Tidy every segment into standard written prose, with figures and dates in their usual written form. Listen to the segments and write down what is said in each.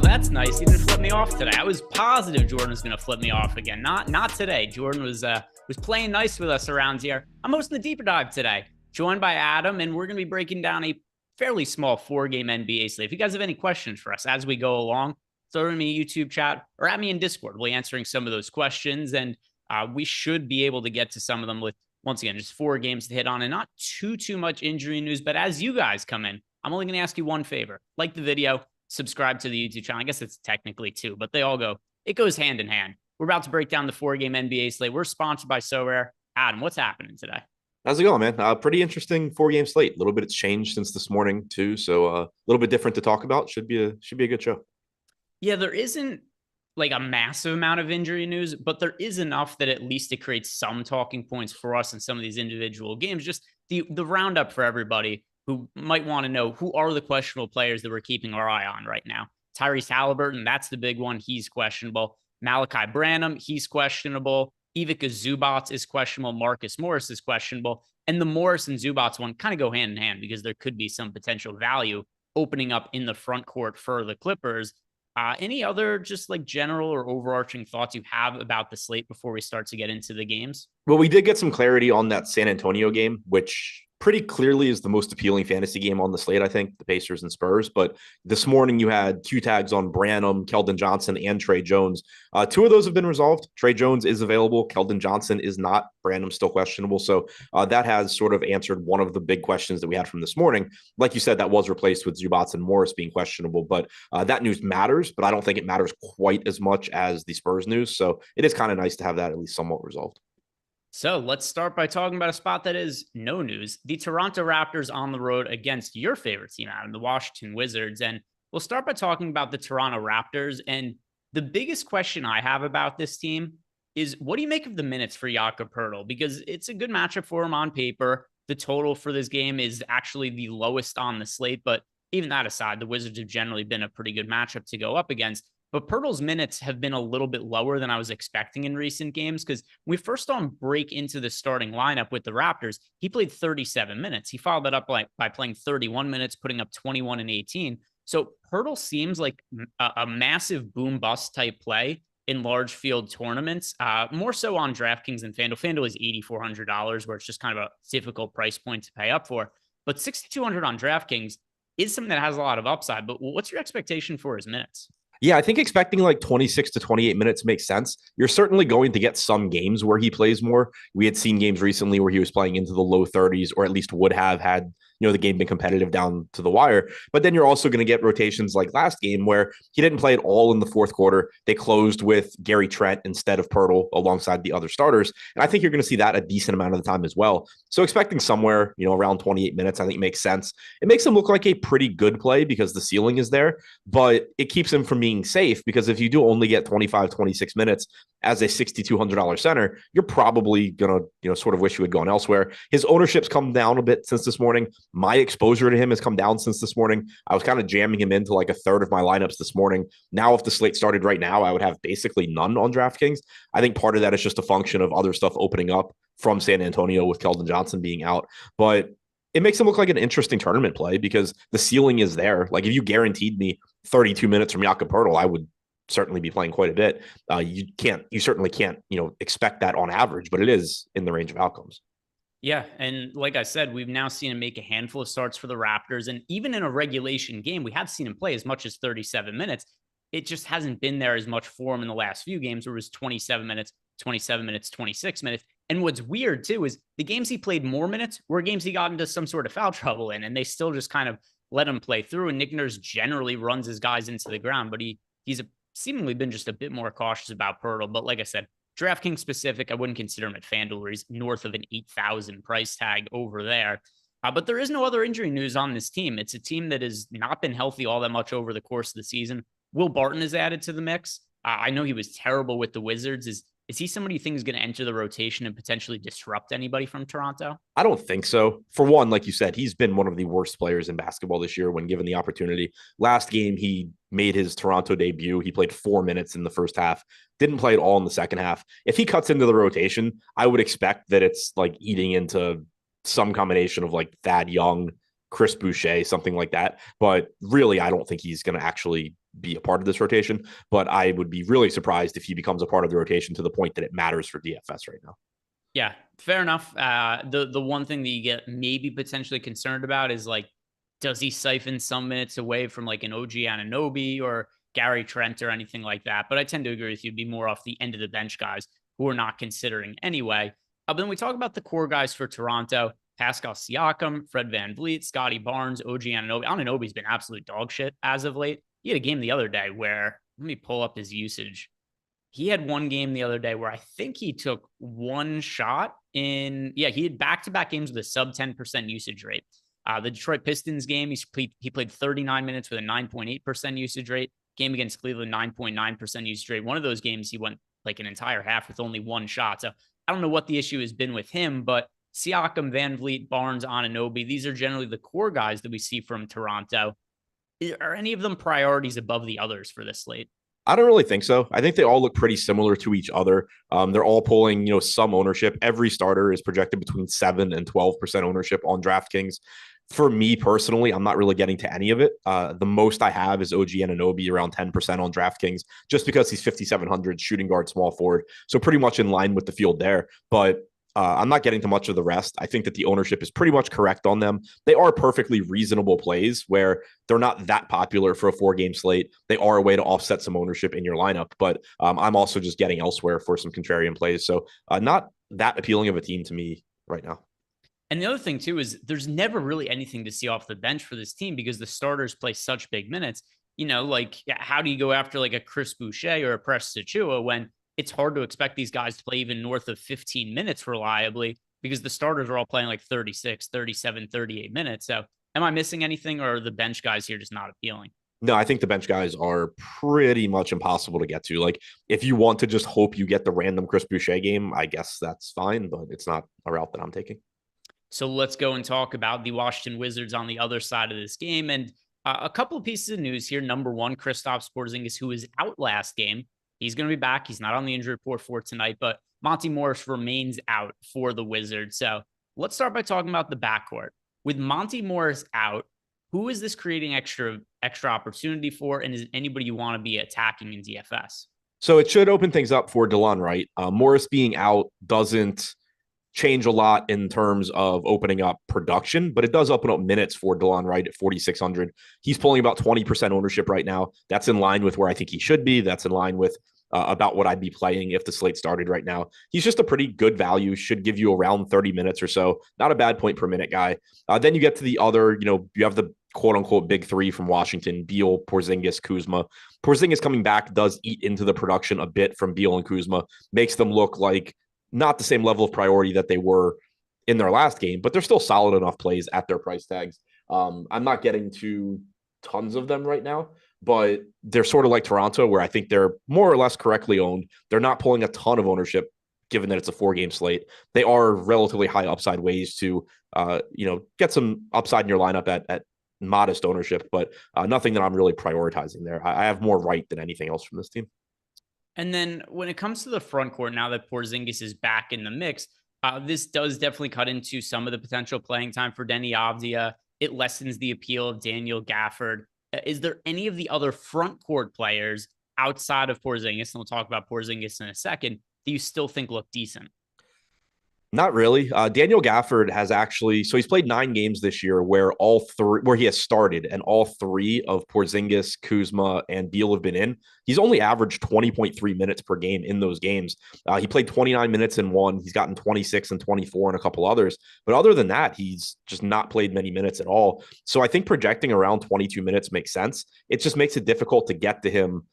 that's nice. He didn't flip me off today. I was positive Jordan was going to flip me off again. Not today. Jordan was playing nice with us around here. I'm hosting the Deeper Dive today, joined by Adam, and we're going to be breaking down a fairly small 4-game NBA slate. If you guys have any questions for us as we go along, throw them in the YouTube chat or at me in Discord. We'll be answering some of those questions, and we should be able to get to some of them with, once again, just 4 games to hit on and not too much injury news. But as you guys come in, I'm only going to ask you one favor. Like the video, subscribe to the YouTube channel. I guess it's technically 2, but it goes hand in hand. We're about to break down the 4-game NBA slate. We're sponsored by SoRare. Adam, what's happening today? How's it going, man? Pretty interesting 4-game slate. A little bit it's changed since this morning too, so a little bit different to talk about. Should be a good show. Yeah, there isn't like a massive amount of injury news, but there is enough that at least it creates some talking points for us in some of these individual games. Just the roundup for everybody who might want to know who are the questionable players that we're keeping our eye on right now. Tyrese Halliburton, that's the big one. He's questionable. Malachi Branham, he's questionable. Ivica Zubac is questionable. Marcus Morris is questionable. And the Morris and Zubac one kind of go hand in hand because there could be some potential value opening up in the front court for the Clippers. Any other just like general or overarching thoughts you have about the slate before we start to get into the games? Well, we did get some clarity on that San Antonio game, which pretty clearly is the most appealing fantasy game on the slate, I think, the Pacers and Spurs. But this morning you had Q tags on Branham, Keldon Johnson, and Trey Jones. 2 of those have been resolved. Trey Jones is available. Keldon Johnson is not. Branham's still questionable. So that has sort of answered one of the big questions that we had from this morning. Like you said, that was replaced with Zubac and Morris being questionable. But that news matters, but I don't think it matters quite as much as the Spurs news. So it is kind of nice to have that at least somewhat resolved. So let's start by talking about a spot that is no news. The Toronto Raptors on the road against your favorite team, Adam, the Washington Wizards. And we'll start by talking about the Toronto Raptors. And the biggest question I have about this team is, what do you make of the minutes for Jakob Poeltl? Because it's a good matchup for him on paper. The total for this game is actually the lowest on the slate. But even that aside, the Wizards have generally been a pretty good matchup to go up against. But Poeltl's minutes have been a little bit lower than I was expecting in recent games because we first saw him break into the starting lineup with the Raptors. He played 37 minutes. He followed that up by playing 31 minutes, putting up 21 and 18. So Poeltl seems like a massive boom-bust type play in large field tournaments, more so on DraftKings and FanDuel. FanDuel is $8,400, where it's just kind of a difficult price point to pay up for. But $6,200 on DraftKings is something that has a lot of upside. But what's your expectation for his minutes? Yeah, I think expecting like 26 to 28 minutes makes sense. You're certainly going to get some games where he plays more. We had seen games recently where he was playing into the low 30s, or at least would have had, the game been competitive down to the wire. But then you're also going to get rotations like last game where he didn't play at all in the fourth quarter. They closed with Gary Trent instead of Poeltl alongside the other starters. And I think you're going to see that a decent amount of the time as well. So expecting somewhere, around 28 minutes, I think makes sense. It makes him look like a pretty good play because the ceiling is there, but it keeps him from being safe because if you do only get 25, 26 minutes as a $6,200 center, you're probably going to, sort of wish you had gone elsewhere. His ownership's come down a bit since this morning. My exposure to him has come down since this morning. I was kind of jamming him into like a third of my lineups this morning. Now, if the slate started right now, I would have basically none on DraftKings. I think part of that is just a function of other stuff opening up from San Antonio with Keldon Johnson being out. But it makes him look like an interesting tournament play because the ceiling is there. Like if you guaranteed me 32 minutes from Jakob Poeltl, I would certainly be playing quite a bit. You certainly can't, expect that on average, but it is in the range of outcomes. Yeah, and like I said, we've now seen him make a handful of starts for the Raptors, and even in a regulation game, we have seen him play as much as 37 minutes. It just hasn't been there as much for him in the last few games where it was 27 minutes, 26 minutes. And what's weird, too, is the games he played more minutes were games he got into some sort of foul trouble in, and they still just kind of let him play through, and Nick Nurse generally runs his guys into the ground, but he's seemingly been just a bit more cautious about Poeltl. But like I said, DraftKings specific, I wouldn't consider him at FanDuel where he's north of an 8,000 price tag over there. But there is no other injury news on this team. It's a team that has not been healthy all that much over the course of the season. Will Barton is added to the mix. I know he was terrible with the Wizards. Is he somebody you think is going to enter the rotation and potentially disrupt anybody from Toronto? I don't think so. For one, like you said, he's been one of the worst players in basketball this year when given the opportunity. Last game, he made his Toronto debut. He played 4 minutes in the first half, didn't play at all in the second half. If he cuts into the rotation, I would expect that it's like eating into some combination of like Thad Young, Chris Boucher, something like that. But really, I don't think he's going to actually be a part of this rotation, but I would be really surprised if he becomes a part of the rotation to the point that it matters for DFS right now. Yeah, fair enough. The one thing that you get maybe potentially concerned about is like, does he siphon some minutes away from like an OG Anunoby or Gary Trent or anything like that? But I tend to agree with you. It'd be more off the end of the bench guys who are not considering anyway. But then we talk about the core guys for Toronto: Pascal Siakam, Fred VanVleet, Scotty Barnes, OG Anunoby. Anunoby's been absolute dog shit as of late. He had a game the other day where, let me pull up his usage. He had one game the other day where I think he took one shot he had back-to-back games with a sub 10% usage rate. The Detroit Pistons game, he played 39 minutes with a 9.8% usage rate. Game against Cleveland, 9.9% usage rate. One of those games, he went like an entire half with only one shot. So I don't know what the issue has been with him, but Siakam, VanVleet, Barnes, Anunoby, these are generally the core guys that we see from Toronto. Are any of them priorities above the others for this slate? I don't really think so. I think they all look pretty similar to each other. They're all pulling, some ownership. Every starter is projected between 7 and 12% ownership on DraftKings. For me personally, I'm not really getting to any of it. The most I have is OG Anunoby around 10% on DraftKings, just because he's 5,700 shooting guard, small forward. So pretty much in line with the field there. But I'm not getting to much of the rest. I think that the ownership is pretty much correct on them. They are perfectly reasonable plays where they're not that popular for a 4-game slate. They are a way to offset some ownership in your lineup, but I'm also just getting elsewhere for some contrarian plays. So not that appealing of a team to me right now. And the other thing too is there's never really anything to see off the bench for this team because the starters play such big minutes. Like how do you go after like a Chris Boucher or a Precious Achiuwa when it's hard to expect these guys to play even north of 15 minutes reliably because the starters are all playing like 36, 37, 38 minutes. So am I missing anything, or are the bench guys here just not appealing? No, I think the bench guys are pretty much impossible to get to. Like, if you want to just hope you get the random Chris Boucher game, I guess that's fine, but it's not a route that I'm taking. So let's go and talk about the Washington Wizards on the other side of this game. And a couple of pieces of news here. Number one, Kristaps Porzingis, who was out last game. He's going to be back. He's not on the injury report for tonight, but Monty Morris remains out for the Wizards. So let's start by talking about the backcourt. With Monty Morris out, who is this creating extra opportunity for? And is it anybody you want to be attacking in DFS? So it should open things up for DeLon Wright. Morris being out doesn't change a lot in terms of opening up production, but it does open up minutes for DeLon Wright at 4,600. He's pulling about 20% ownership right now. That's in line with where I think he should be. That's in line with about what I'd be playing if the slate started right now. He's just a pretty good value, should give you around 30 minutes or so. Not a bad point per minute guy. Then you get to the other, you have the quote unquote big three from Washington: Beal, Porzingis, Kuzma. Porzingis coming back does eat into the production a bit from Beal and Kuzma, makes them look like not the same level of priority that they were in their last game, but they're still solid enough plays at their price tags. I'm not getting to tons of them right now, but they're sort of like Toronto, where I think they're more or less correctly owned. They're not pulling a ton of ownership, given that it's a 4-game slate. They are relatively high upside ways to, get some upside in your lineup at modest ownership, but nothing that I'm really prioritizing there. I have more right than anything else from this team. And then when it comes to the front court, now that Porzingis is back in the mix, this does definitely cut into some of the potential playing time for Deni Avdija. It lessens the appeal of Daniel Gafford. Is there any of the other front court players outside of Porzingis, and we'll talk about Porzingis in a second, that you still think look decent? Not really. Daniel Gafford has actually, so he's played 9 games this year where he has started, and all 3 of Porzingis, Kuzma, and Beal have been in. He's only averaged 20.3 minutes per game in those games. He played 29 minutes in one. He's gotten 26 and 24 in a couple others. But other than that, he's just not played many minutes at all. So I think projecting around 22 minutes makes sense. It just makes it difficult to get to him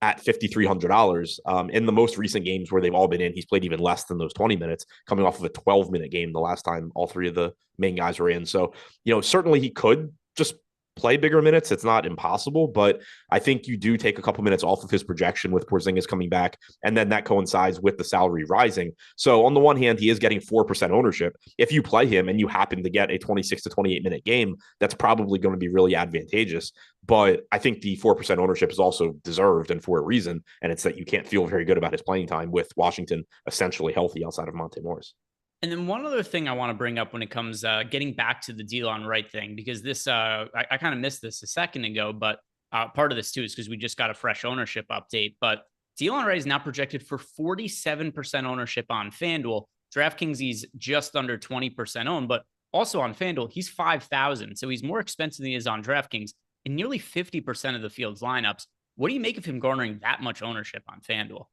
at $5,300. In the most recent games where they've all been in, he's played even less than those 20 minutes, coming off of a 12-minute game the last time all 3 of the main guys were in. So, certainly he could just play bigger minutes. It's not impossible, but I think you do take a couple minutes off of his projection with Porzingis coming back, and then that coincides with the salary rising. So on the one hand, he is getting 4% ownership. If you play him and you happen to get a 26 to 28-minute game, that's probably going to be really advantageous. But I think the 4% ownership is also deserved, and for a reason, and it's that you can't feel very good about his playing time with Washington essentially healthy outside of Monte Morris. And then one other thing I want to bring up when it comes getting back to the DeLon Wright thing, because this I kind of missed this a second ago, but part of this too is because we just got a fresh ownership update, but Dylan Ray is now projected for 47% ownership on FanDuel. DraftKings, he's just under 20% owned, but also on FanDuel, he's 5,000. So he's more expensive than he is on DraftKings in nearly 50% of the field's lineups. What do you make of him garnering that much ownership on FanDuel?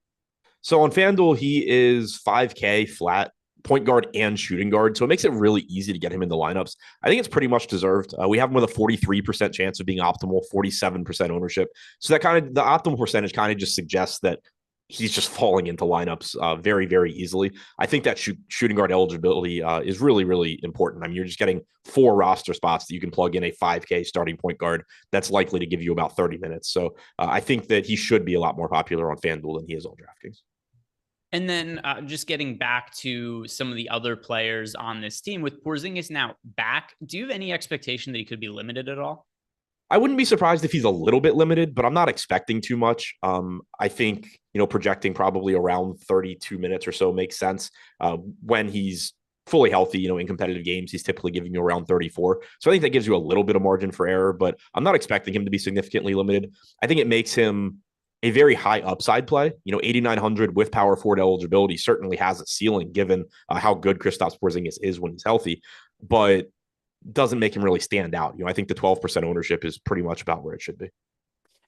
So on FanDuel, he is 5K flat, point guard and shooting guard. So it makes it really easy to get him into lineups. I think it's pretty much deserved. We have him with a 43% chance of being optimal, 47% ownership. So that kind of the optimal percentage kind of just suggests that he's just falling into lineups very, very easily. I think that shooting guard eligibility is really, really important. I mean, you're just getting 4 roster spots that you can plug in a 5K starting point guard that's likely to give you about 30 minutes. So I think that he should be a lot more popular on FanDuel than he is on DraftKings. And then just getting back to some of the other players on this team, with Porzingis now back, do you have any expectation that he could be limited at all? I wouldn't be surprised if he's a little bit limited, but I'm not expecting too much. I think, projecting probably around 32 minutes or so makes sense. When he's fully healthy, in competitive games, he's typically giving you around 34. So I think that gives you a little bit of margin for error, but I'm not expecting him to be significantly limited. I think it makes him a very high upside play. 8,900 with power forward eligibility certainly has a ceiling given how good Kristaps Porzingis is when he's healthy, but doesn't make him really stand out. I think the 12% ownership is pretty much about where it should be.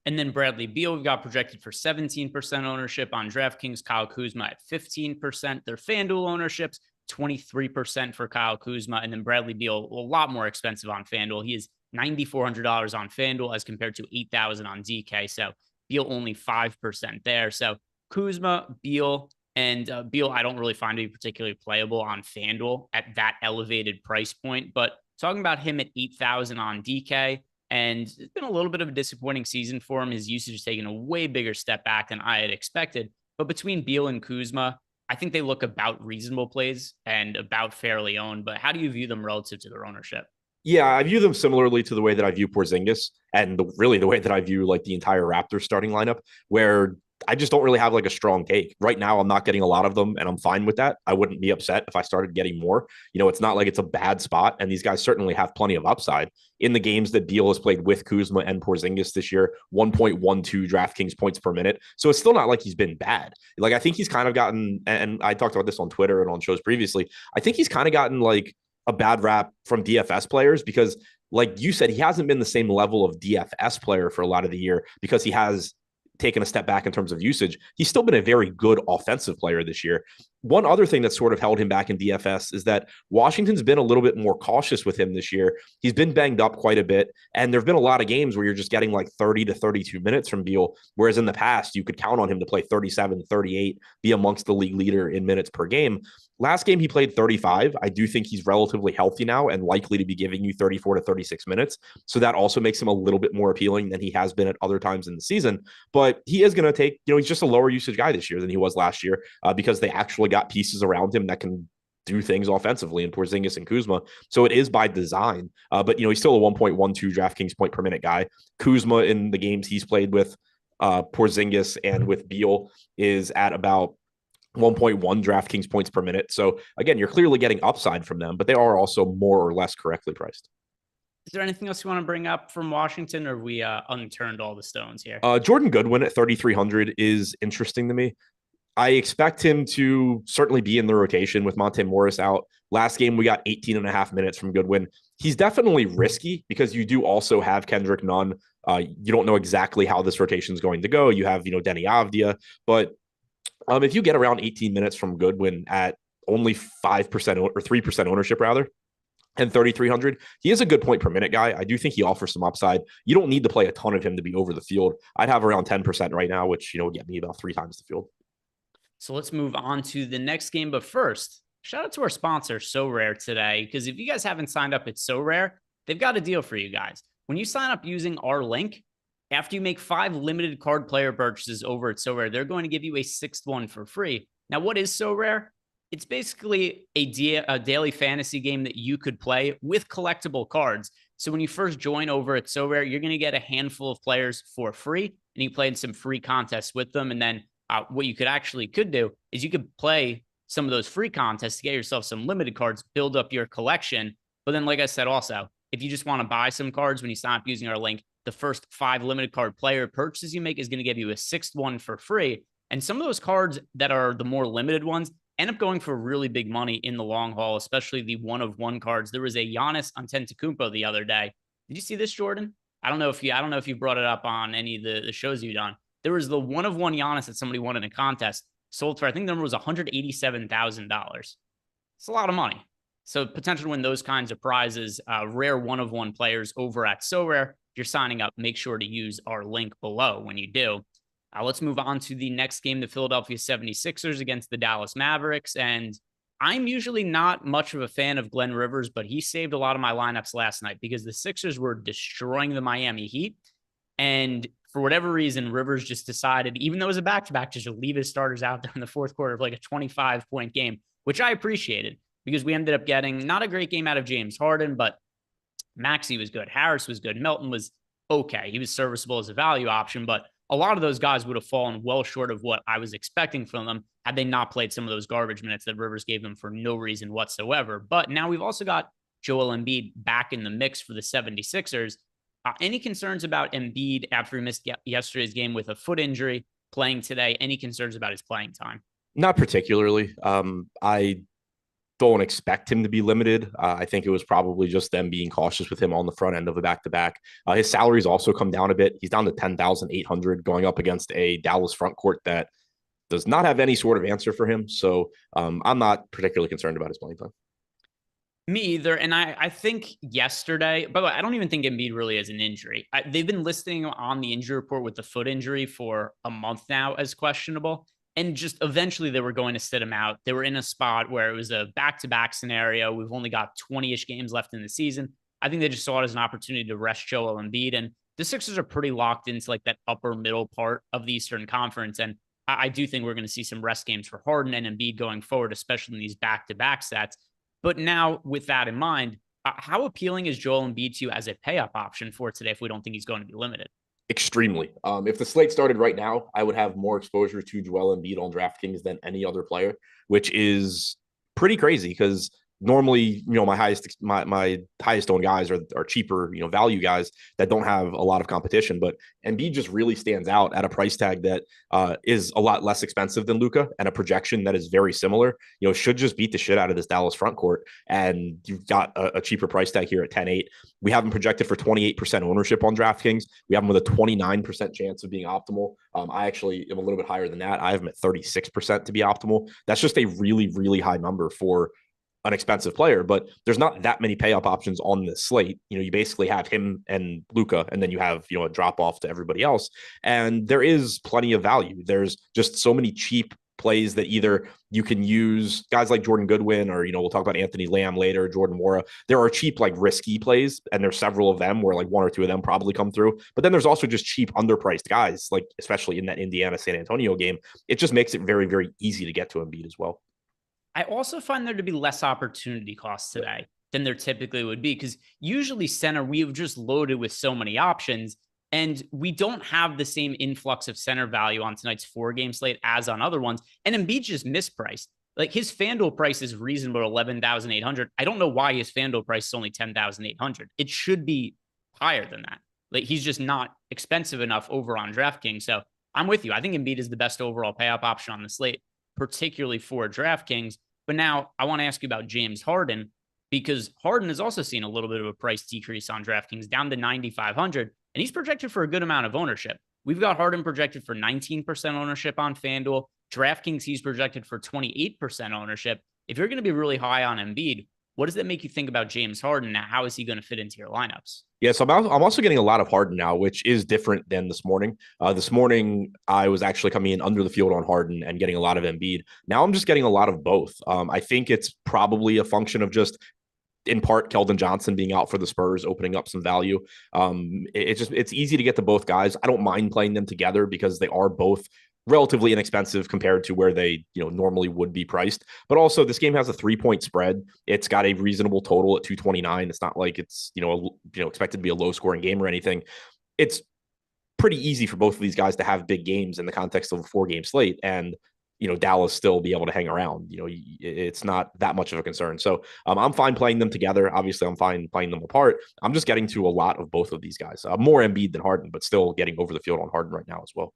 And then Bradley Beal, we've got projected for 17% ownership on DraftKings. Kyle Kuzma at 15%. Their FanDuel ownerships, 23% for Kyle Kuzma. And then Bradley Beal, a lot more expensive on FanDuel. He is $9,400 on FanDuel as compared to $8,000 on DK. So Beal only 5% there. So Kuzma, Beal, and Beal, I don't really find to be particularly playable on FanDuel at that elevated price point. But talking about him at 8,000 on DK, and it's been a little bit of a disappointing season for him. His usage has taken a way bigger step back than I had expected. But between Beal and Kuzma, I think they look about reasonable plays and about fairly owned. But how do you view them relative to their ownership? Yeah, I view them similarly to the way that I view Porzingis and really the way that I view like the entire Raptors starting lineup, where I just don't really have like a strong take. Right now, I'm not getting a lot of them, and I'm fine with that. I wouldn't be upset if I started getting more. It's not like it's a bad spot, and these guys certainly have plenty of upside. In the games that Beal has played with Kuzma and Porzingis this year, 1.12 DraftKings points per minute. So it's still not like he's been bad. Like I think he's kind of gotten, and I talked about this on Twitter and on shows previously, I think he's kind of gotten like a bad rap from DFS players because, like you said, he hasn't been the same level of DFS player for a lot of the year because he has taken a step back in terms of usage. He's still been a very good offensive player this year. One other thing that sort of held him back in DFS is that Washington's been a little bit more cautious with him this year. He's been banged up quite a bit, and there've been a lot of games where you're just getting like 30 to 32 minutes from Beal, whereas in the past, you could count on him to play 37, 38, be amongst the league leader in minutes per game. Last game, he played 35. I do think he's relatively healthy now and likely to be giving you 34 to 36 minutes. So that also makes him a little bit more appealing than he has been at other times in the season. But he is going to take, he's just a lower usage guy this year than he was last year because they actually got pieces around him that can do things offensively in Porzingis and Kuzma. So it is by design. But, he's still a 1.12 DraftKings point per minute guy. Kuzma in the games he's played with Porzingis and with Beal is at about 1.1 DraftKings points per minute. So again, you're clearly getting upside from them, but they are also more or less correctly priced. Is there anything else you want to bring up from Washington, or we unturned all the stones here? Jordan Goodwin at 3,300 is interesting to me. I expect him to certainly be in the rotation with Monte Morris out. Last game, we got 18 and a half minutes from Goodwin. He's definitely risky because you do also have Kendrick Nunn. You don't know exactly how this rotation is going to go. You have, Denny Avdia, but if you get around 18 minutes from Goodwin at only 5% or 3% ownership rather, and 3,300, he is a good point per minute guy. I do think he offers some upside. You don't need to play a ton of him to be over the field. I'd have around 10% right now, which, would get me about 3 times the field. So let's move on to the next game. But first, shout out to our sponsor, So Rare, today, because if you guys haven't signed up at So Rare, they've got a deal for you guys. When you sign up using our link, after you make 5 limited card player purchases over at So Rare, they're going to give you a 6th one for free. Now, what is So Rare? It's basically a daily fantasy game that you could play with collectible cards. So when you first join over at So Rare, you're going to get a handful of players for free, and you play in some free contests with them. And then what you could do is you could play some of those free contests to get yourself some limited cards, build up your collection. But then, like I said, also, if you just want to buy some cards when you sign up using our link, the first 5 limited card player purchases you make is going to give you a 6th one for free. And some of those cards that are the more limited ones end up going for really big money in the long haul, especially the 1-of-1 cards. There was a Giannis Antetokounmpo the other day. Did you see this, Jordan? I don't know if you brought it up on any of the shows you've done. There was the 1-of-1 Giannis that somebody won in a contest, sold for, I think the number was $187,000. It's a lot of money. So potential to win those kinds of prizes, rare 1-of-1 players over at So Rare. If you're signing up, make sure to use our link below when you do. Let's move on to the next game, the Philadelphia 76ers against the Dallas Mavericks. And I'm usually not much of a fan of Glenn Rivers, but he saved a lot of my lineups last night because the Sixers were destroying the Miami Heat. And for whatever reason, Rivers just decided, even though it was a back-to-back, just to leave his starters out there in the fourth quarter of like a 25-point game, which I appreciated because we ended up getting not a great game out of James Harden, but Maxey was good. Harris was good. Melton was okay. He was serviceable as a value option, but a lot of those guys would have fallen well short of what I was expecting from them had they not played some of those garbage minutes that Rivers gave them for no reason whatsoever. But now we've also got Joel Embiid back in the mix for the 76ers. Any concerns about Embiid after he missed yesterday's game with a foot injury, playing today? Any concerns about his playing time? Not particularly. I don't expect him to be limited. I think it was probably just them being cautious with him on the front end of a back-to-back. His salary's also come down a bit. He's down to $10,800 going up against a Dallas front court that does not have any sort of answer for him. So I'm not particularly concerned about his playing time. Me either. And I think yesterday, by the way, I don't even think Embiid really has an injury. They've been listing on the injury report with the foot injury for a month now as questionable. And just eventually they were going to sit him out. They were in a spot where it was a back-to-back scenario. We've only got 20-ish games left in the season. I think they just saw it as an opportunity to rest Joel Embiid. And the Sixers are pretty locked into like that upper middle part of the Eastern Conference. And I do think we're going to see some rest games for Harden and Embiid going forward, especially in these back-to-back sets. But now with that in mind, how appealing is Joel Embiid to you as a pay-up option for today if we don't think he's going to be limited? Extremely. If the slate started right now, I would have more exposure to Joel Embiid on DraftKings than any other player, which is pretty crazy because normally, my highest owned guys are cheaper, value guys that don't have a lot of competition. But Embiid just really stands out at a price tag that is a lot less expensive than Luka and a projection that is very similar. Should just beat the shit out of this Dallas front court, and you've got a cheaper price tag here at 10.8. We have him projected for 28% ownership on DraftKings. We have him with a 29% chance of being optimal. I actually am a little bit higher than that. I have him at 36% to be optimal. That's just a really, really high number for an expensive player, but there's not that many pay up options on this slate. You basically have him and Luka, and then you have, a drop off to everybody else. And there is plenty of value. There's just so many cheap plays that either you can use guys like Jordan Goodwin, or, we'll talk about Anthony Lamb later, Jordan Mora. There are cheap, like risky plays, and there's several of them where like one or two of them probably come through. But then there's also just cheap, underpriced guys, like especially in that Indiana San Antonio game. It just makes it very, very easy to get to Embiid as well. I also find there to be less opportunity costs today than there typically would be, because usually center, we've just loaded with so many options, and we don't have the same influx of center value on tonight's 4-game slate as on other ones. And Embiid's just mispriced. Like his FanDuel price is reasonable, $11,800. I don't know why his FanDuel price is only $10,800. It should be higher than that. Like he's just not expensive enough over on DraftKings. So I'm with you. I think Embiid is the best overall pay up option on the slate, particularly for DraftKings. But now I want to ask you about James Harden, because Harden has also seen a little bit of a price decrease on DraftKings down to $9,500, and he's projected for a good amount of ownership. We've got Harden projected for 19% ownership on FanDuel. DraftKings, he's projected for 28% ownership. If you're going to be really high on Embiid, what does that make you think about James Harden now? How is he going to fit into your lineups? Yeah, so I'm also getting a lot of Harden now, which is different than this morning. This morning, I was actually coming in under the field on Harden and getting a lot of Embiid. Now I'm just getting a lot of both. I think it's probably a function of just, in part, Keldon Johnson being out for the Spurs, opening up some value. It's easy to get to both guys. I don't mind playing them together because they are both relatively inexpensive compared to where they normally would be priced. But also this game has a 3-point spread. It's got a reasonable total at 229. It's not like it's expected to be a low scoring game or anything. It's pretty easy for both of these guys to have big games in the context of a 4-game slate. And Dallas still be able to hang around. It's not that much of a concern. So I'm fine playing them together. Obviously, I'm fine playing them apart. I'm just getting to a lot of both of these guys. More Embiid than Harden, but still getting over the field on Harden right now as well.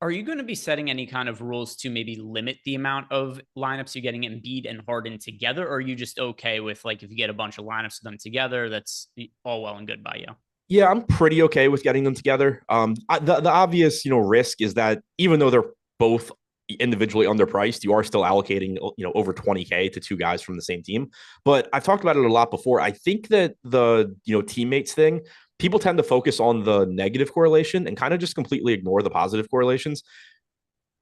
Are you going to be setting any kind of rules to maybe limit the amount of lineups you're getting Embiid and Harden together? Or are you just okay with like if you get a bunch of lineups of them together, that's all well and good by you? Yeah, I'm pretty okay with getting them together. The obvious risk is that even though they're both individually underpriced, you are still allocating over 20K to two guys from the same team. But I've talked about it a lot before. I think that the teammates thing, people tend to focus on the negative correlation and kind of just completely ignore the positive correlations.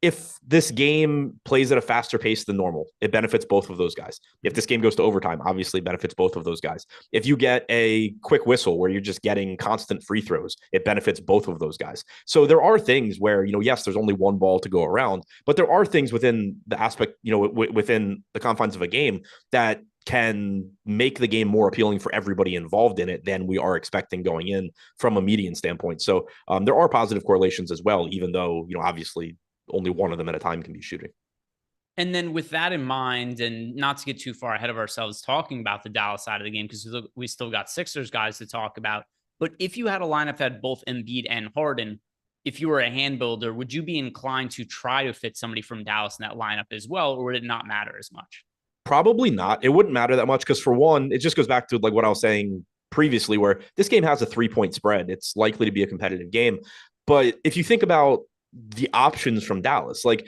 If this game plays at a faster pace than normal, it benefits both of those guys. If this game goes to overtime, obviously benefits both of those guys. If you get a quick whistle where you're just getting constant free throws, it benefits both of those guys. So there are things where, yes, there's only one ball to go around, but there are things within the aspect, within the confines of a game that can make the game more appealing for everybody involved in it than we are expecting going in from a median standpoint. So there are positive correlations as well, even though, obviously only one of them at a time can be shooting. And then with that in mind, and not to get too far ahead of ourselves talking about the Dallas side of the game, because we still got Sixers guys to talk about. But if you had a lineup that had both Embiid and Harden, if you were a hand builder, would you be inclined to try to fit somebody from Dallas in that lineup as well, or would it not matter as much? Probably not. It wouldn't matter that much because for one, it just goes back to like what I was saying previously, where this game has a 3-point spread. It's likely to be a competitive game. But if you think about the options from Dallas, like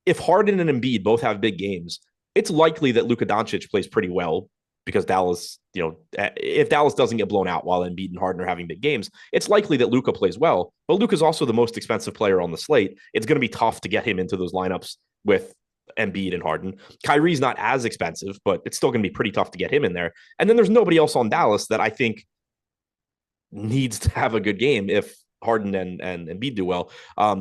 if Harden and Embiid both have big games, it's likely that Luka Doncic plays pretty well because Dallas, if Dallas doesn't get blown out while Embiid and Harden are having big games, it's likely that Luka plays well. But Luka's also the most expensive player on the slate. It's going to be tough to get him into those lineups with Embiid and Harden. Kyrie's not as expensive, but it's still going to be pretty tough to get him in there. And then there's nobody else on Dallas that I think needs to have a good game if Harden and Embiid do well.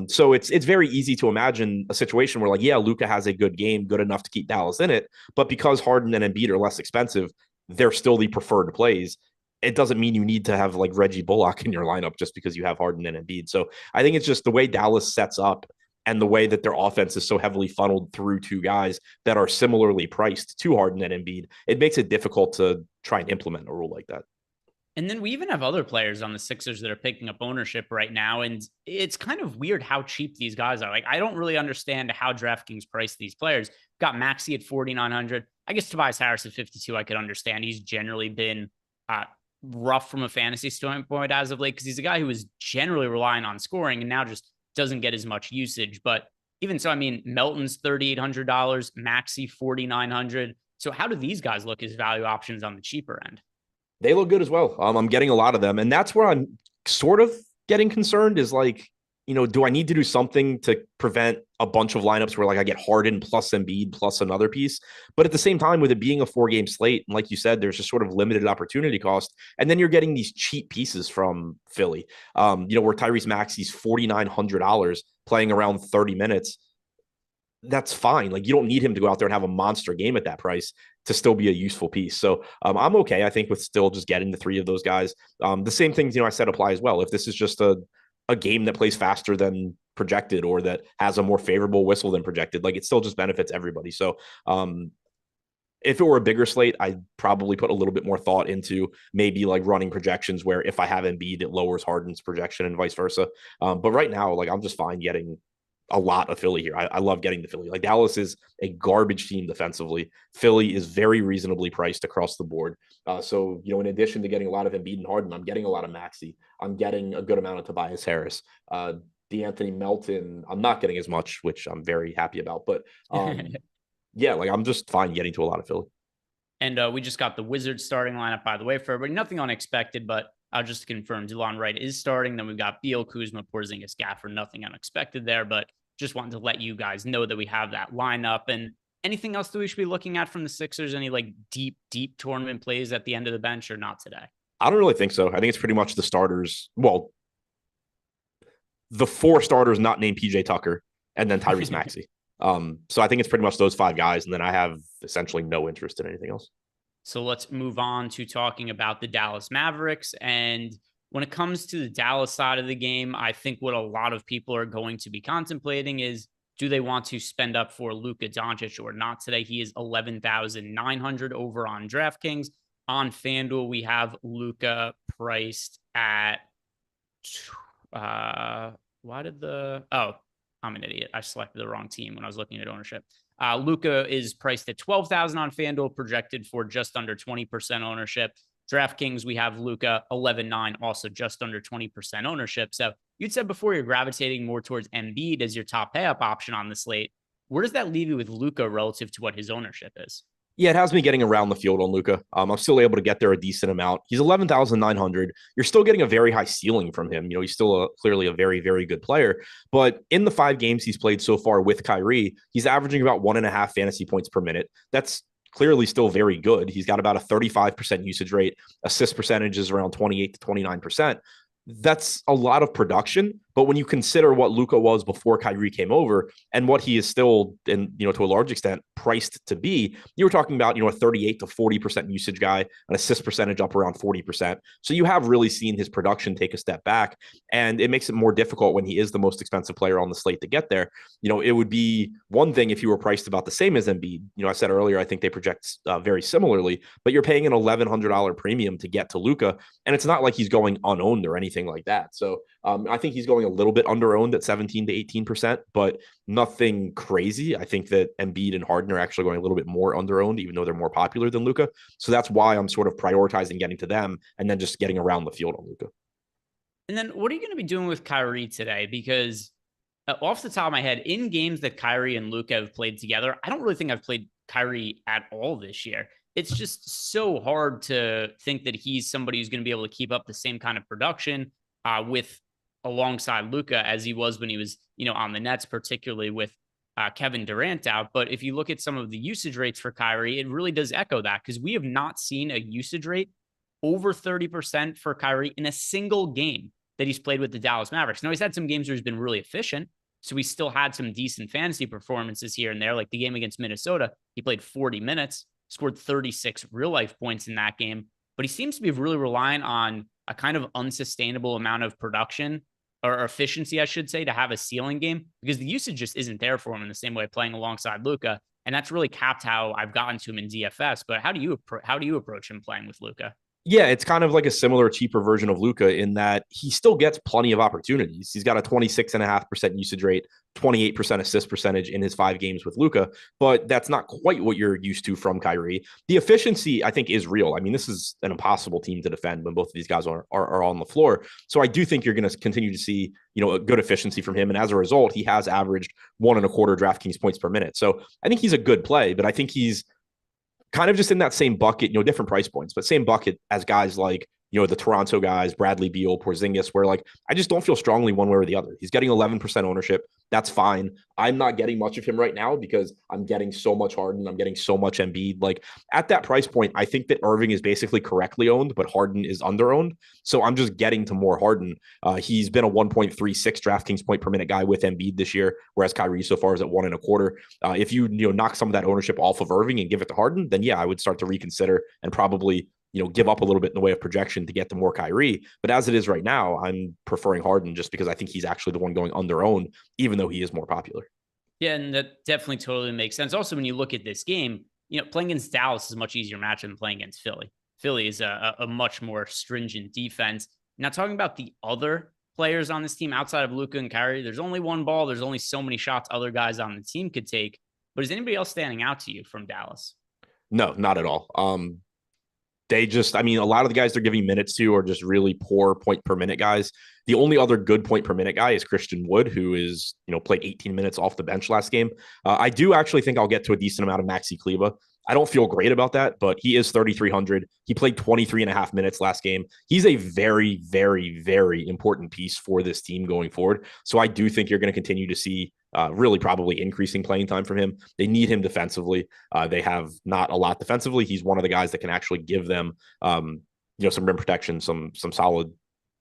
So it's very easy to imagine a situation where like, yeah, Luka has a good game, good enough to keep Dallas in it. But because Harden and Embiid are less expensive, they're still the preferred plays. It doesn't mean you need to have like Reggie Bullock in your lineup just because you have Harden and Embiid. So I think it's just the way Dallas sets up and the way that their offense is so heavily funneled through two guys that are similarly priced to Harden and Embiid. It makes it difficult to try and implement a rule like that. And then we even have other players on the Sixers that are picking up ownership right now. And it's kind of weird how cheap these guys are. Like, I don't really understand how DraftKings price these players. Got Maxey at 4,900. I guess Tobias Harris at 52, I could understand. He's generally been rough from a fantasy standpoint as of late because he's a guy who is generally relying on scoring and now just doesn't get as much usage. But even so, I mean, Melton's $3,800, Maxey 4,900. So how do these guys look as value options on the cheaper end? They look good as well. I'm getting a lot of them. And that's where I'm sort of getting concerned is like, do I need to do something to prevent a bunch of lineups where like I get Harden plus Embiid plus another piece? But at the same time, with it being a 4-game slate, and like you said, there's just sort of limited opportunity cost. And then you're getting these cheap pieces from Philly, where Tyrese Maxey's $4,900 playing around 30 minutes. That's fine. Like you don't need him to go out there and have a monster game at that price to still be a useful piece. So I'm okay, I think, with still just getting the three of those guys. The same things, I said apply as well. If this is just a game that plays faster than projected or that has a more favorable whistle than projected, like it still just benefits everybody. So if it were a bigger slate, I'd probably put a little bit more thought into maybe like running projections where if I have Embiid, it lowers Harden's projection and vice versa. But right now, like I'm just fine getting a lot of Philly here. I love getting the Philly. Like Dallas is a garbage team defensively. Philly is very reasonably priced across the board. So, in addition to getting a lot of Embiid and Harden, I'm getting a lot of Maxey. I'm getting a good amount of Tobias Harris. DeAnthony Melton, I'm not getting as much, which I'm very happy about. But yeah, like I'm just fine getting to a lot of Philly. And we just got the Wizards starting lineup, by the way, for everybody. Nothing unexpected, but I'll just confirm Delon Wright is starting. Then we've got Beal, Kuzma, Porzingis, Gafford. Nothing unexpected there, but just wanted to let you guys know that we have that lineup. And anything else that we should be looking at from the Sixers? Any like deep tournament plays at the end of the bench or not today? I don't really think so. I think it's pretty much the starters. Well, the 4 starters not named PJ Tucker and then Tyrese Maxey. So I think it's pretty much those 5 guys. And then I have essentially no interest in anything else. So let's move on to talking about the Dallas Mavericks. And when it comes to the Dallas side of the game, I think what a lot of people are going to be contemplating is, do they want to spend up for Luka Doncic or not today? He is 11,900 over on DraftKings. On FanDuel, we have Luka priced at why did I'm an idiot. I selected the wrong team when I was looking at ownership. Luka is priced at 12,000 on FanDuel, projected for just under 20% ownership. DraftKings, we have Luka 11.9, also just under 20% ownership. So you'd said before you're gravitating more towards Embiid as your top pay up option on the slate. Where does that leave you with Luka relative to what his ownership is? Yeah, it has me getting around the field on Luka. I'm still able to get there a decent amount. He's 11,900. You're still getting a very high ceiling from him. He's still clearly a very, very good player. But in the 5 games he's played so far with Kyrie, he's averaging about 1.5 fantasy points per minute. That's clearly still very good. He's got about a 35% usage rate. Assist percentage is around 28 to 29%. That's a lot of production. But when you consider what Luka was before Kyrie came over and what he is still, and to a large extent, priced to be, you were talking about a 38 to 40% usage guy, an assist percentage up around 40%. So you have really seen his production take a step back, and it makes it more difficult when he is the most expensive player on the slate to get there. It would be one thing if you were priced about the same as Embiid. I said earlier, I think they project very similarly, but you're paying an $1,100 premium to get to Luka, and it's not like he's going unowned or anything like that. So I think he's going a little bit under-owned at 17 to 18%, but nothing crazy. I think that Embiid and Harden are actually going a little bit more under-owned, even though they're more popular than Luka. So that's why I'm sort of prioritizing getting to them and then just getting around the field on Luka. And then what are you going to be doing with Kyrie today? Because off the top of my head, in games that Kyrie and Luka have played together, I don't really think I've played Kyrie at all this year. It's just so hard to think that he's somebody who's going to be able to keep up the same kind of production with alongside Luka as he was when he was, on the Nets, particularly with Kevin Durant out. But if you look at some of the usage rates for Kyrie, it really does echo that, because we have not seen a usage rate over 30% for Kyrie in a single game that he's played with the Dallas Mavericks. Now, he's had some games where he's been really efficient. So he still had some decent fantasy performances here and there, like the game against Minnesota. He played 40 minutes, scored 36 real life points in that game. But he seems to be really relying on a kind of unsustainable amount of production or efficiency, I should say, to have a ceiling game, because the usage just isn't there for him in the same way playing alongside Luka. And that's really capped how I've gotten to him in DFS. But how do you approach him playing with Luka? Yeah, it's kind of like a similar, cheaper version of Luka in that he still gets plenty of opportunities. He's got a 26.5% usage rate, 28% assist percentage in his 5 games with Luka, but that's not quite what you're used to from Kyrie. The efficiency, I think, is real. I mean, this is an impossible team to defend when both of these guys are on the floor. So I do think you're going to continue to see, a good efficiency from him. And as a result, he has averaged 1.25 DraftKings points per minute. So I think he's a good play, but I think he's kind of just in that same bucket, different price points, but same bucket as guys like, the Toronto guys, Bradley Beal, Porzingis, where I just don't feel strongly one way or the other. He's getting 11% ownership. That's fine. I'm not getting much of him right now because I'm getting so much Harden. I'm getting so much Embiid. At that price point, I think that Irving is basically correctly owned, but Harden is under owned. So I'm just getting to more Harden. He's been a 1.36 DraftKings point per minute guy with Embiid this year, whereas Kyrie so far is at 1.25. If you knock some of that ownership off of Irving and give it to Harden, then yeah, I would start to reconsider and probably give up a little bit in the way of projection to get to more Kyrie. But as it is right now, I'm preferring Harden just because I think he's actually the one going under owned, even though he is more popular. Yeah, and that definitely totally makes sense. Also, when you look at this game, playing against Dallas is a much easier match than playing against Philly. Philly is a much more stringent defense. Now, talking about the other players on this team outside of Luka and Kyrie, there's only one ball. There's only so many shots other guys on the team could take. But is anybody else standing out to you from Dallas? No, not at all. A lot of the guys they're giving minutes to are just really poor point per minute guys. The only other good point per minute guy is Christian Wood, who is, played 18 minutes off the bench last game. I do actually think I'll get to a decent amount of Maxi Kleber. I don't feel great about that, but he is 3,300. He played 23.5 minutes last game. He's a very, very, very important piece for this team going forward. So I do think you're going to continue to see really probably increasing playing time from him. They need him defensively. They have not a lot defensively. He's one of the guys that can actually give them, some rim protection, some solid,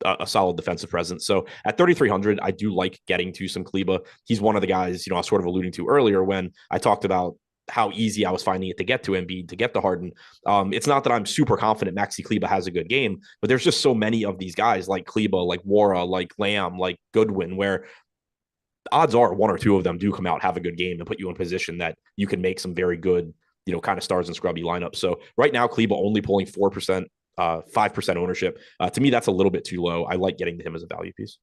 a solid defensive presence. So at 3,300, I do like getting to some Kleber. He's one of the guys, I was sort of alluding to earlier when I talked about how easy I was finding it to get to Embiid, to get to Harden. It's not that I'm super confident Maxi Kleber has a good game, but there's just so many of these guys like Kleber, like Wara, like Lamb, like Goodwin, where odds are one or two of them do come out, have a good game, and put you in a position that you can make some very good, kind of stars and scrubby lineups. So right now, Kleba only pulling 4%, 5% ownership. To me, that's a little bit too low. I like getting to him as a value piece.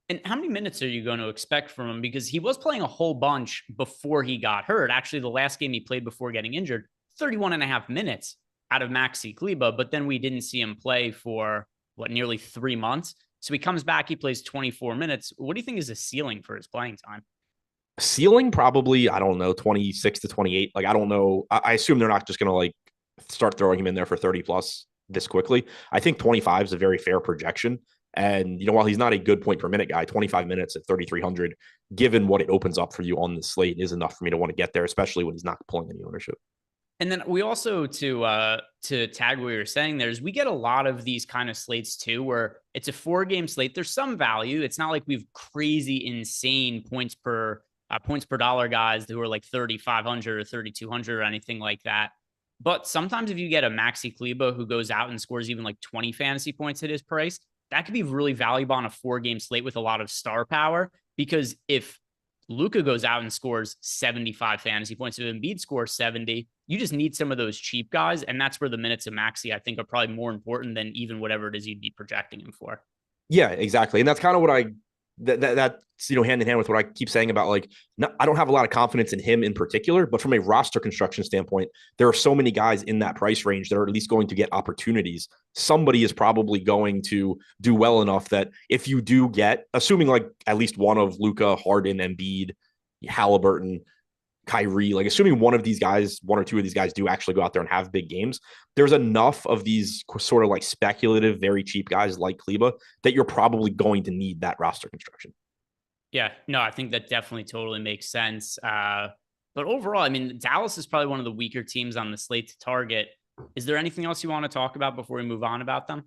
And how many minutes are you going to expect from him? Because he was playing a whole bunch before he got hurt. Actually, the last game he played before getting injured, 31 and a half minutes out of Maxi Kleba, but then we didn't see him play for nearly 3 months. So he comes back, he plays 24 minutes. What do you think is the ceiling for his playing time? Ceiling probably, I don't know, 26 to 28. Like, I don't know. I assume they're not just going to like start throwing him in there for 30 plus this quickly. I think 25 is a very fair projection. And, while he's not a good point per minute guy, 25 minutes at 3,300, given what it opens up for you on the slate, is enough for me to want to get there, especially when he's not pulling any ownership. And then we also, to tag what you're saying, we get a lot of these kind of slates too, where it's a 4-game slate. There's some value. It's not like we've crazy, insane points per dollar guys who are like 3,500 or 3,200 or anything like that. But sometimes if you get a Maxi Kleba who goes out and scores even like 20 fantasy points at his price, that could be really valuable on a 4-game slate with a lot of star power. Because if Luka goes out and scores 75 fantasy points, if Embiid scores 70, you just need some of those cheap guys. And that's where the minutes of Maxi, I think, are probably more important than even whatever it is you'd be projecting him for. Yeah, exactly. And that's kind of what that's hand in hand with what I keep saying about like, I don't have a lot of confidence in him in particular, but from a roster construction standpoint, there are so many guys in that price range that are at least going to get opportunities. Somebody is probably going to do well enough that if you do get, assuming like at least one of Luka, Harden, Embiid, Halliburton, Kyrie, like assuming one of these guys, one or two of these guys do actually go out there and have big games, there's enough of these sort of like speculative, very cheap guys like Kleba that you're probably going to need that roster construction. Yeah, no, I think that definitely totally makes sense. But overall, I mean, Dallas is probably one of the weaker teams on the slate to target. Is there anything else you want to talk about before we move on about them?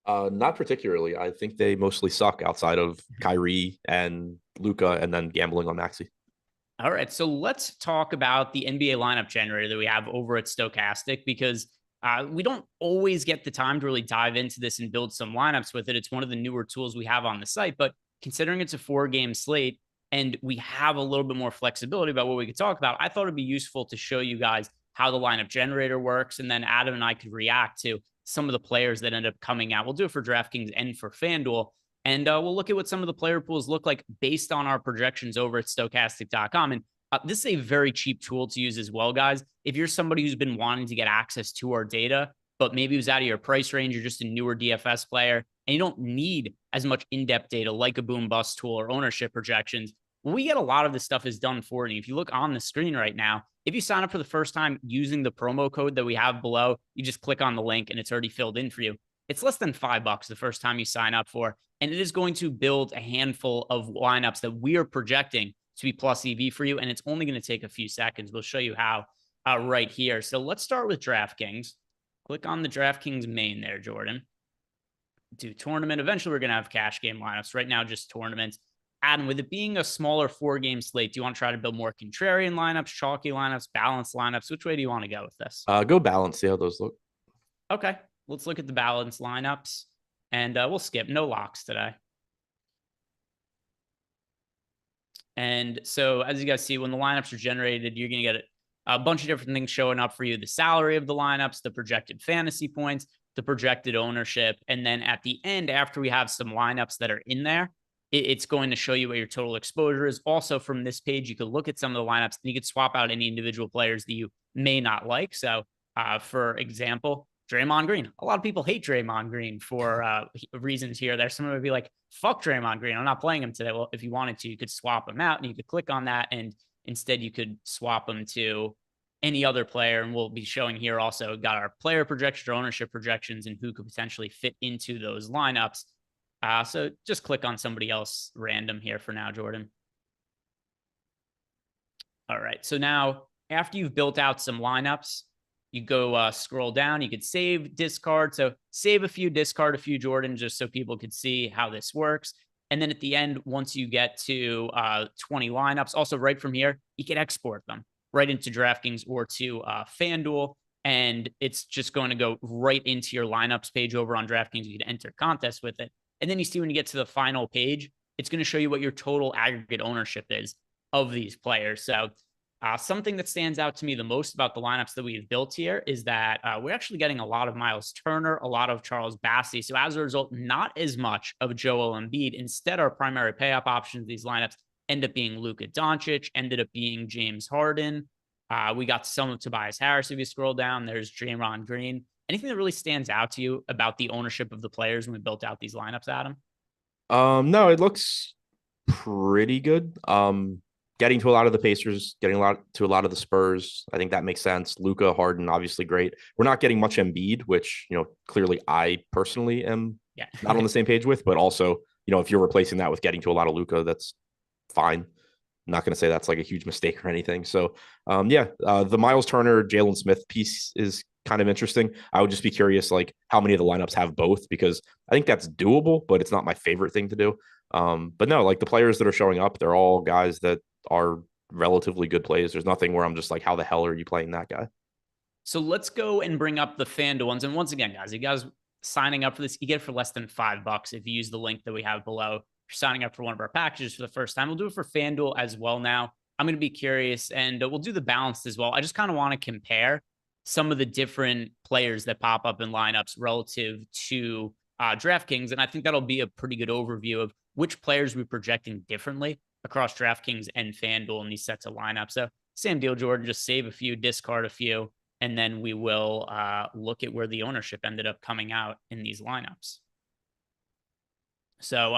Not particularly. I think they mostly suck outside of Kyrie and Luka and then gambling on Maxi. All right, so let's talk about the NBA lineup generator that we have over at Stokastic, because we don't always get the time to really dive into this and build some lineups with it. It's one of the newer tools we have on the site, but considering it's a 4-game slate and we have a little bit more flexibility about what we could talk about, I thought it'd be useful to show you guys how the lineup generator works. And then Adam and I could react to some of the players that end up coming out. We'll do it for DraftKings and for FanDuel. And we'll look at what some of the player pools look like based on our projections over at stokastic.com. And this is a very cheap tool to use as well, guys. If you're somebody who's been wanting to get access to our data, but maybe who's out of your price range, you're just a newer DFS player, and you don't need as much in-depth data like a boom bust tool or ownership projections, we get a lot of this stuff is done for you. If you look on the screen right now, if you sign up for the first time using the promo code that we have below, you just click on the link and it's already filled in for you. It's less than $5 the first time you sign up for, and it is going to build a handful of lineups that we are projecting to be plus EV for you, and it's only going to take a few seconds. We'll show you how right here. So let's start with DraftKings. Click on the DraftKings main there, Jordan. Do tournament. Eventually, we're going to have cash game lineups. Right now, just tournaments. Adam, with it being a smaller 4-game slate, do you want to try to build more contrarian lineups, chalky lineups, balanced lineups? Which way do you want to go with this? Go balance. See how those look. Okay. Let's look at the balanced lineups, and we'll skip. No locks today. And so as you guys see, when the lineups are generated, you're going to get a bunch of different things showing up for you. The salary of the lineups, the projected fantasy points, the projected ownership. And then at the end, after we have some lineups that are in there, it's going to show you what your total exposure is. Also from this page, you could look at some of the lineups and you could swap out any individual players that you may not like. So for example, Draymond Green. A lot of people hate Draymond Green for reasons here. There's someone would be like, fuck Draymond Green, I'm not playing him today. Well, if you wanted to, you could swap him out and you could click on that. And instead you could swap him to any other player. And we'll be showing here also got our player projections or ownership projections and who could potentially fit into those lineups. So just click on somebody else random here for now, Jordan. All right. So now after you've built out some lineups, you go scroll down, you could save, discard. So save a few, discard a few, Jordan, just so people could see how this works. And then at the end, once you get to 20 lineups, also right from here, you can export them right into DraftKings or to FanDuel. And it's just going to go right into your lineups page over on DraftKings. You can enter contests with it. And then you see when you get to the final page, it's going to show you what your total aggregate ownership is of these players. So something that stands out to me the most about the lineups that we've built here is that we're actually getting a lot of Miles Turner, a lot of Charles Bassey. So as a result, not as much of Joel Embiid. Instead, our primary pay-up options, these lineups end up being Luka Doncic, ended up being James Harden. We got some of Tobias Harris. If you scroll down, there's Draymond Green. Anything that really stands out to you about the ownership of the players when we built out these lineups, Adam? No, it looks pretty good. Getting to a lot of the Pacers, getting a lot of the Spurs. I think that makes sense. Luka, Harden, obviously great. We're not getting much Embiid, which, clearly I personally am not on the same page with, but also, if you're replacing that with getting to a lot of Luka, that's fine. I'm not going to say that's like a huge mistake or anything. So, the Miles Turner, Jalen Smith piece is kind of interesting. I would just be curious, like how many of the lineups have both, because I think that's doable, but it's not my favorite thing to do. But no, like the players that are showing up, they're all guys that are relatively good plays. There's nothing where I'm just like, how the hell are you playing that guy? So let's go and bring up the FanDuel ones. And once again, guys, you guys signing up for this, you get it for less than $5 if you use the link that we have below. If you're signing up for one of our packages for the first time, we'll do it for FanDuel as well now. I'm going to be curious, and we'll do the balanced as well. I just kind of want to compare some of the different players that pop up in lineups relative to DraftKings. And I think that'll be a pretty good overview of which players we're projecting differently across DraftKings and FanDuel in these sets of lineups. So same deal, Jordan, just save a few, discard a few, and then we will look at where the ownership ended up coming out in these lineups. So,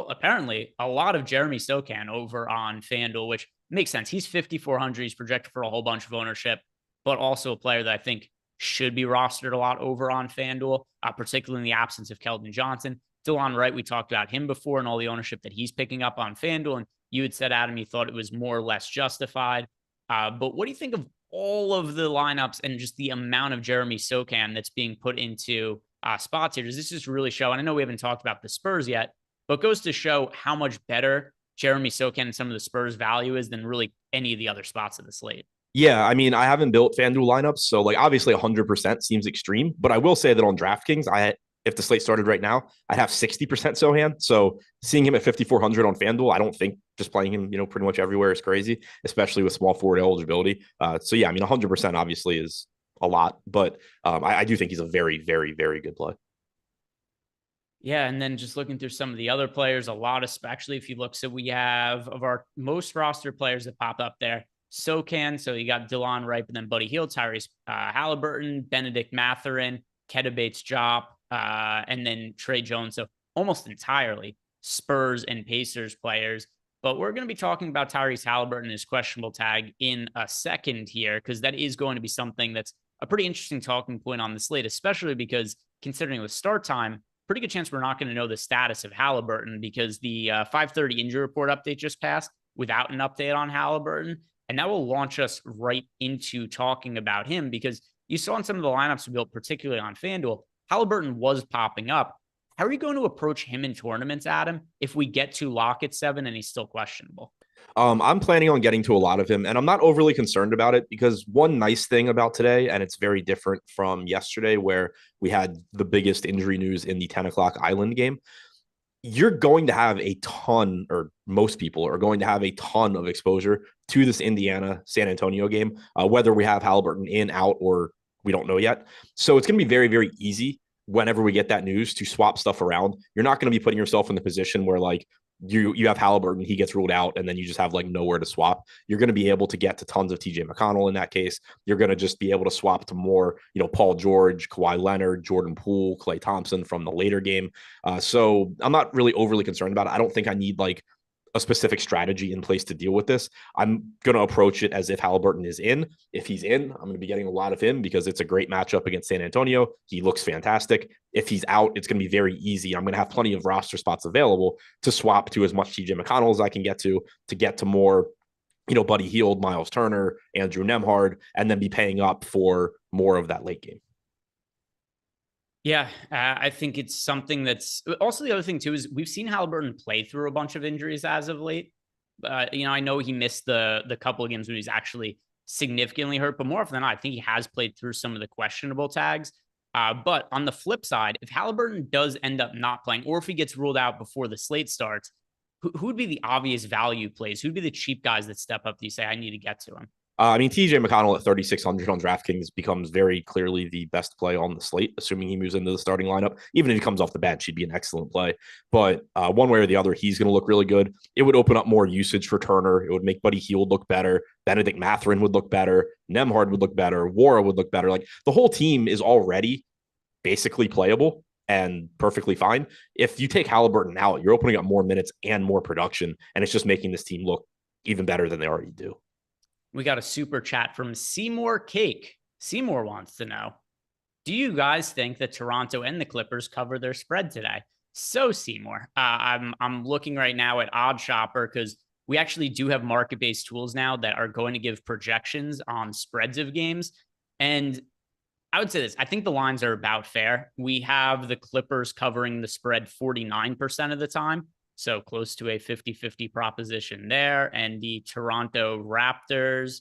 apparently a lot of Jeremy Sochan over on FanDuel, which makes sense. He's 5,400. He's projected for a whole bunch of ownership, but also a player that I think should be rostered a lot over on FanDuel, particularly in the absence of Keldon Johnson. Delon Wright, we talked about him before and all the ownership that he's picking up on FanDuel. And you had said, Adam, you thought it was more or less justified. But what do you think of all of the lineups and just the amount of Jeremy Sochan that's being put into spots here? Does this just really show? And I know we haven't talked about the Spurs yet, but it goes to show how much better Jeremy Sochan and some of the Spurs value is than really any of the other spots of the slate. Yeah, I mean, I haven't built FanDuel lineups, so like obviously 100% seems extreme, but I will say that on DraftKings, if the slate started right now, I'd have 60% Sochan. So seeing him at 5,400 on FanDuel, I don't think just playing him, pretty much everywhere is crazy, especially with small forward eligibility. So yeah, I mean, 100% obviously is a lot, but I do think he's a very, very, very good play. Yeah, and then just looking through some of the other players, a lot of, actually, if you look, so we have of our most roster players that pop up there, Sochan, so you got Delon Wright, but then Buddy Hield, Tyrese Halliburton, Benedict Mathurin, Ketta Bates-Diop, and then Trey Jones. So almost entirely Spurs and Pacers players. But we're going to be talking about Tyrese Halliburton and his questionable tag in a second here, because that is going to be something that's a pretty interesting talking point on the slate, especially because considering the start time, pretty good chance we're not going to know the status of Halliburton, because the 5:30 injury report update just passed without an update on Halliburton. And that will launch us right into talking about him, because you saw in some of the lineups we built, particularly on FanDuel, Halliburton was popping up. How are you going to approach him in tournaments, Adam, if we get to lock at 7 and he's still questionable? I'm planning on getting to a lot of him, and I'm not overly concerned about it, because one nice thing about today, and it's very different from yesterday where we had the biggest injury news in the 10 o'clock Island game, you're going to have a ton, or most people are going to have a ton of exposure to this Indiana San Antonio game, whether we have Halliburton in, out, or we don't know yet. So it's going to be very, very easy whenever we get that news to swap stuff around. You're not going to be putting yourself in the position where like you have Halliburton, he gets ruled out, and then you just have like nowhere to swap. You're going to be able to get to tons of TJ McConnell in that case. You're going to just be able to swap to more, Paul George, Kawhi Leonard, Jordan Poole, Klay Thompson from the later game. So I'm not really overly concerned about it. I don't think I need like a specific strategy in place to deal with this. I'm going to approach it as if Halliburton is in. If he's in, I'm going to be getting a lot of him because it's a great matchup against San Antonio. He looks fantastic. If he's out, it's going to be very easy. I'm going to have plenty of roster spots available to swap to as much TJ McConnell as I can get to more, Buddy Hield, Miles Turner, Andrew Nembhard, and then be paying up for more of that late game. Yeah, I think it's something that's also the other thing too is we've seen Halliburton play through a bunch of injuries as of late. I know he missed the couple of games when he's actually significantly hurt, but more often than not, I think he has played through some of the questionable tags. But on the flip side, if Halliburton does end up not playing, or if he gets ruled out before the slate starts, who would be the obvious value plays? Who'd be the cheap guys that step up that you say, I need to get to him? TJ McConnell at 3,600 on DraftKings becomes very clearly the best play on the slate, assuming he moves into the starting lineup. Even if he comes off the bench, he'd be an excellent play. But one way or the other, he's going to look really good. It would open up more usage for Turner. It would make Buddy Hield look better. Benedict Mathurin would look better. Nembhard would look better. Wara would look better. Like, the whole team is already basically playable and perfectly fine. If you take Halliburton out, you're opening up more minutes and more production, and it's just making this team look even better than they already do. We got a super chat from Seymour Cake. Seymour wants to know, do you guys think that Toronto and the Clippers cover their spread today? So Seymour, I'm looking right now at OddsShopper because we actually do have market-based tools now that are going to give projections on spreads of games. And I would say this, I think the lines are about fair. We have the Clippers covering the spread 49% of the time. So close to a 50-50 proposition there. And the Toronto Raptors,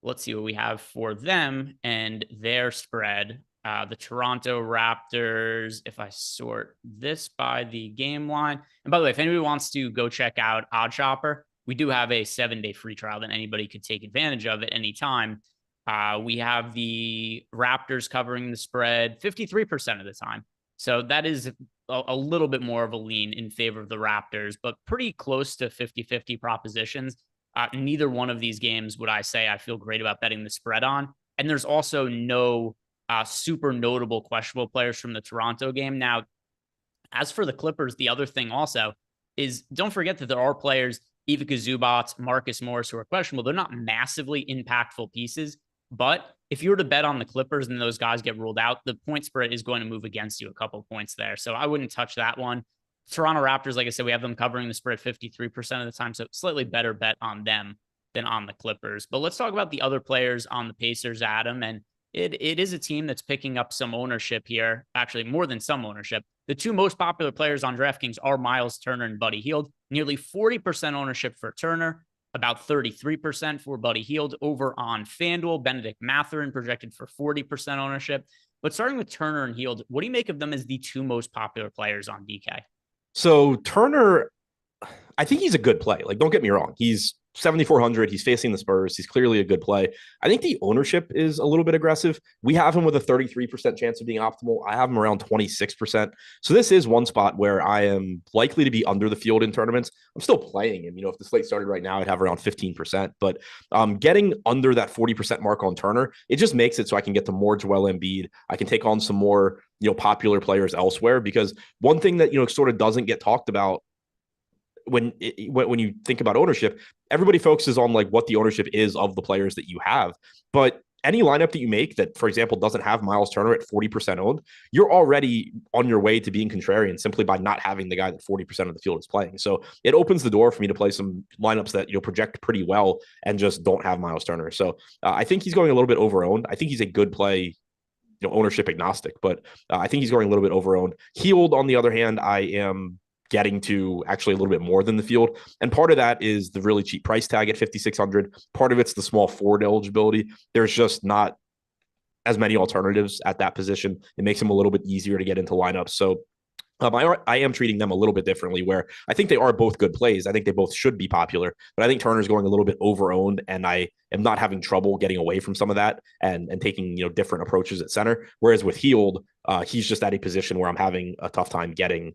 let's see what we have for them and their spread. The Toronto Raptors, if I sort this by the game line. And by the way, if anybody wants to go check out OddsShopper, we do have a 7-day free trial that anybody could take advantage of at any time. We have the Raptors covering the spread 53% of the time. So that is a little bit more of a lean in favor of the Raptors, but pretty close to 50-50 propositions. Neither one of these games would I say I feel great about betting the spread on. And there's also no super notable questionable players from the Toronto game. Now, as for the Clippers, the other thing also is don't forget that there are players, Ivica Zubac, Marcus Morris, who are questionable. They're not massively impactful pieces. But if you were to bet on the Clippers and those guys get ruled out, the point spread is going to move against you a couple points there. So I wouldn't touch that one. Toronto Raptors, like I said, we have them covering the spread 53% of the time. So slightly better bet on them than on the Clippers. But let's talk about the other players on the Pacers, Adam. And it is a team that's picking up some ownership here. Actually, more than some ownership. The two most popular players on DraftKings are Miles Turner and Buddy Hield. Nearly 40% ownership for Turner. About 33% for Buddy Hield. Over on FanDuel, Benedict Mathurin projected for 40% ownership. But starting with Turner and Hield, what do you make of them as the two most popular players on DK? So Turner, I think he's a good play. Like, don't get me wrong. He's 7,400. He's facing the Spurs. He's clearly a good play. I think the ownership is a little bit aggressive. We have him with a 33% chance of being optimal. I have him around 26%. So this is one spot where I am likely to be under the field in tournaments. I'm still playing him. If the slate started right now, I'd have around 15%. But getting under that 40% mark on Turner, it just makes it so I can get to more Joel Embiid. I can take on some more, popular players elsewhere, because one thing that, sort of doesn't get talked about when you think about ownership, everybody focuses on like what the ownership is of the players that you have. But any lineup that you make that, for example, doesn't have Miles Turner at 40% owned, you're already on your way to being contrarian simply by not having the guy that 40% of the field is playing. So it opens the door for me to play some lineups that, project pretty well and just don't have Miles Turner. So I think he's going a little bit overowned. I think he's a good play, ownership agnostic, but I think he's going a little bit overowned. Hield, on the other hand, I am getting to actually a little bit more than the field. And part of that is the really cheap price tag at 5,600. Part of it's the small forward eligibility. There's just not as many alternatives at that position. It makes them a little bit easier to get into lineups. So I am treating them a little bit differently, where I think they are both good plays. I think they both should be popular, but I think Turner's going a little bit overowned, and I am not having trouble getting away from some of that and taking, different approaches at center. Whereas with Hield, he's just at a position where I'm having a tough time getting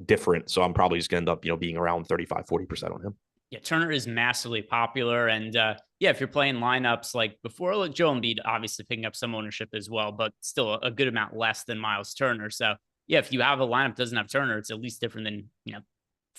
different. So I'm probably just going to end up, being around 35-40% on him. Yeah, Turner is massively popular. And if you're playing lineups like before, like Joel Embiid, obviously picking up some ownership as well, but still a good amount less than Miles Turner. So if you have a lineup that doesn't have Turner, it's at least different than,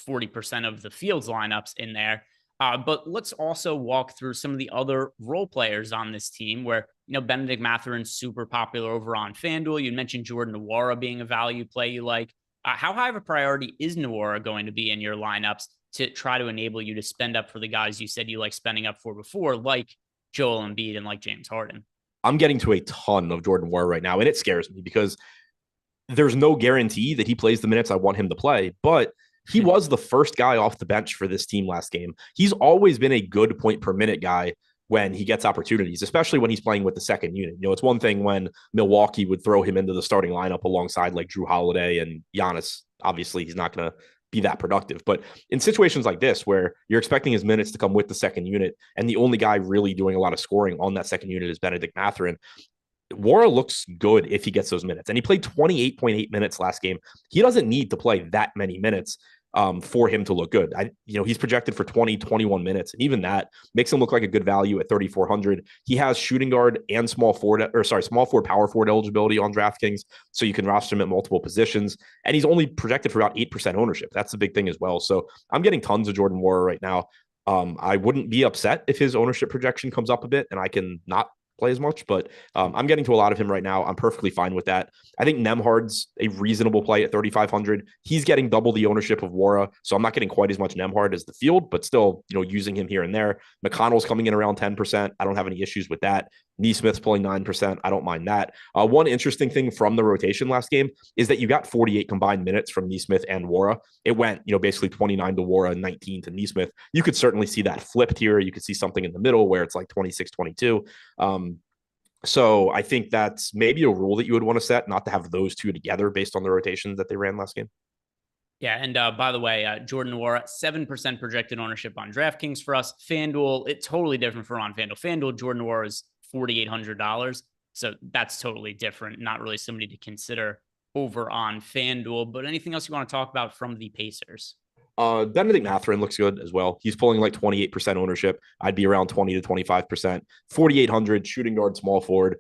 40% of the field's lineups in there. But let's also walk through some of the other role players on this team where, Benedict Mathurin's super popular over on FanDuel. You mentioned Jordan Nwora being a value play you like. How high of a priority is Nwora going to be in your lineups to try to enable you to spend up for the guys you said you like spending up for before, like Joel Embiid and like James Harden? I'm getting to a ton of Jordan Nwora right now, and it scares me because there's no guarantee that he plays the minutes I want him to play, but he was the first guy off the bench for this team last game. He's always been a good point per minute guy when he gets opportunities, especially when he's playing with the second unit. It's one thing when Milwaukee would throw him into the starting lineup alongside like Drew Holiday and Giannis. Obviously, he's not going to be that productive. But in situations like this, where you're expecting his minutes to come with the second unit, and the only guy really doing a lot of scoring on that second unit is Benedict Mathurin, Wara looks good if he gets those minutes. And he played 28.8 minutes last game. He doesn't need to play that many minutes for him to look good. He's projected for 20, 21 minutes. And even that makes him look like a good value at 3,400. He has shooting guard and small forward, power forward eligibility on DraftKings. So you can roster him at multiple positions. And he's only projected for about 8% ownership. That's the big thing as well. So I'm getting tons of Jordan Wara right now. I wouldn't be upset if his ownership projection comes up a bit and I can not play as much, but I'm getting to a lot of him right now. I'm perfectly fine with that. I think Nemhard's a reasonable play at 3,500. He's getting double the ownership of Wara, so I'm not getting quite as much Nemhard as the field, but still, using him here and there. McConnell's coming in around 10%. I don't have any issues with that. Neesmith's pulling 9%. I don't mind that. One interesting thing from the rotation last game is that you got 48 combined minutes from Neesmith and Wara. It went, basically 29 to Wara, 19 to Neesmith. You could certainly see that flipped here. You could see something in the middle where it's like 26, 22. So I think that's maybe a rule that you would want to set, not to have those two together based on the rotations that they ran last game. Yeah, and by the way, Jordan Wara, 7% projected ownership on DraftKings for us. FanDuel, it's totally different for on FanDuel. FanDuel, Jordan Wara is $4,800. So that's totally different. Not really somebody to consider over on FanDuel. But anything else you want to talk about from the Pacers? Benedict Mathurin looks good as well. He's pulling like 28% ownership. I'd be around 20 to 25%. 4,800 shooting guard, small forward.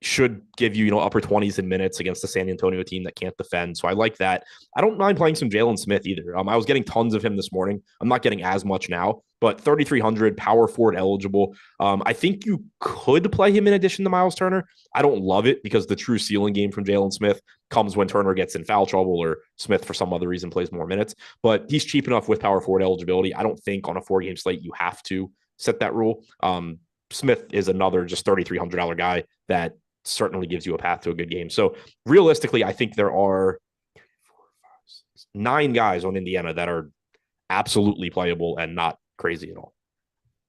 Should give you, upper 20s in minutes against the San Antonio team that can't defend. So I like that. I don't mind playing some Jalen Smith either. I was getting tons of him this morning. I'm not getting as much now, but 3,300 power forward eligible. I think you could play him in addition to Miles Turner. I don't love it because the true ceiling game from Jalen Smith comes when Turner gets in foul trouble or Smith for some other reason plays more minutes, but he's cheap enough with power forward eligibility. I don't think on a 4-game slate you have to set that rule. Smith is another just $3,300 guy that certainly gives you a path to a good game. So realistically, I think there are 9 guys on Indiana that are absolutely playable and not crazy at all.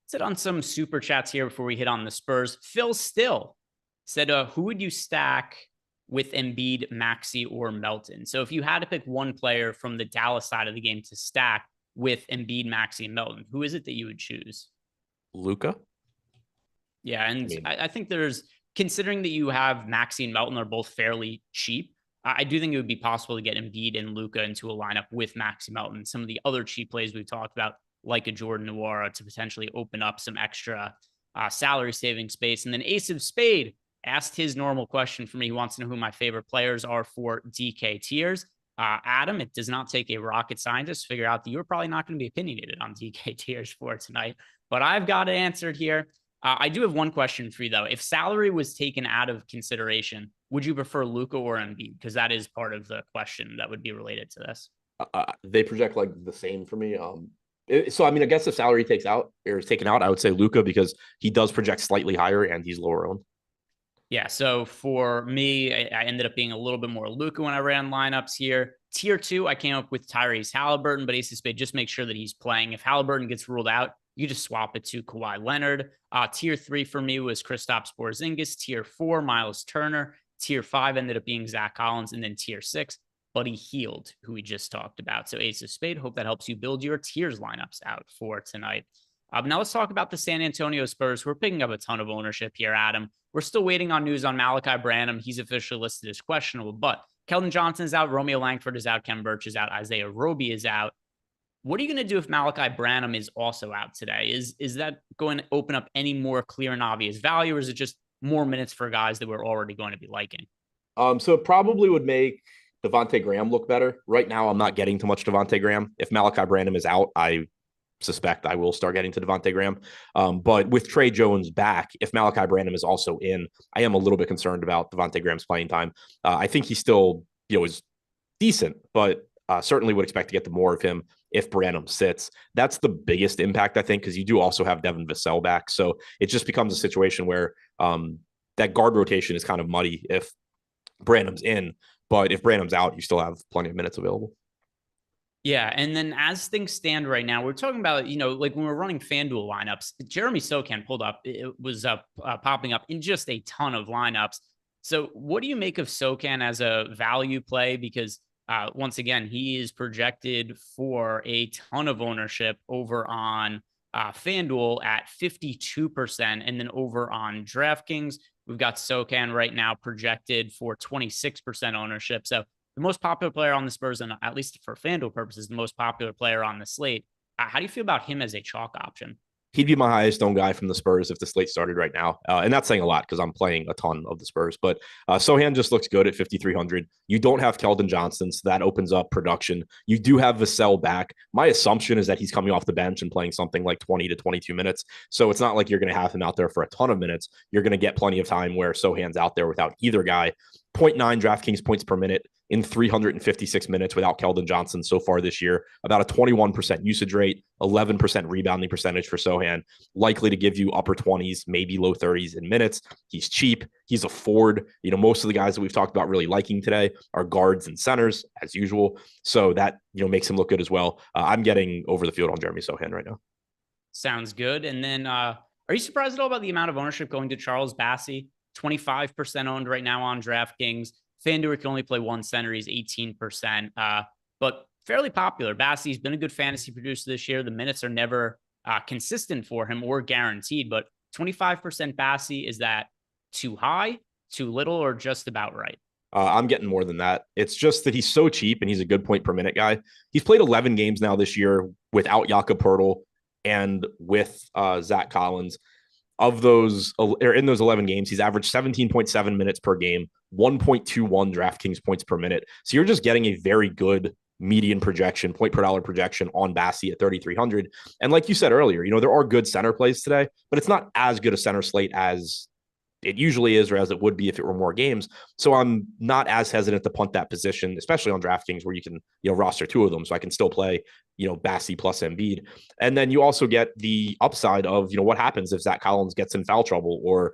Let's hit on some super chats here before we hit on the Spurs. Phil Still said, who would you stack with Embiid, Maxey, or Melton? So if you had to pick one player from the Dallas side of the game to stack with Embiid, Maxey, and Melton, who is it that you would choose? Luka. Yeah, and I think there's, considering that you have Maxey and Melton are both fairly cheap, I do think it would be possible to get Embiid and Luka into a lineup with Maxey Melton. Some of the other cheap plays we've talked about, like a Jordan Wara, to potentially open up some extra salary saving space. And then Ace of Spade asked his normal question for me. He wants to know who my favorite players are for DK tiers. Adam, it does not take a rocket scientist to figure out that you're probably not going to be opinionated on DK tiers for tonight, but I've got it answered here. I do have one question for you, though. If salary was taken out of consideration, would you prefer Luka or Embiid? Because that is part of the question that would be related to this. They project like the same for me. So, I guess if salary is taken out, I would say Luka because he does project slightly higher and he's lower owned. Yeah, so for me, I ended up being a little bit more Luka when I ran lineups here. Tier 2, I came up with Tyrese Halliburton, but Ace of Spade, just make sure that he's playing. If Halliburton gets ruled out, you just swap it to Kawhi Leonard. Tier 3 for me was Kristaps Porzingis. Tier 4, Miles Turner. Tier 5 ended up being Zach Collins. And then Tier 6, Buddy Hield, who we just talked about. So Ace of Spade, hope that helps you build your tiers lineups out for tonight. Now let's talk about the San Antonio Spurs. We're picking up a ton of ownership here, Adam. We're still waiting on news on Malachi Branham. He's officially listed as questionable, but Keldon Johnson is out. Romeo Langford is out. Ken Birch is out. Isaiah Roby is out. What are you going to do if Malachi Branham is also out today? Is that going to open up any more clear and obvious value, or is it just more minutes for guys that we're already going to be liking? So it probably would make Devontae Graham look better. Right now, I'm not getting too much Devontae Graham. If Malachi Branham is out, I suspect I will start getting to Devontae Graham. But with Trey Jones back, if Malachi Branham is also in, I am a little bit concerned about Devontae Graham's playing time. I think he still, is decent, but certainly would expect to get the more of him if Branham sits. That's the biggest impact, I think, because you do also have Devin Vassell back. So it just becomes a situation where that guard rotation is kind of muddy if Branham's in, but if Branham's out, you still have plenty of minutes available. Yeah, and then as things stand right now, we're talking about, like when we're running FanDuel lineups, Jeremy Sochan pulled up. It was popping up in just a ton of lineups. So what do you make of Sochan as a value play? Because Once again, he is projected for a ton of ownership over on FanDuel at 52%. And then over on DraftKings, we've got Sokan right now projected for 26% ownership. So the most popular player on the Spurs, and at least for FanDuel purposes, the most popular player on the slate. How do you feel about him as a chalk option? He'd be my highest owned guy from the Spurs if the slate started right now. And that's saying a lot because I'm playing a ton of the Spurs. But Sohan just looks good at 5,300. You don't have Keldon Johnson, so that opens up production. You do have Vassell back. My assumption is that he's coming off the bench and playing something like 20 to 22 minutes. So it's not like you're going to have him out there for a ton of minutes. You're going to get plenty of time where Sohan's out there without either guy. 0.9 DraftKings points per minute in 356 minutes without Keldon Johnson so far this year. About a 21% usage rate, 11% rebounding percentage for Sohan, likely to give you upper 20s, maybe low 30s in minutes. He's cheap. He's a forward. Most of the guys that we've talked about really liking today are guards and centers as usual. So that, makes him look good as well. I'm getting over the field on Jeremy Sohan right now. Sounds good. And then are you surprised at all about the amount of ownership going to Charles Bassey? 25% owned right now on DraftKings. FanDuel can only play one center. He's 18%, but fairly popular. Bassey's been a good fantasy producer this year. The minutes are never consistent for him or guaranteed, but 25% Bassey, is that too high, too little, or just about right? I'm getting more than that. It's just that he's so cheap and he's a good point per minute guy. He's played 11 games now this year without Jakob Poeltl and with Zach Collins. Of those, or in those 11 games, he's averaged 17.7 minutes per game, 1.21 DraftKings points per minute. So you're just getting a very good median projection, point per dollar projection on Bassey at 3,300. And like you said earlier, there are good center plays today, but it's not as good a center slate as it usually is, or as it would be if it were more games. So I'm not as hesitant to punt that position, especially on DraftKings where you can, roster two of them. So I can still play, Bassey plus Embiid. And then you also get the upside of, what happens if Zach Collins gets in foul trouble or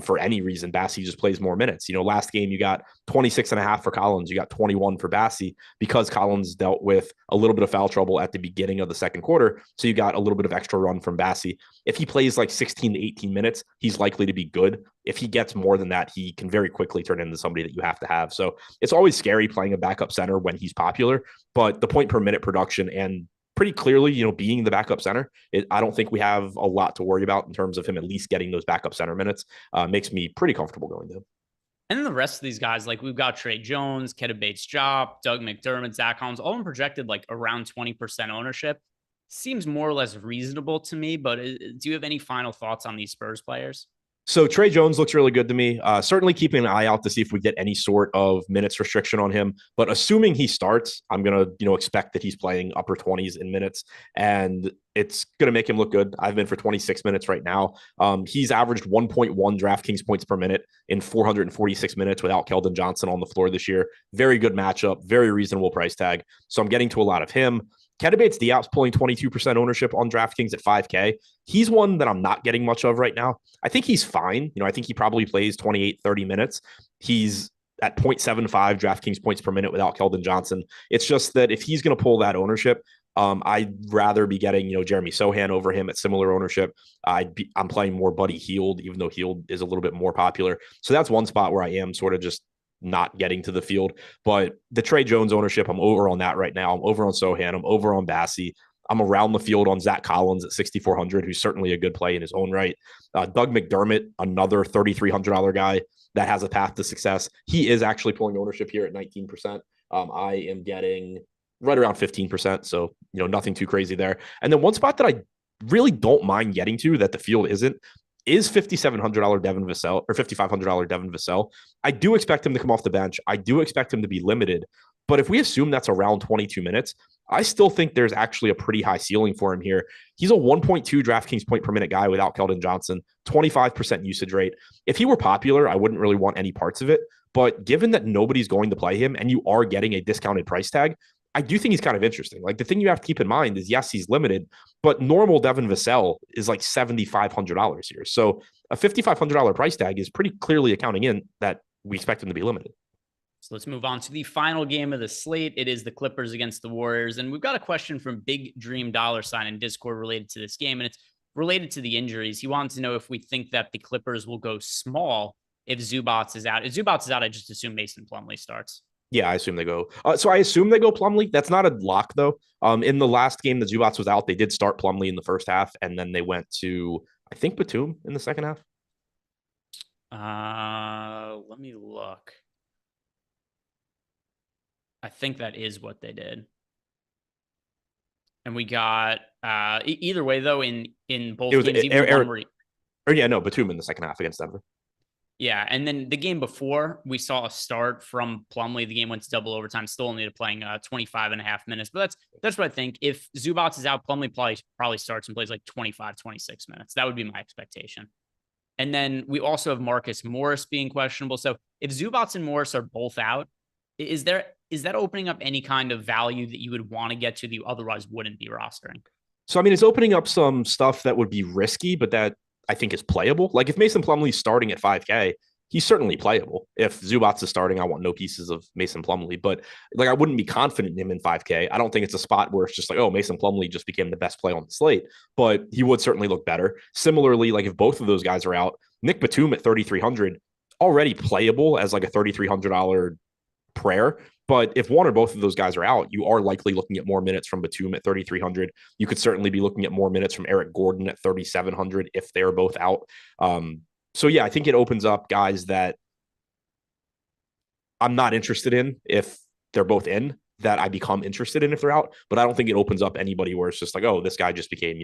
for any reason, Bassey just plays more minutes. Last game you got 26.5 for Collins. You got 21 for Bassey because Collins dealt with a little bit of foul trouble at the beginning of the second quarter. So you got a little bit of extra run from Bassey. If he plays like 16 to 18 minutes, he's likely to be good. If he gets more than that, he can very quickly turn into somebody that you have to have. So it's always scary playing a backup center when he's popular, but the point per minute production and pretty clearly, being the backup center, I don't think we have a lot to worry about in terms of him at least getting those backup center minutes. Makes me pretty comfortable going to him. And then the rest of these guys, like we've got Trey Jones, Ketta Bates-Diop, Doug McDermott, Zach Collins, all in projected like around 20% ownership. Seems more or less reasonable to me, but do you have any final thoughts on these Spurs players? So Trey Jones looks really good to me. Certainly keeping an eye out to see if we get any sort of minutes restriction on him. But assuming he starts, I'm gonna expect that he's playing upper 20s in minutes, and it's gonna make him look good. I've been for 26 minutes right now. He's averaged 1.1 DraftKings points per minute in 446 minutes without Keldon Johnson on the floor this year. Very good matchup, very reasonable price tag. So I'm getting to a lot of him. Ketta Bates-Diop's pulling 22% ownership on DraftKings at 5K. He's one that I'm not getting much of right now. I think he's fine. I think he probably plays 28, 30 minutes. He's at 0.75 DraftKings points per minute without Keldon Johnson. It's just that if he's going to pull that ownership, I'd rather be getting, Jeremy Sohan over him at similar ownership. I'm playing more Buddy Hield, even though Hield is a little bit more popular. So that's one spot where I am sort of just not getting to the field. But the Trey Jones ownership, I'm over on that right now. I'm over on Sohan. I'm over on Bassey. I'm around the field on Zach Collins at 6,400, who's certainly a good play in his own right. Doug McDermott, another $3,300 guy that has a path to success. He is actually pulling ownership here at 19%. I am getting right around 15%. So, nothing too crazy there. And then one spot that I really don't mind getting to that the field isn't is $5,700 Devin Vassell or $5,500 Devin Vassell. I do expect him to come off the bench. I do expect him to be limited. But if we assume that's around 22 minutes, I still think there's actually a pretty high ceiling for him here. He's a 1.2 DraftKings point per minute guy without Keldon Johnson, 25% usage rate. If he were popular, I wouldn't really want any parts of it. But given that nobody's going to play him and you are getting a discounted price tag, I do think he's kind of interesting. Like the thing you have to keep in mind is, yes, he's limited, but normal Devin Vassell is like $7,500 here. So a $5,500 price tag is pretty clearly accounting in that we expect him to be limited. So let's move on to the final game of the slate. It is the Clippers against the Warriors. And we've got a question from Big Dream $sign in Discord related to this game. And it's related to the injuries. He wants to know if we think that the Clippers will go small if Zubats is out. If Zubats is out, I just assume Mason Plumlee starts. Yeah, I assume they go. So I assume they go Plumlee. That's not a lock though. In the last game that Zubats was out, they did start Plumlee in the first half, and then they went to I think Batum in the second half. Let me look. I think that is what they did. And we got either way though in both games, even the one where Batum in the second half against Denver. Yeah, and then the game before, we saw a start from Plumlee. The game went to double overtime, still only playing 25 and a half minutes. But that's what I think. If Zubats is out, Plumlee probably starts and plays like 25, 26 minutes. That would be my expectation. And then we also have Marcus Morris being questionable. So if Zubats and Morris are both out, is that opening up any kind of value that you would want to get to that you otherwise wouldn't be rostering? So, I mean, it's opening up some stuff that would be risky, but that I think is playable. Like if Mason Plumlee's starting at 5K, he's certainly playable. If Zubats is starting, I want no pieces of Mason Plumlee, but like I wouldn't be confident in him in 5K. I don't think it's a spot where it's just like, oh, Mason Plumlee just became the best play on the slate, but he would certainly look better. Similarly, like if both of those guys are out, Nick Batum at 3,300 already playable as like a $3,300 prayer. But if one or both of those guys are out, you are likely looking at more minutes from Batum at 3,300. You could certainly be looking at more minutes from Eric Gordon at 3,700 if they're both out. So yeah, I think it opens up guys that I'm not interested in if they're both in, that I become interested in if they're out. But I don't think it opens up anybody where it's just like, oh, this guy just became,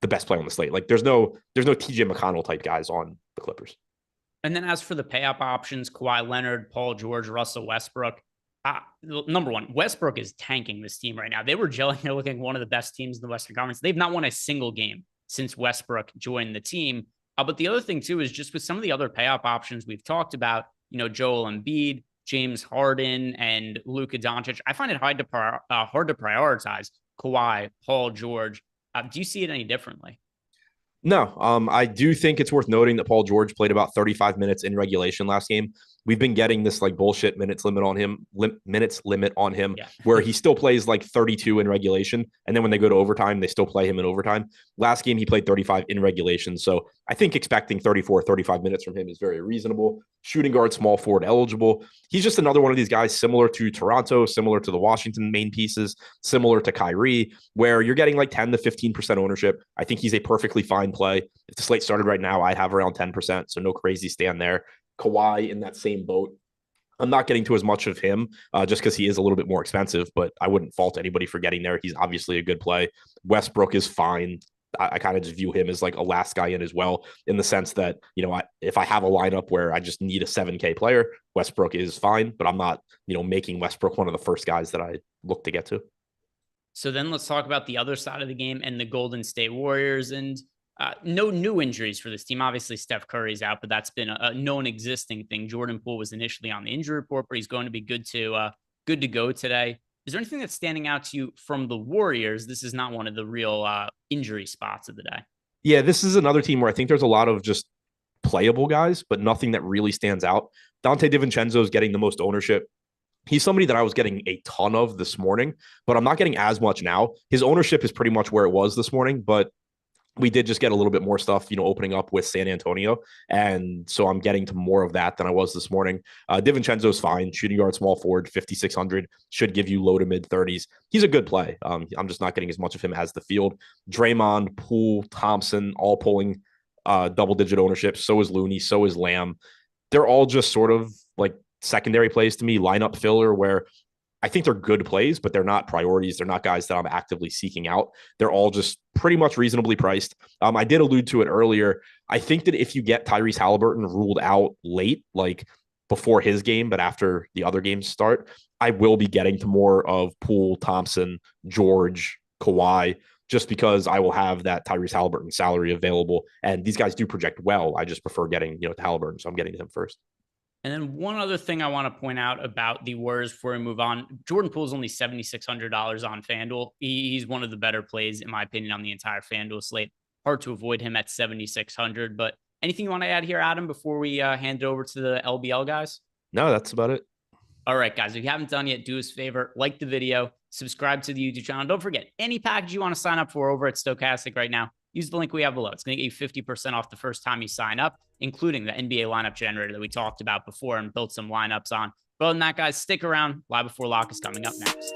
the best player on the slate. Like there's no TJ McConnell type guys on the Clippers. And then as for the pay up options, Kawhi Leonard, Paul George, Russell Westbrook. Number one, Westbrook is tanking this team right now. They were gelling. They're looking one of the best teams in the Western Conference. They've not won a single game since Westbrook joined the team. But the other thing too is just with some of the other pay up options we've talked about, Joel Embiid, James Harden, and Luka Doncic. I find it hard to prioritize Kawhi, Paul George. Do you see it any differently? No, I do think it's worth noting that Paul George played about 35 minutes in regulation last game. We've been getting this like bullshit minutes limit on him, Yeah. where he still plays like 32 in regulation. And then when they go to overtime, they still play him in overtime. Last game, he played 35 in regulation. So I think expecting 34, 35 minutes from him is very reasonable. Shooting guard, small forward eligible. He's just another one of these guys similar to Toronto, similar to the Washington main pieces, similar to Kyrie, where you're getting like 10 to 15% ownership. I think he's a perfectly fine play. If the slate started right now, I'd have around 10%. So no crazy stand there. Kawhi in that same boat. I'm not getting to as much of him just because he is a little bit more expensive, but I wouldn't fault anybody for getting there. He's obviously a good play. Westbrook is fine. I kind of just view him as like a last guy in as well, in the sense that, if I have a lineup where I just need a 7K player, Westbrook is fine, but I'm not, making Westbrook one of the first guys that I look to get to. So then let's talk about the other side of the game and the Golden State Warriors. And no new injuries for this team. Obviously, Steph Curry's out, but that's been a known existing thing. Jordan Poole was initially on the injury report, but he's going to be good to go today. Is there anything that's standing out to you from the Warriors? This is not one of the real injury spots of the day. Yeah, this is another team where I think there's a lot of just playable guys, but nothing that really stands out. Dante DiVincenzo is getting the most ownership. He's somebody that I was getting a ton of this morning, but I'm not getting as much now. His ownership is pretty much where it was this morning, but we did just get a little bit more stuff, opening up with San Antonio. And so I'm getting to more of that than I was this morning. DiVincenzo's fine. Shooting guard, small forward, 5,600 should give you low to mid 30s. He's a good play. I'm just not getting as much of him as the field. Draymond, Poole, Thompson, all pulling double-digit ownership. So is Looney. So is Lamb. They're all just sort of like secondary plays to me, lineup filler, where I think they're good plays, but they're not priorities. They're not guys that I'm actively seeking out. They're all just pretty much reasonably priced. I did allude to it earlier. I think that if you get Tyrese Halliburton ruled out late, like before his game, but after the other games start, I will be getting to more of Poole, Thompson, George, Kawhi, just because I will have that Tyrese Halliburton salary available. And these guys do project well. I just prefer getting, to Halliburton. So I'm getting to him first. And then one other thing I want to point out about the Warriors before we move on, Jordan Poole is only $7,600 on FanDuel. He's one of the better plays, in my opinion, on the entire FanDuel slate. Hard to avoid him at 7,600. But anything you want to add here, Adam, before we hand it over to the LBL guys? No, that's about it. All right, guys, if you haven't done yet, do us a favor, like the video, subscribe to the YouTube channel. Don't forget, any package you want to sign up for over at Stokastic right now, use the link we have below. It's going to get you 50% off the first time you sign up, including the NBA lineup generator that we talked about before and built some lineups on. But other than that, guys, stick around. Live Before Lock is coming up next.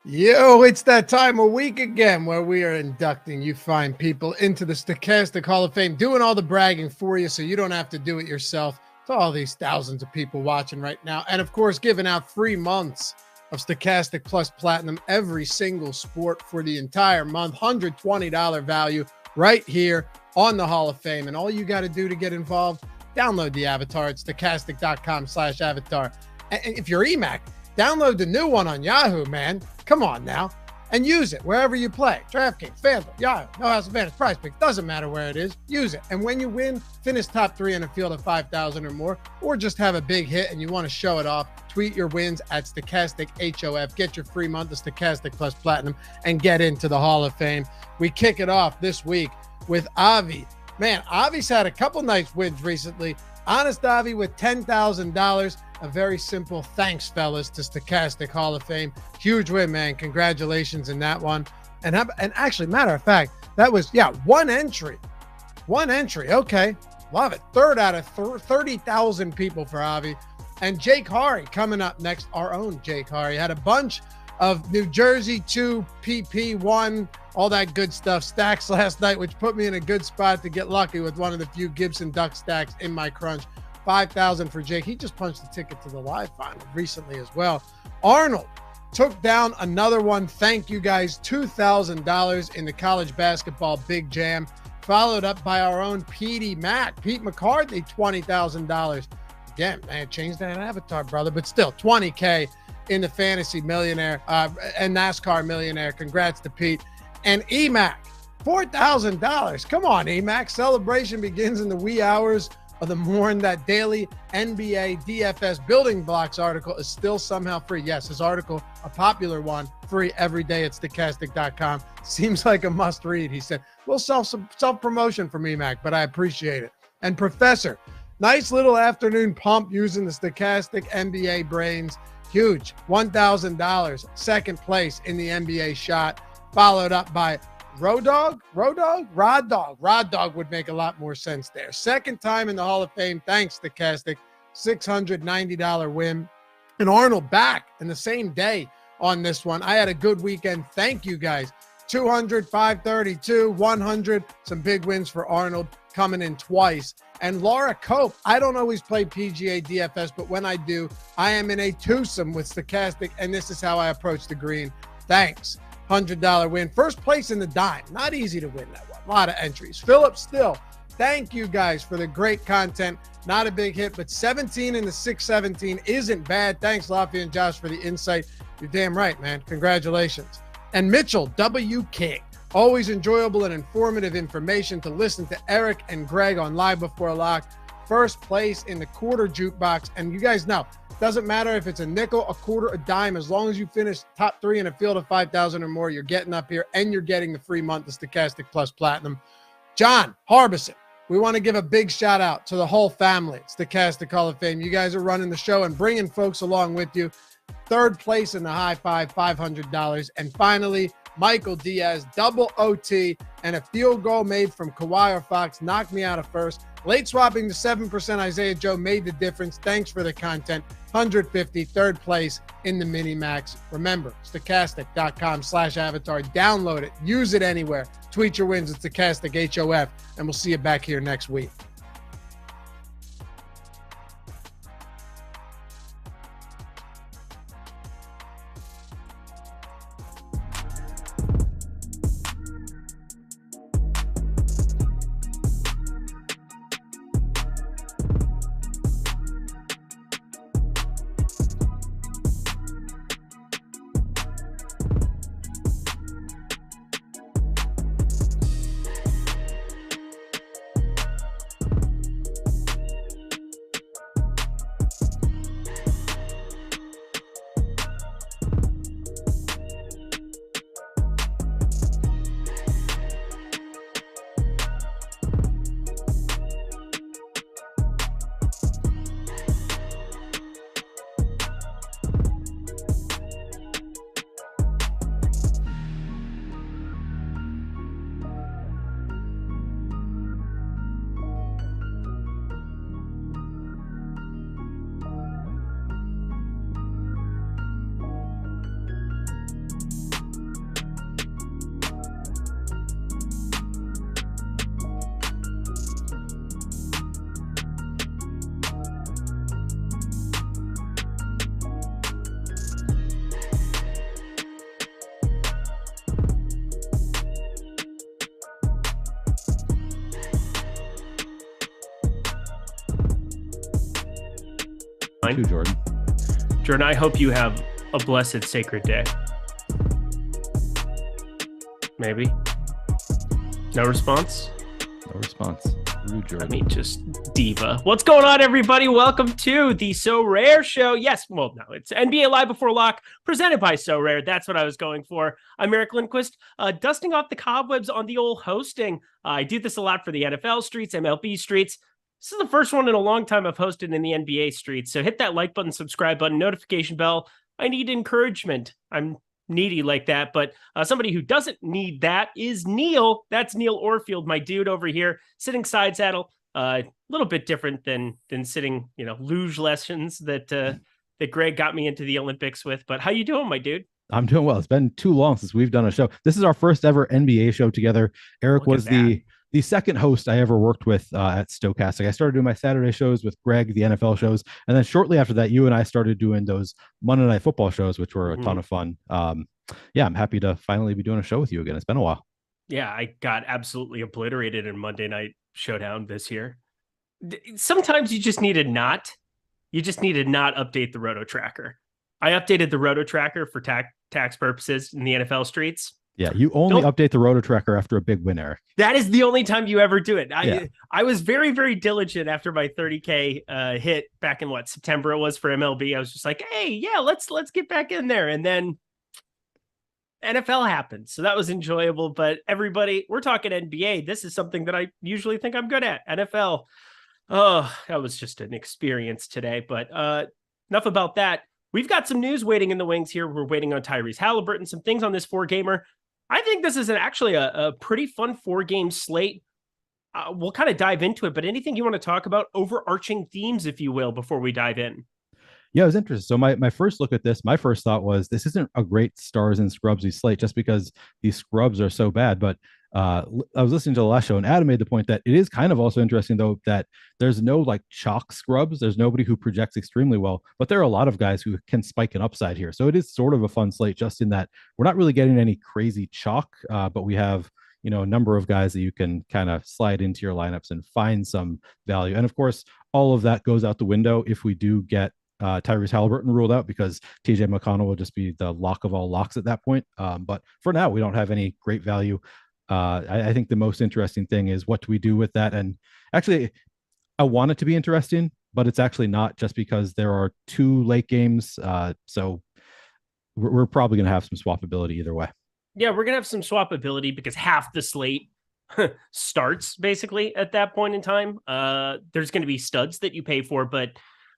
Yo, it's that time of week again where we are inducting you fine people into the Stokastic Hall of Fame, doing all the bragging for you so you don't have to do it yourself, to all these thousands of people watching right now. And of course, giving out free months of Stokastic Plus Platinum, every single sport for the entire month, $120 value right here on the Hall of Fame. And all you got to do to get involved, download the avatar at stokastic.com/avatar. And if you're EMAC, download the new one on Yahoo, man. Come on now. And use it wherever you play. DraftKings, FanDuel, Yahoo, No House Advantage, Prize Picks. Doesn't matter where it is. Use it. And when you win, finish top 3 in a field of 5,000 or more, or just have a big hit and you want to show it off, tweet your wins at StokasticHOF. Get your free month of Stokastic Plus Platinum and get into the Hall of Fame. We kick it off this week with Avi. Man, Avi's had a couple nice wins recently. Honest Avi with $10,000. A very simple thanks, fellas, to Stokastic Hall of Fame. Huge win, man. Congratulations in that one. And actually, matter of fact, that was, one entry. One entry. Okay. Love it. Third out of 30,000 people for Avi. And Jake Hari coming up next. Our own Jake Hari had a bunch of New Jersey 2, PP1, all that good stuff stacks last night, which put me in a good spot to get lucky with one of the few Gibson Duck stacks in my crunch. 5,000 for Jake. He just punched the ticket to the live final recently as well. Arnold took down another one. Thank you guys. $2,000 in the college basketball big jam, followed up by our own Pete McCarthy, $20,000. Again, man, change that avatar, brother, but still $20K in the fantasy millionaire and NASCAR millionaire. Congrats to Pete. And EMAC, $4,000. Come on, EMAC. Celebration begins in the wee hours of the morning. That daily NBA DFS building blocks article is still somehow free. Yes, his article, a popular one, free every day at stokastic.com. Seems like a must read, he said. We'll self-promotion from EMAC, but I appreciate it. And Professor, nice little afternoon pump using the Stokastic NBA brains. Huge, $1,000, second place in the NBA shot, followed up by Rod Dog would make a lot more sense there. Second time in the Hall of Fame. Thanks, Stokastic. $690 win. And Arnold back in the same day on this one. I had a good weekend. Thank you guys. 200, 532, 100. Some big wins for Arnold coming in twice. And Laura Cope, I don't always play PGA DFS, but when I do, I am in a twosome with Stokastic, and this is how I approach the green. Thanks. $100 win. First place in the dime. Not easy to win that one. A lot of entries. Philip Still, thank you guys for the great content. Not a big hit, but 17 in the 617 isn't bad. Thanks, Lafayette and Josh, for the insight. You're damn right, man. Congratulations. And Mitchell W. King. Always enjoyable and informative information to listen to Eric and Greg on Live Before Lock. First place in the quarter jukebox. And you guys know, doesn't matter if it's a nickel, a quarter, a dime, as long as you finish top 3 in a field of 5,000 or more, you're getting up here and you're getting the free month of Stokastic Plus Platinum. John Harbison, we want to give a big shout out to the whole family at Stokastic Hall of Fame. You guys are running the show and bringing folks along with you. Third place in the high five, $500. And finally, Michael Diaz, double OT, and a field goal made from Kawhi or Fox knocked me out of first. Late swapping to 7% Isaiah Joe made the difference. Thanks for the content. 150, third place in the mini max. Remember, stokastic.com/avatar. Download it. Use it anywhere. Tweet your wins at StokasticHOF, and we'll see you back here next week. too, Jordan. Jordan, I hope you have a blessed sacred day. Maybe. No response? No response. Rude, Jordan. I mean, just diva. What's going on, everybody? Welcome to the So Rare Show. Yes, well, no, it's NBA Live Before Lock, presented by So Rare. That's what I was going for. I'm Eric Lindquist, dusting off the cobwebs on the old hosting. I do this a lot for the NFL streets, MLB streets. This is the first one in a long time I've hosted in the NBA streets. So hit that like button, subscribe button, notification bell. I need encouragement. I'm needy like that, but somebody who doesn't need that is Neil. That's Neil Orfield, my dude over here, sitting side saddle. A little bit different than sitting, luge lessons that Greg got me into the Olympics with. But how you doing, my dude? I'm doing well. It's been too long since we've done a show. This is our first ever NBA show together. Eric was the second host I ever worked with at Stokastic. I started doing my Saturday shows with Greg, the NFL shows. And then shortly after that, you and I started doing those Monday Night Football shows, which were a ton of fun. Yeah, I'm happy to finally be doing a show with you again. It's been a while. Yeah, I got absolutely obliterated in Monday Night Showdown this year. Sometimes you just need to not update the Roto Tracker. I updated the Roto Tracker for tax purposes in the NFL streets. Yeah, you only update the Roto Tracker after a big win, Eric. That is the only time you ever do it. I was very, very diligent after my 30K hit back in September it was for MLB. I was just like, hey, yeah, let's get back in there. And then NFL happened. So that was enjoyable. But everybody, we're talking NBA. This is something that I usually think I'm good at. NFL. Oh, that was just an experience today. But enough about that. We've got some news waiting in the wings here. We're waiting on Tyrese Halliburton, some things on this 4-gamer. I think this is actually a pretty fun 4-game slate. We'll kind of dive into it, but anything you want to talk about, overarching themes, if you will, before we dive in? Yeah, I was interested. So my first look at this, my first thought was this isn't a great stars and scrubsy slate just because these scrubs are so bad. But I was listening to the last show and Adam made the point that it is kind of also interesting, though, that there's no chalk scrubs. There's nobody who projects extremely well, but there are a lot of guys who can spike an upside here. So it is sort of a fun slate just in that we're not really getting any crazy chalk, but we have a number of guys that you can kind of slide into your lineups and find some value. And of course, all of that goes out the window if we do get Tyrese Halliburton ruled out, because TJ McConnell will just be the lock of all locks at that point. But for now, we don't have any great value. I think the most interesting thing is what do we do with that? And actually, I want it to be interesting, but it's actually not, just because there are 2 late games. So we're probably going to have some swappability either way. Yeah, we're going to have some swappability because half the slate starts basically at that point in time. There's going to be studs that you pay for, but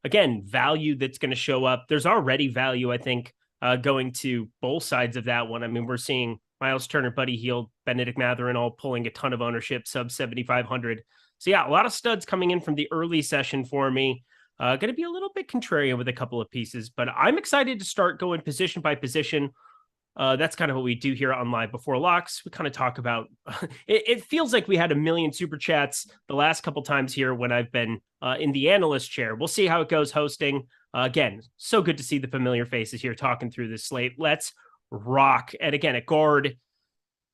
again, value that's going to show up. There's already value, I think, going to both sides of that one. I mean, we're seeing Miles Turner, Buddy Hield, Benedict Mathurin all pulling a ton of ownership, sub 7,500. So yeah, a lot of studs coming in from the early session for me. Going to be a little bit contrarian with a couple of pieces, but I'm excited to start going position by position. That's kind of what we do here on Live Before Locks. We kind of talk about, it feels like we had a million super chats the last couple times here when I've been in the analyst chair. We'll see how it goes hosting. Again, so good to see the familiar faces here talking through this slate. Let's rock. And again, at guard,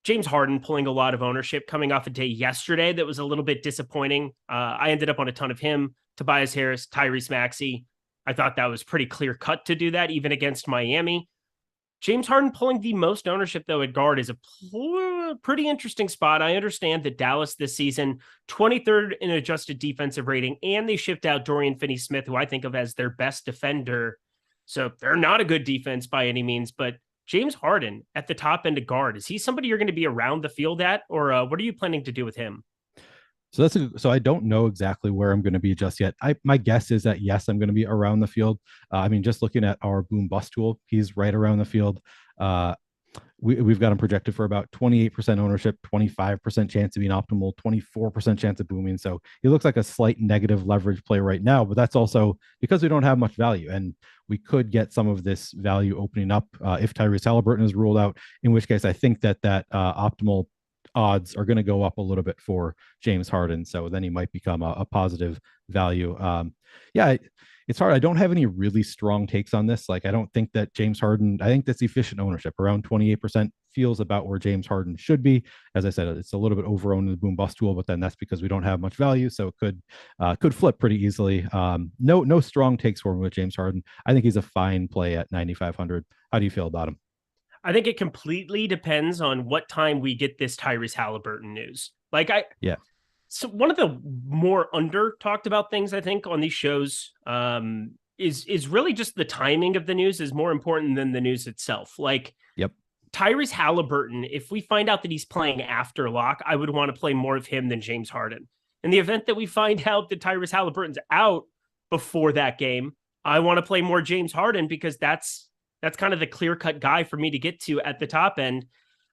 James Harden pulling a lot of ownership coming off a day yesterday that was a little bit disappointing. I ended up on a ton of him, Tobias Harris, Tyrese Maxey. I thought that was pretty clear cut to do that, even against Miami. James Harden pulling the most ownership, though, at guard is a pretty interesting spot. I understand that Dallas this season, 23rd in adjusted defensive rating, and they shipped out Dorian Finney-Smith, who I think of as their best defender. So they're not a good defense by any means, but James Harden at the top end of guard, is he somebody you're going to be around the field at, or what are you planning to do with him? So so I don't know exactly where I'm going to be just yet. My guess is that yes, I'm going to be around the field. I mean, just looking at our boom bust tool, he's right around the field. We've got him projected for about 28% ownership, 25% chance of being optimal, 24% chance of booming. So he looks like a slight negative leverage play right now, but that's also because we don't have much value, and we could get some of this value opening up if Tyrese Halliburton is ruled out, in which case I think that optimal odds are going to go up a little bit for James Harden. So then he might become a positive value. Yeah, it's hard. I don't have any really strong takes on this. I don't think that James Harden, I think that's efficient ownership around 28%, feels about where James Harden should be. As I said, it's a little bit overowned in the boom bust tool, but then that's because we don't have much value, so it could flip pretty easily. No strong takes for him with James Harden. I think he's a fine play at 9,500. How do you feel about him? I think it completely depends on what time we get this Tyrese Halliburton news. So one of the more under talked about things I think on these shows is really just the timing of the news is more important than the news itself. Yep. Tyrese Halliburton, if we find out that he's playing after lock, I would want to play more of him than James Harden. In the event that we find out that Tyrese Halliburton's out before that game, I want to play more James Harden because that's kind of the clear-cut guy for me to get to at the top end.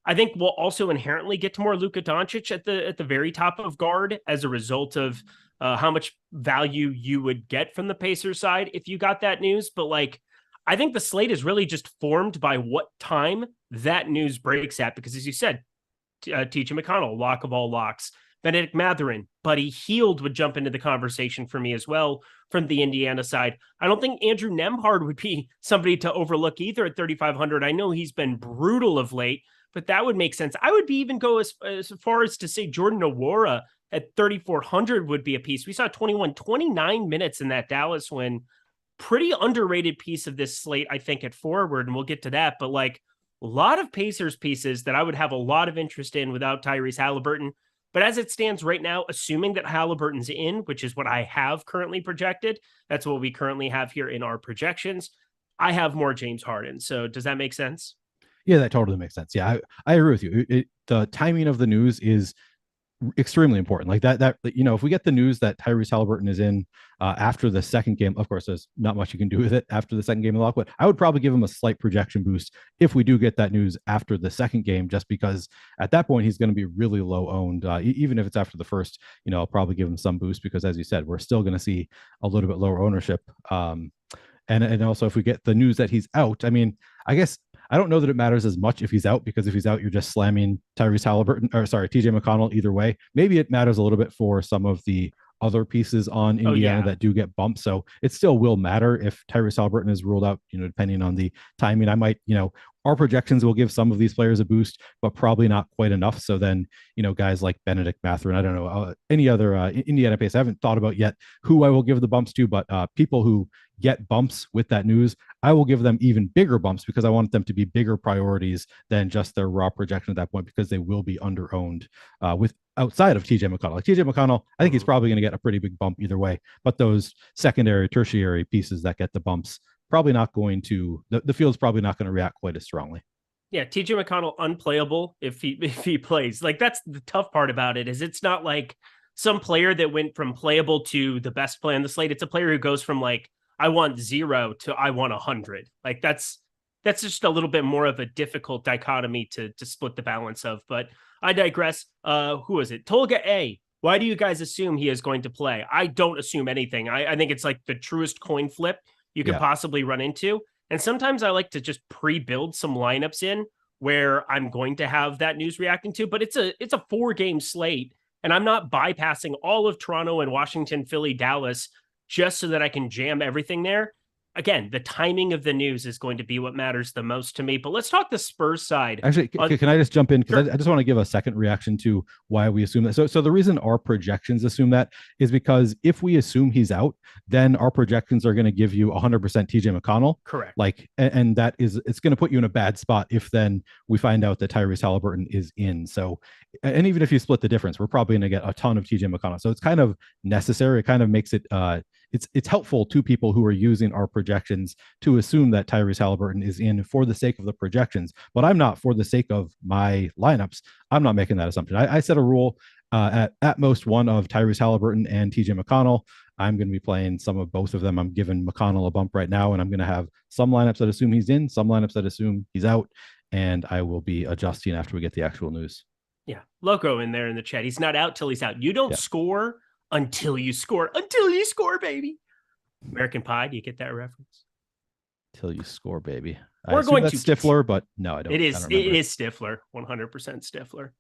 I think we'll also inherently get to more Luka Doncic at the very top of guard as a result of how much value you would get from the Pacers side if you got that news. But I think the slate is really just formed by what time that news breaks at, because as you said, TJ McConnell, lock of all locks, Benedict Mathurin, Buddy Hield would jump into the conversation for me as well from the Indiana side. I don't think Andrew Nembhard would be somebody to overlook either at 3,500. I know he's been brutal of late, but that would make sense. I would even go as far as to say Jordan Nwora at 3,400 would be a piece. We saw 29 minutes in that Dallas win. Pretty underrated piece of this slate, I think, at forward, and we'll get to that. But a lot of Pacers pieces that I would have a lot of interest in without Tyrese Halliburton. But as it stands right now, assuming that Halliburton's in, which is what I have currently projected, that's what we currently have here in our projections, I have more James Harden. So does that make sense? Yeah, that totally makes sense. Yeah, I agree with you. The timing of the news is extremely important. If we get the news that Tyrese Halliburton is in after the second game, of course, there's not much you can do with it after the second game of the lock, but I would probably give him a slight projection boost if we do get that news after the second game, just because at that point he's going to be really low owned. Even if it's after the first, I'll probably give him some boost because, as you said, we're still going to see a little bit lower ownership. And also if we get the news that he's out, I guess I don't know that it matters as much if he's out, because if he's out, you're just slamming TJ McConnell either way. Maybe it matters a little bit for some of the other pieces on Indiana that do get bumped. So it still will matter if Tyrese Halliburton is ruled out, depending on the timing. I might, our projections will give some of these players a boost, but probably not quite enough. So then, guys like Benedict Mathurin, I don't know, any other Indiana base I haven't thought about yet who I will give the bumps to, but people who get bumps with that news, I will give them even bigger bumps because I want them to be bigger priorities than just their raw projection at that point, because they will be under-owned with outside of TJ McConnell. TJ McConnell, I think he's probably going to get a pretty big bump either way, but those secondary, tertiary pieces that get the bumps, probably not going to, the field's probably not going to react quite as strongly. Yeah, TJ McConnell unplayable if he plays. That's the tough part about it, is it's not like some player that went from playable to the best play on the slate. It's a player who goes from I want 0 to I want 100. That's just a little bit more of a difficult dichotomy to split the balance of. But I digress. Who is it? Tolga A. Why do you guys assume he is going to play? I don't assume anything. I think it's the truest coin flip you could possibly run into. And sometimes I like to just pre-build some lineups in where I'm going to have that news reacting to, but it's a 4-game slate, and I'm not bypassing all of Toronto and Washington, Philly, Dallas, just so that I can jam everything there. Again, the timing of the news is going to be what matters the most to me. But let's talk the Spurs side. Actually, can I just jump in? Because I just want to give a second reaction to why we assume that. So the reason our projections assume that is because if we assume he's out, then our projections are going to give you 100% TJ McConnell. Correct. And that is, it's going to put you in a bad spot if then we find out that Tyrese Halliburton is in. So, and even if you split the difference, we're probably going to get a ton of TJ McConnell. So it's kind of necessary. It kind of makes it, it's helpful to people who are using our projections to assume that Tyrese Halliburton is in for the sake of the projections, but I'm not, for the sake of my lineups. I'm not making that assumption. I set a rule at most one of Tyrese Halliburton and TJ McConnell. I'm going to be playing some of both of them. I'm giving McConnell a bump right now, and I'm going to have some lineups that assume he's in, some lineups that assume he's out, and I will be adjusting after we get the actual news. Yeah. Loco in there in the chat. He's not out till he's out. You don't score until you score. Until you score, baby. American Pie, do you get that reference? Till you score, baby. We're going to Stifler, but no, I don't. It is Stifler, 100% Stifler.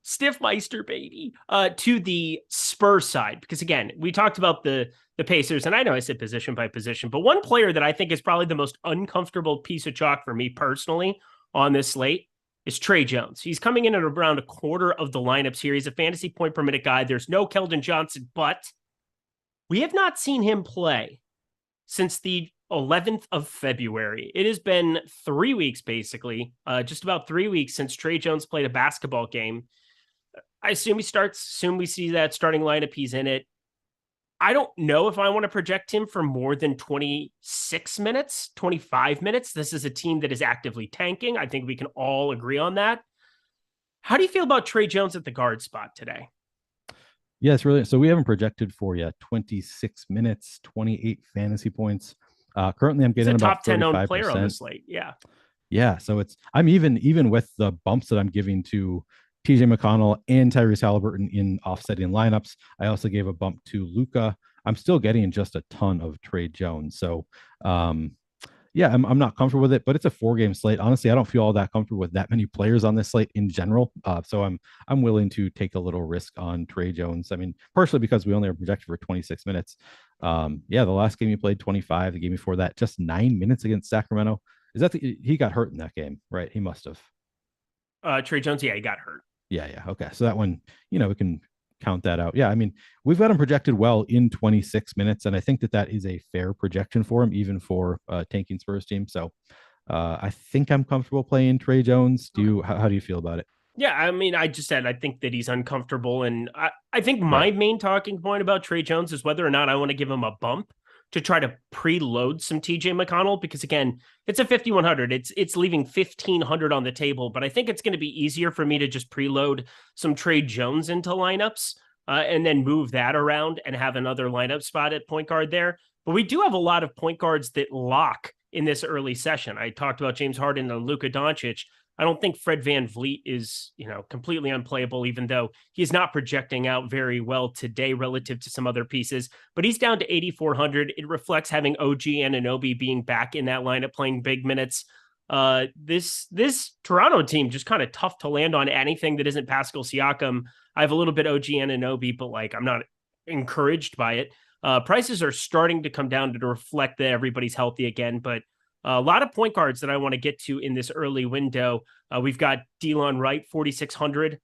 Stiffmeister, baby. To the Spurs side, because again, we talked about the Pacers, and I know I said position by position, but one player that I think is probably the most uncomfortable piece of chalk for me personally on this slate, is Trey Jones. He's coming in at around a quarter of the lineups here. He's a fantasy point per minute guy. There's no Keldon Johnson, but we have not seen him play since the 11th of February. It has been 3 weeks, basically, just about 3 weeks since Trey Jones played a basketball game. I assume he starts, assume we see that starting lineup, he's in it. I don't know if I want to project him for more than 26 minutes, 25 minutes. This is a team that is actively tanking. I think we can all agree on that. How do you feel about Trey Jones at the guard spot today? Yeah, it's really, so we haven't projected for yet 26 minutes, 28 fantasy points. Currently I'm getting about top 10 owned player on the slate. Yeah. Yeah. So I'm even with the bumps that I'm giving to TJ McConnell and Tyrese Halliburton in offsetting lineups. I also gave a bump to Luka. I'm still getting just a ton of Trey Jones. So, yeah, I'm not comfortable with it, but it's a 4-game slate. Honestly, I don't feel all that comfortable with that many players on this slate in general. So I'm willing to take a little risk on Trey Jones. I mean, partially because we only are projected for 26 minutes. Yeah, the last game he played 25. The game before that, just 9 minutes against Sacramento. He got hurt in that game, right? He must have. Trey Jones, yeah, he got hurt. Yeah. Okay. So that one, we can count that out. Yeah. I mean, we've got him projected well in 26 minutes. And I think that is a fair projection for him, even for tanking Spurs team. So I think I'm comfortable playing Trey Jones. How do you feel about it? Yeah. I mean, I just said, I think that he's uncomfortable. And I think my main talking point about Trey Jones is whether or not I want to give him a bump to try to preload some TJ McConnell, because again, it's a 5,100. It's leaving 1,500 on the table, but I think it's going to be easier for me to just preload some Trey Jones into lineups and then move that around and have another lineup spot at point guard there. But we do have a lot of point guards that lock in this early session. I talked about James Harden and Luka Doncic. I don't think Fred VanVleet is, completely unplayable, even though he's not projecting out very well today relative to some other pieces, but he's down to 8,400. It reflects having OG Anunoby being back in that lineup, playing big minutes. This Toronto team just kind of tough to land on anything that isn't Pascal Siakam. I have a little bit OG Anunoby, but I'm not encouraged by it. Prices are starting to come down to reflect that everybody's healthy again, but a lot of point guards that I want to get to in this early window. We've got Delon Wright, 4,600,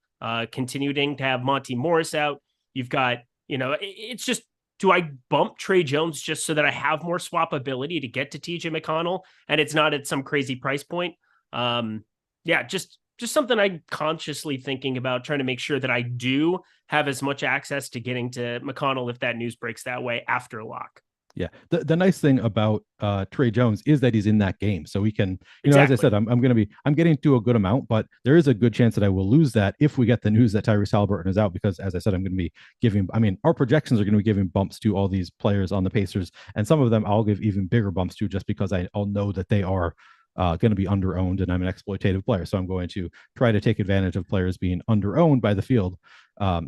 continuing to have Monty Morris out. You've got, it's just, do I bump Trey Jones just so that I have more swappability to get to TJ McConnell and it's not at some crazy price point? Yeah, just something I'm consciously thinking about, trying to make sure that I do have as much access to getting to McConnell if that news breaks that way after lock. Yeah. The nice thing about Trey Jones is that he's in that game. So we can, exactly. As I said, I'm getting to a good amount, but there is a good chance that I will lose that if we get the news that Tyrese Halliburton is out, because as I said, I'm going to be our projections are going to be giving bumps to all these players on the Pacers. And some of them I'll give even bigger bumps to just because I'll know that they are going to be under-owned and I'm an exploitative player. So I'm going to try to take advantage of players being under-owned by the field.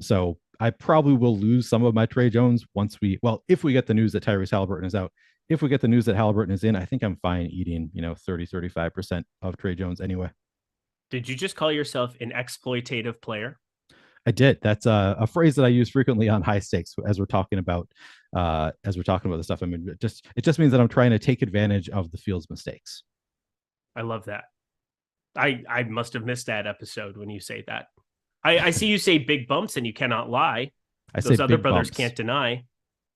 So I probably will lose some of my Trey Jones if we get the news that Tyrese Halliburton is out. If we get the news that Halliburton is in, I think I'm fine eating, 30-35% of Trey Jones anyway. Did you just call yourself an exploitative player? I did. That's a phrase that I use frequently on high stakes as we're talking about the stuff. I mean, it just means that I'm trying to take advantage of the field's mistakes. I love that. I must have missed that episode when you say that. I see you say big bumps and you cannot lie. Those other brothers can't deny.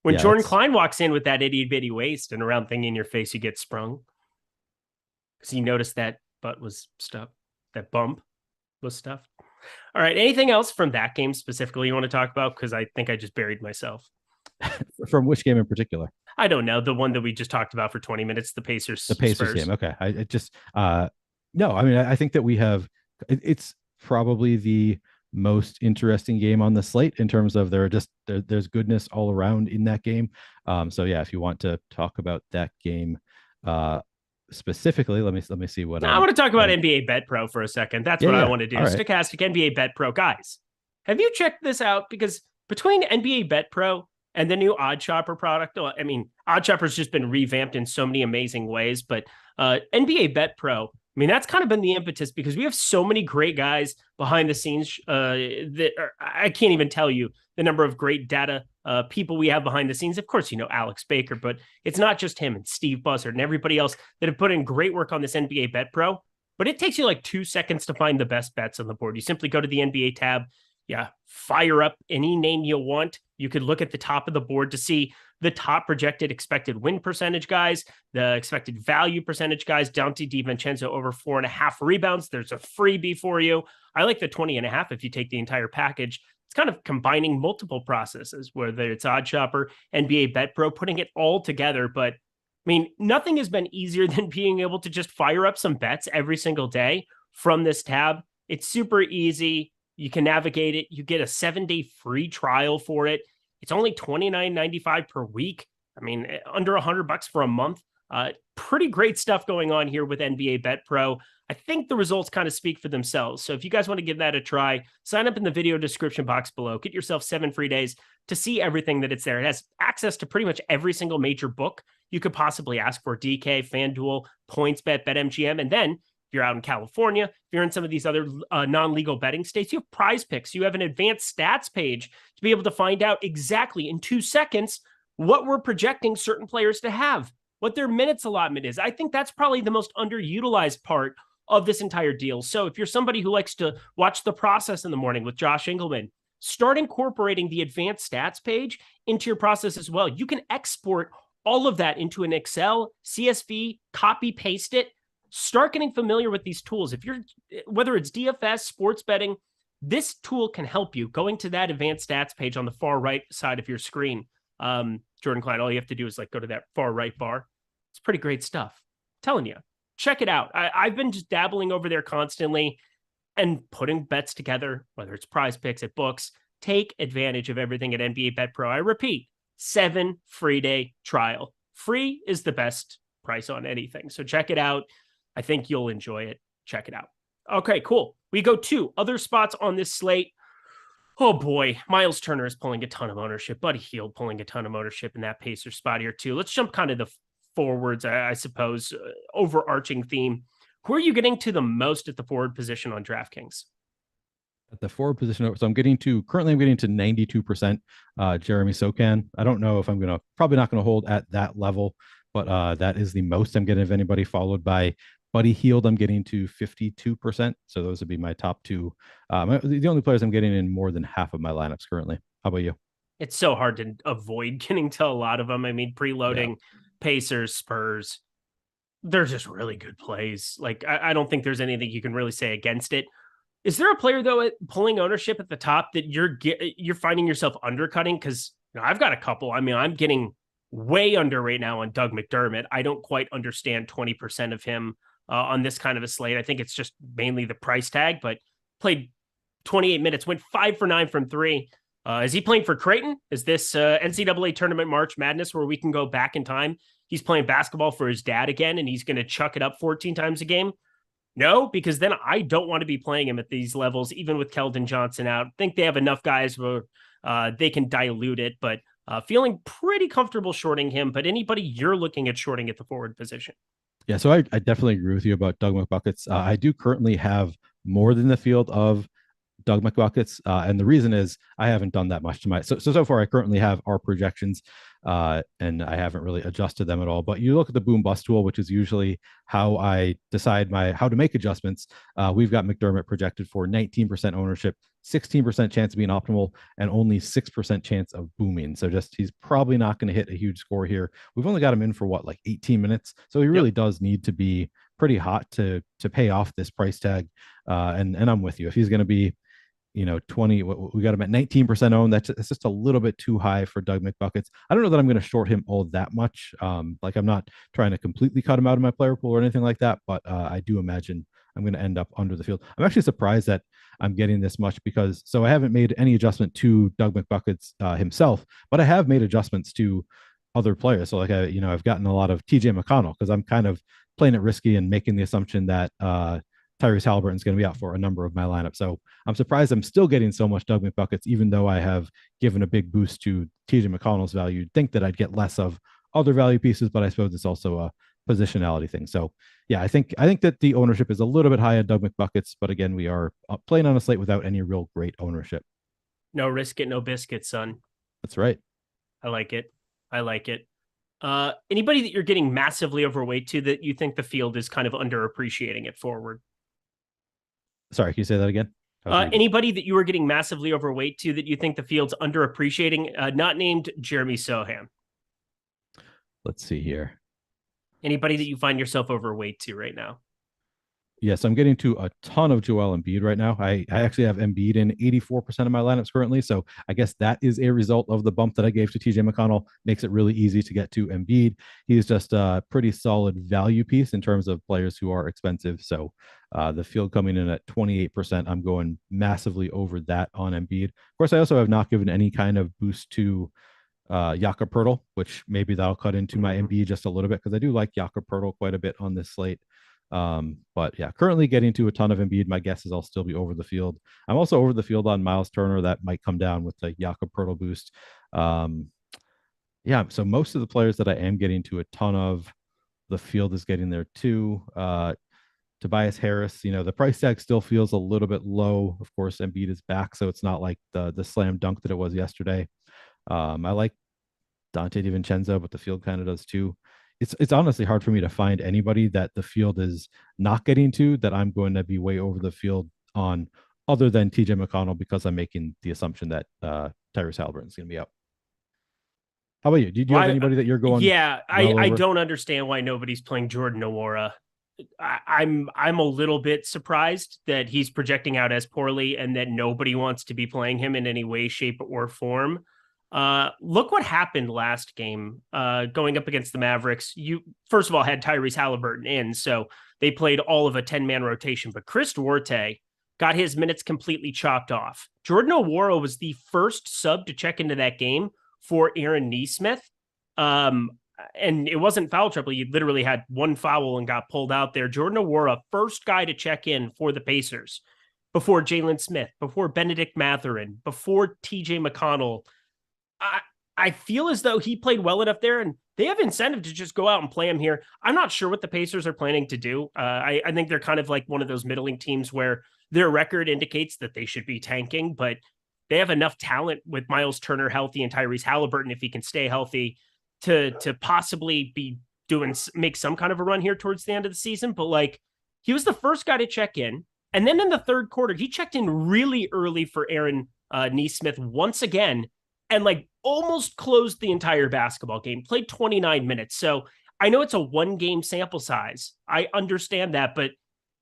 When Jordan Klein walks in with that itty bitty waist and around thing in your face, you get sprung. Because he noticed that butt was stuffed. That bump was stuffed. All right. Anything else from that game specifically you want to talk about? Because I think I just buried myself. From which game in particular? I don't know. The one that we just talked about for 20 minutes, the Pacers. The Pacers game. Okay. No, I mean, I think that we have, it's probably the most interesting game on the slate in terms of there's goodness all around in that game. So yeah, if you want to talk about that game specifically, let me see what I want to talk about NBA Bet Pro for a second. That's what I want to do. Right. Stokastic NBA Bet Pro. Guys, have you checked this out? Because between NBA Bet Pro and the new Odd Shopper product, I mean, Odd Shopper's just been revamped in so many amazing ways, but NBA Bet Pro, I mean, that's kind of been the impetus because we have so many great guys behind the scenes I can't even tell you the number of great data people we have behind the scenes. Of course, Alex Baker, but it's not just him and Steve Buzzard and everybody else that have put in great work on this NBA Bet Pro. but it takes you like 2 seconds to find the best bets on the board. You simply go to the NBA tab. Yeah, fire up any name you want. You could look at the top of the board to see the top projected expected win percentage guys, the expected value percentage guys. Dante DiVincenzo over 4.5 rebounds. There's a freebie for you. I like the 20.5 if you take the entire package. It's kind of combining multiple processes, whether it's OddsShopper, NBA Bet Pro, putting it all together. But I mean, nothing has been easier than being able to just fire up some bets every single day from this tab. It's super easy. You can navigate it. You get a 7-day free trial for it. It's only $29.95 per week. I mean, under $100 for a month. Pretty great stuff going on here with NBA Bet Pro. I think the results kind of speak for themselves. So if you guys want to give that a try, sign up in the video description box below. Get yourself 7 free days to see everything that it's there. It has access to pretty much every single major book you could possibly ask for: DK, FanDuel, PointsBet, BetMGM, and then if you're out in California, if you're in some of these other non-legal betting states, you have Prize Picks. You have an advanced stats page to be able to find out exactly in 2 seconds what we're projecting certain players to have, what their minutes allotment is. I think that's probably the most underutilized part of this entire deal. So if you're somebody who likes to watch The Process in the morning with Josh Engelman, start incorporating the advanced stats page into your process as well. You can export all of that into an Excel, CSV, copy, paste it. Start getting familiar with these tools. If you're, whether it's DFS, sports betting, this tool can help you. Going to that advanced stats page on the far right side of your screen, Jordan Klein, all you have to do is like go to that far right bar. It's pretty great stuff. I'm telling you, check it out. I've been just dabbling over there constantly and putting bets together, whether it's Prize Picks at books. Take advantage of everything at NBA Bet Pro. I repeat, 7 free day trial. Free is the best price on anything. So check it out. I think you'll enjoy it. Check it out. Okay, cool. We go to other spots on this slate. Oh boy, Miles Turner is pulling a ton of ownership. Buddy Hield pulling a ton of ownership in that Pacer spot here too. Let's jump kind of the forwards, I suppose, overarching theme. Who are you getting to the most at the forward position on DraftKings? At the forward position, so I'm getting to 92% Jeremy Sokan. I don't know if I'm probably not going to hold at that level, but that is the most I'm getting of anybody, followed by Buddy Hield. I'm getting to 52%. So those would be my top 2. The only players I'm getting in more than half of my lineups currently. How about you? It's so hard to avoid getting to a lot of them. I mean, preloading, Pacers, Spurs, they're just really good plays. Like, I don't think there's anything you can really say against it. Is there a player, though, pulling ownership at the top that you're finding yourself undercutting? Because I've got a couple. I mean, I'm getting way under right now on Doug McDermott. I don't quite understand 20% of him on this kind of a slate. I think it's just mainly the price tag, but played 28 minutes, went 5 for 9 from 3. Is he playing for Creighton? Is this NCAA tournament March Madness where we can go back in time? He's playing basketball for his dad again, and he's going to chuck it up 14 times a game? No, because then I don't want to be playing him at these levels, even with Keldon Johnson out. I think they have enough guys where they can dilute it, but feeling pretty comfortable shorting him. But anybody you're looking at shorting at the forward position? Yeah, so I definitely agree with you about Doug McBuckets. I do currently have more than the field of Doug McBuckets, and the reason is I haven't done that much to my so far. I currently have our projections, and I haven't really adjusted them at all. But you look at the boom bust tool, which is usually how I decide how to make adjustments. We've got McDermott projected for 19% ownership, 16% chance of being optimal, and only 6% chance of booming. So he's probably not going to hit a huge score here. We've only got him in for like 18 minutes, so he really does need to be pretty hot to pay off this price tag. And I'm with you. If he's going to be 20, we got him at 19% owned. That's just a little bit too high for Doug McBuckets. I don't know that I'm going to short him all that much. Like, I'm not trying to completely cut him out of my player pool or anything like that, but I do imagine I'm going to end up under the field. I'm actually surprised that I'm getting this much because I haven't made any adjustment to Doug McBuckets himself, but I have made adjustents to other players. So like, I've gotten a lot of TJ McConnell because I'm kind of playing it risky and making the assumption that Tyrese Halliburton's going to be out for a number of my lineups. So I'm surprised I'm still getting so much Doug McBuckets, even though I have given a big boost to TJ McConnell's value. You'd think that I'd get less of other value pieces, but I suppose it's also a positionality thing. So yeah, I think that the ownership is a little bit high on Doug McBuckets, but again, we are playing on a slate without any real great ownership. No risk it, no biscuit, son. That's right. I like it. Anybody that you're getting massively overweight to that you think the field is kind of underappreciating it forward? Sorry, can you say that again? Anybody that you were getting massively overweight to that you think the field's underappreciating, not named Jeremy Sohan? Let's see here. Anybody that you find yourself overweight to right now? Yes, I'm getting to a ton of Joel Embiid right now. I actually have Embiid in 84% of my lineups currently. So I guess that is a result of the bump that I gave to TJ McConnell. Makes it really easy to get to Embiid. He's just a pretty solid value piece in terms of players who are expensive. So the field coming in at 28%, I'm going massively over that on Embiid. Of course, I also have not given any kind of boost to Jakob Poeltl, which maybe that'll cut into my Embiid just a little bit because I do like Jakob Poeltl quite a bit on this slate. But yeah, currently getting to a ton of Embiid. My guess is I'll still be over the field. I'm also over the field on Miles Turner. That might come down with the Jakob Poeltl boost. Yeah, so most of the players that I am getting to a ton of, the field is getting there too. Tobias Harris, the price tag still feels a little bit low. Of course, Embiid is back, so it's not like the slam dunk that it was yesterday. I like Dante DiVincenzo, but the field kind of does too. It's honestly hard for me to find anybody that the field is not getting to that I'm going to be way over the field on, other than TJ McConnell, because I'm making the assumption that Tyrese Halliburton is going to be out. How about you? Do you have anybody that you're going? Yeah, I don't understand why nobody's playing Jordan Nwora. I'm a little bit surprised that he's projecting out as poorly and that nobody wants to be playing him in any way, shape, or form. Look what happened last game, going up against the Mavericks. You first of all had Tyrese Halliburton in, so they played all of a 10-man rotation, but Chris Duarte got his minutes completely chopped off. Jordan Nwora was the first sub to check into that game for Aaron Nesmith. And it wasn't foul trouble. You literally had one foul and got pulled out there. Jordan Nwora, first guy to check in for the Pacers before Jalen Smith, before Benedict Mathurin, before TJ McConnell. I feel as though he played well enough there, and they have incentive to just go out and play him here. I'm not sure what the Pacers are planning to do. I think they're kind of like one of those middling teams where their record indicates that they should be tanking, but they have enough talent with Miles Turner healthy and Tyrese Halliburton, if he can stay healthy, to possibly make some kind of a run here towards the end of the season. But like, he was the first guy to check in. And then in the third quarter, he checked in really early for Aaron Nesmith once again, and like almost closed the entire basketball game, played 29 minutes. So I know it's a 1-game sample size. I understand that. But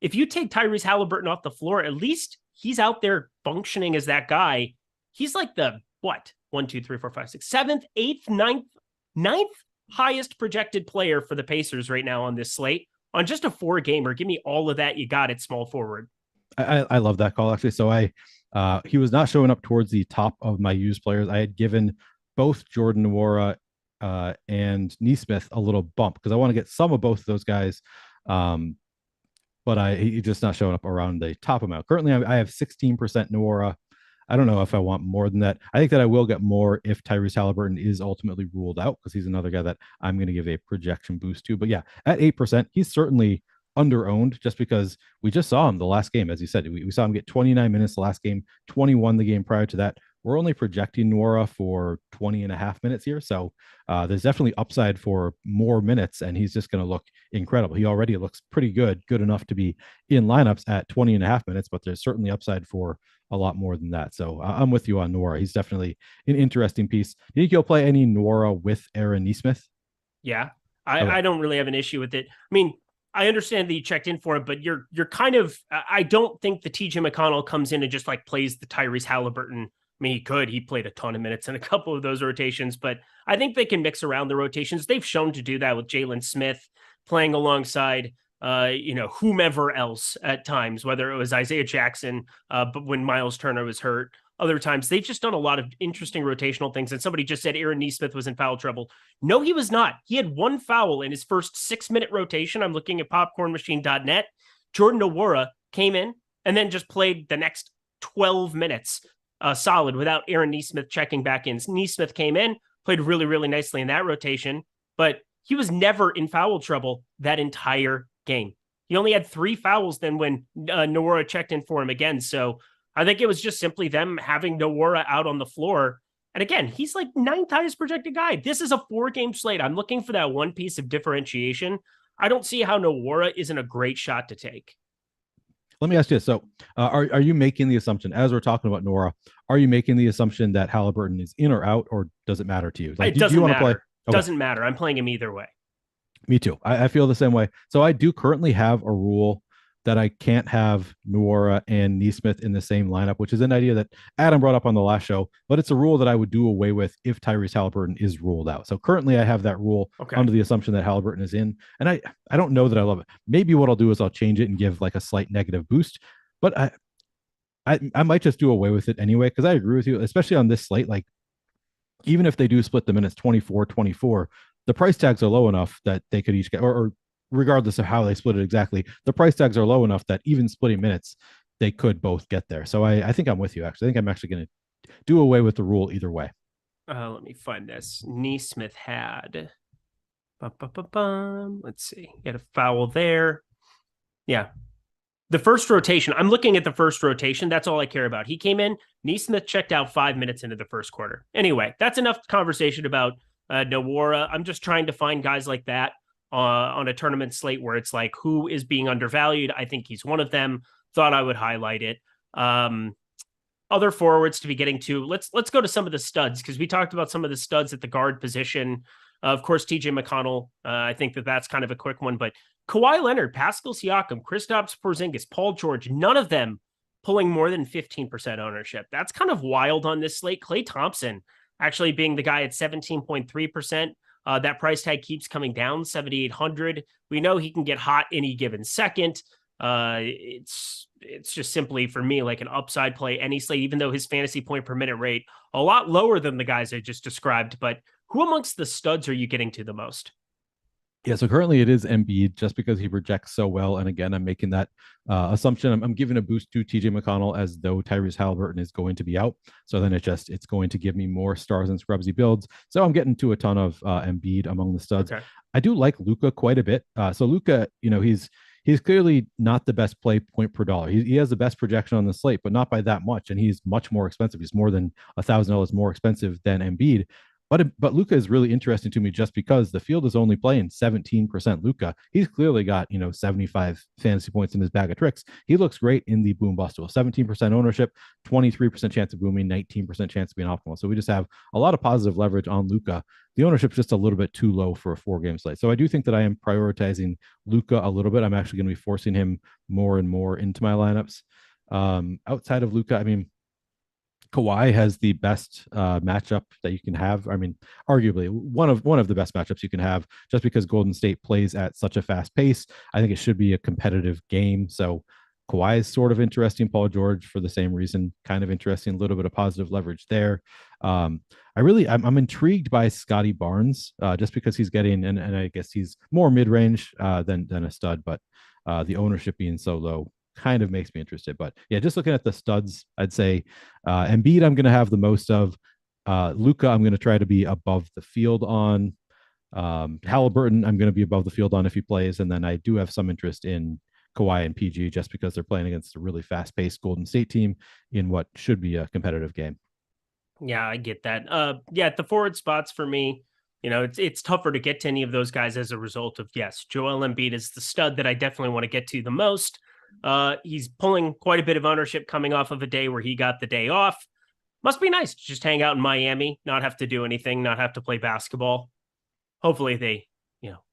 if you take Tyrese Halliburton off the floor, at least he's out there functioning as that guy. He's like the, 1, 2, 3, 4, 5, 6, 7th, 8th, 9th highest projected player for the Pacers right now on this slate. On just a 4-gamer, give me all of that you got at small forward. I love that call, actually. So he was not showing up towards the top of my used players. I had given both Jordan Nwora and Nesmith a little bump because I want to get some of both of those guys. But he's just not showing up around the top amount. Currently, I have 16% Nwora. I don't know if I want more than that. I think that I will get more if Tyrese Halliburton is ultimately ruled out, because he's another guy that I'm going to give a projection boost to. But yeah, at 8%, he's certainly under-owned just because we just saw him the last game. As you said, we saw him get 29 minutes the last game, 21 the game prior to that. We're only projecting Nwora for 20 and a half minutes here. So there's definitely upside for more minutes, and he's just going to look incredible. He already looks pretty good enough to be in lineups at 20 and a half minutes, but there's certainly upside for a lot more than that. So I'm with you on Nwora. He's definitely an interesting piece. Do you think you'll play any Nwora with Aaron Nesmith? Yeah, I don't really have an issue with it. I mean, I understand that you checked in for him, but you're kind of, I don't think the TJ McConnell comes in and just like plays the Tyrese Halliburton. I mean, he played a ton of minutes in a couple of those rotations, but I think they can mix around the rotations. They've shown to do that with Jalen Smith playing alongside, whomever else at times, whether it was Isaiah Jackson, but when Miles Turner was hurt. Other times, they've just done a lot of interesting rotational things. And somebody just said Aaron Nesmith was in foul trouble. No, he was not. He had one foul in his first 6-minute rotation. I'm looking at popcornmachine.net. Jordan Nwora came in and then just played the next 12 minutes solid without Aaron Nesmith checking back in. Nesmith came in, played really, really nicely in that rotation, but he was never in foul trouble that entire game. He only had 3 fouls then when Nwora checked in for him again. So I think it was just simply them having Nwora out on the floor. And again, he's like 9th highest projected guy. This is a 4-game slate. I'm looking for that one piece of differentiation. I don't see how Nwora isn't a great shot to take. Let me ask you this. So are you making the assumption, as we're talking about Nwora, are you making the assumption that Halliburton is in or out, or does it matter to you? Like, it doesn't matter. Play? Okay. Doesn't matter. I'm playing him either way. Me too. I feel the same way. So I do currently have a rule that I can't have Nwora and Nesmith in the same lineup, which is an idea that Adam brought up on the last show, but it's a rule that I would do away with if Tyrese Halliburton is ruled out. So currently I have that rule under the assumption that Halliburton is in. And I don't know that I love it. Maybe what I'll do is I'll change it and give like a slight negative boost, but I might just do away with it anyway, because I agree with you, especially on this slate. Like, even if they do split the minutes 24-24, the price tags are low enough that they could each get, or regardless of how they split it exactly, the price tags are low enough that even splitting minutes, they could both get there. So I think I'm with you, actually. I think I'm actually going to do away with the rule either way. Let me find this. Nesmith had, let's see, get a foul there. Yeah. The first rotation, I'm looking at the first rotation. That's all I care about. He came in, Nesmith checked out 5 minutes into the first quarter. Anyway, that's enough conversation about Nwora. I'm just trying to find guys like that on a tournament slate where it's like, who is being undervalued? I think he's one of them. Thought I would highlight it. Other forwards to be getting to. Let's go to some of the studs, because we talked about some of the studs at the guard position. Of course, TJ McConnell. I think that's kind of a quick one, but Kawhi Leonard, Pascal Siakam, Kristaps Porzingis, Paul George, none of them pulling more than 15% ownership. That's kind of wild on this slate. Klay Thompson actually being the guy at 17.3%. That price tag keeps coming down, 7,800. We know he can get hot any given second. It's just simply, for me, like an upside play any slate, even though his fantasy point per minute rate a lot lower than the guys I just described. But who amongst the studs are you getting to the most? Yeah, so currently it is Embiid, just because he projects so well. And again, I'm making that assumption. I'm giving a boost to TJ McConnell as though Tyrese Halliburton is going to be out. So then it's going to give me more stars and scrubsy builds. So I'm getting to a ton of Embiid among the studs. Okay. I do like Luka quite a bit. So Luka, he's clearly not the best play point per dollar. He has the best projection on the slate, but not by that much. And he's much more expensive. He's more than $1,000 more expensive than Embiid. But Luka is really interesting to me just because the field is only playing 17% Luka. He's clearly got, 75 fantasy points in his bag of tricks. He looks great in the boom bust duel. 17% ownership, 23% chance of booming, 19% chance of being optimal. So we just have a lot of positive leverage on Luka. The ownership's just a little bit too low for a 4-game slate. So I do think that I am prioritizing Luka a little bit. I'm actually going to be forcing him more and more into my lineups. Outside of Luka, Kawhi has the best matchup that you can have. Arguably one of the best matchups you can have, just because Golden State plays at such a fast pace. I think it should be a competitive game. So Kawhi is sort of interesting. Paul George, for the same reason, kind of interesting. A little bit of positive leverage there. I'm intrigued by Scotty Barnes, just because he's getting, and I guess he's more mid-range than a stud, but the ownership being so low kind of makes me interested. But yeah, just looking at the studs, I'd say Embiid I'm going to have the most of. Luka I'm going to try to be above the field on. Halliburton I'm going to be above the field on if he plays, and then I do have some interest in Kawhi and PG, just because they're playing against a really fast-paced Golden State team in what should be a competitive game. Yeah, I get that. The forward spots for me, it's tougher to get to any of those guys as a result of, yes, Joel Embiid is the stud that I definitely want to get to the most. He's pulling quite a bit of ownership coming off of a day where he got the day off. Must be nice to just hang out in Miami, not have to do anything, not have to play basketball. Hopefully they,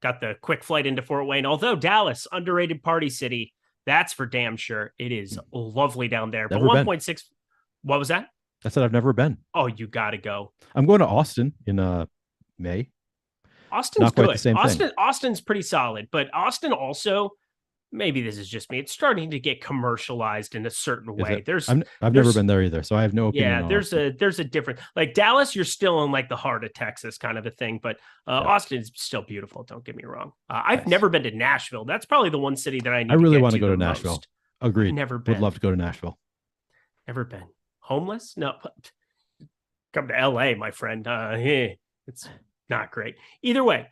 got the quick flight into Fort Wayne. Although Dallas, underrated party city, that's for damn sure. It is lovely down there. But 1.6, what was that? I said I've never been. Oh, you got to go. I'm going to Austin in May. Austin's not quite good. The same thing. Austin's pretty solid, but Austin also, maybe this is just me, it's starting to get commercialized in a certain way. I've never been there either, so I have no opinion. Yeah, there's a different, like Dallas, you're still in like the heart of Texas kind of a thing, but Austin is still beautiful. Don't get me wrong. I've never been to Nashville. That's probably the one city that I really want to go to Nashville. Most. Agreed. Never been. Would love to go to Nashville. Never been. Homeless? No. Come to LA, my friend. It's not great. Either way,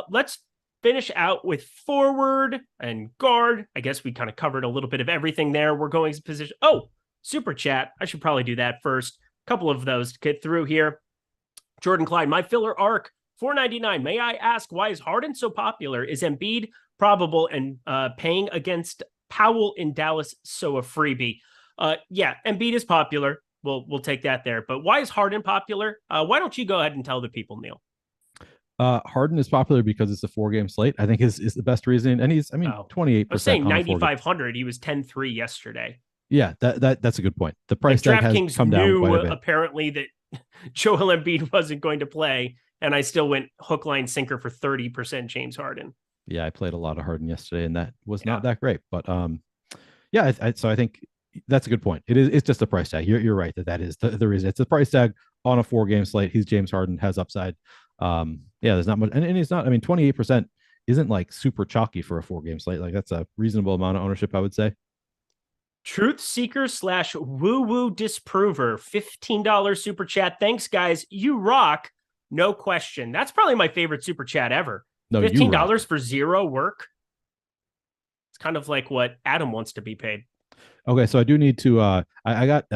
let's finish out with forward and guard. I guess we kind of covered a little bit of everything there. We're going to position. Oh, super chat. I should probably do that first. A couple of those to get through here. Jordan Klein, my filler arc, $4.99. May I ask, why is Harden so popular? Is Embiid probable and paying against Powell in Dallas so a freebie? Yeah, Embiid is popular. We'll take that there. But why is Harden popular? Why don't you go ahead and tell the people, Neil? Harden is popular because it's a 4-game slate. I think is the best reason. And he's, 28%. I was saying 9,500. He was 10-3 yesterday. Yeah, that's a good point. The price tag has come down quite a bit. Apparently that Joel Embiid wasn't going to play, and I still went hook, line, sinker for 30% James Harden. Yeah, I played a lot of Harden yesterday, and that was not that great. But yeah, so I think that's a good point. It's just a price tag. You're right that is the reason. It's a price tag on a 4-game slate. He's James Harden, has upside. Yeah, there's not much, and he's not. 28% isn't like super chalky for a 4-game slate. Like that's a reasonable amount of ownership, I would say. Truth Seeker / Woo Woo Disprover, $15 super chat. Thanks, guys. You rock, no question. That's probably my favorite super chat ever. No, $15 for zero work. It's kind of like what Adam wants to be paid. Okay, so I do need to. I got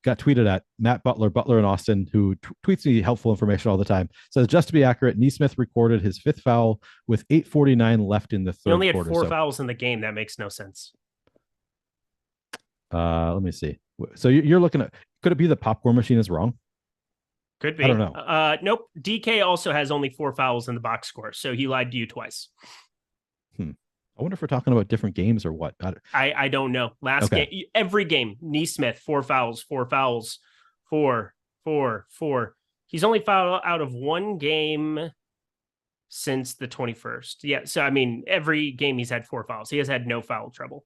tweeted at Matt Butler in Austin, who tweets me helpful information all the time. Says, just to be accurate, Neesmith recorded his 5th foul with 8:49 left in the third quarter. He only had 4 fouls in the game. That makes no sense. Let me see. So you're looking at, could it be the popcorn machine is wrong? Could be. I don't know. Nope. DK also has only 4 fouls in the box score, so he lied to you twice. I wonder if we're talking about different games or what. I don't know. Game, every game, Neesmith, 4 fouls, 4 fouls, 4. He's only fouled out of 1 game since the 21st. Yeah, so every game he's had 4 fouls. He has had no foul trouble.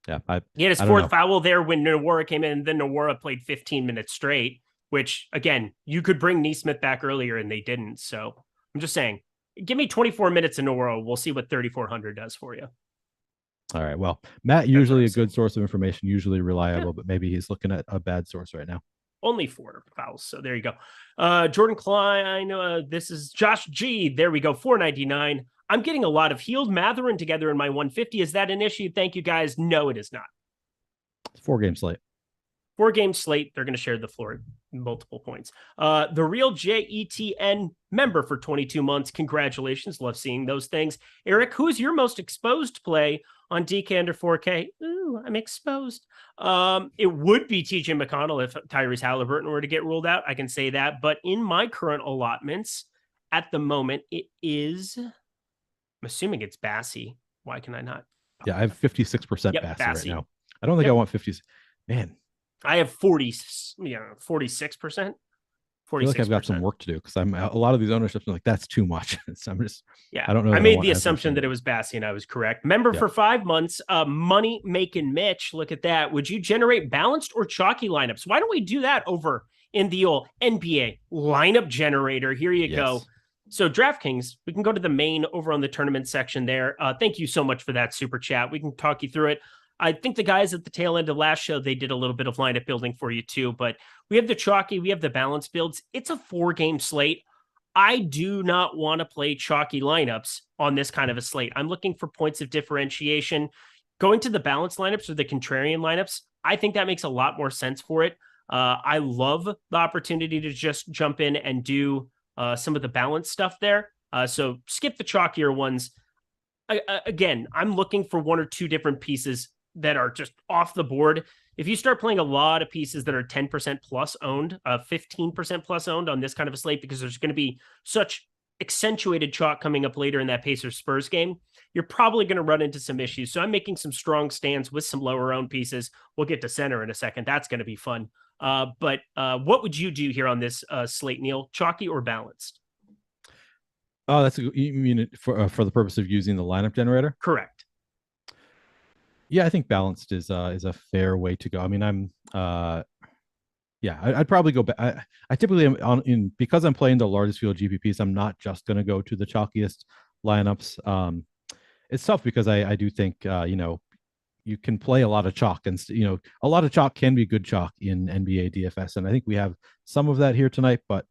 Yeah, he had his 4th foul there when Nwora came in, and then Nwora played 15 minutes straight, which, again, you could bring Neesmith back earlier, and they didn't. So I'm just saying, give me 24 minutes in Nwora. We'll see what 3,400 does for you. All right. Well, Matt, usually a good source of information, usually reliable, but maybe he's looking at a bad source right now. Only 4 fouls. So there you go. Jordan Klein. This is Josh G. There we go. $4.99. I'm getting a lot of Healed Matherin together in my 150. Is that an issue? Thank you, guys. No, it is not. It's 4-game slate. 4-game slate. They're going to share the floor multiple points. The Real JETN member for 22 months. Congratulations. Love seeing those things. Eric, who is your most exposed play on DK under 4K? Ooh, I'm exposed. It would be TJ McConnell if Tyrese Halliburton were to get ruled out. I can say that. But in my current allotments at the moment, it is... I'm assuming it's Bassey. Why can I not? Yeah, I have 56% Bassey right now. I don't think I want 50s. Man. I have 46%. 46%. I feel like I've got some work to do because I'm a lot of these ownerships are like, that's too much. So I'm just, I don't know. I made the assumption that it was Bassey and I was correct. Member for 5 months, money making Mitch. Look at that. Would you generate balanced or chalky lineups? Why don't we do that over in the old NBA lineup generator? Here you go. So DraftKings, we can go to the main over on the tournament section there. Thank you so much for that super chat. We can talk you through it. I think the guys at the tail end of last show, they did a little bit of lineup building for you too, but we have the chalky, we have the balance builds. It's a 4-game slate. I do not want to play chalky lineups on this kind of a slate. I'm looking for points of differentiation. Going to the balance lineups or the contrarian lineups, I think that makes a lot more sense for it. I love the opportunity to just jump in and do some of the balance stuff there. So skip the chalkier ones. Again, I'm looking for 1 or 2 different pieces that are just off the board. If you start playing a lot of pieces that are 10% plus owned, 15% plus owned on this kind of a slate, because there's going to be such accentuated chalk coming up later in that Pacers Spurs game, you're probably going to run into some issues. So I'm making some strong stands with some lower owned pieces. We'll get to center in a second. That's going to be fun. But what would you do here on this slate, Neil? Chalky or balanced? Oh, you mean for the purpose of using the lineup generator? Correct. Yeah, I think balanced is a fair way to go. I'd probably go back. I typically am because I'm playing the largest field GPPs. I'm not just going to go to the chalkiest lineups. It's tough because I do think you can play a lot of chalk, and a lot of chalk can be good chalk in NBA DFS, and I think we have some of that here tonight. But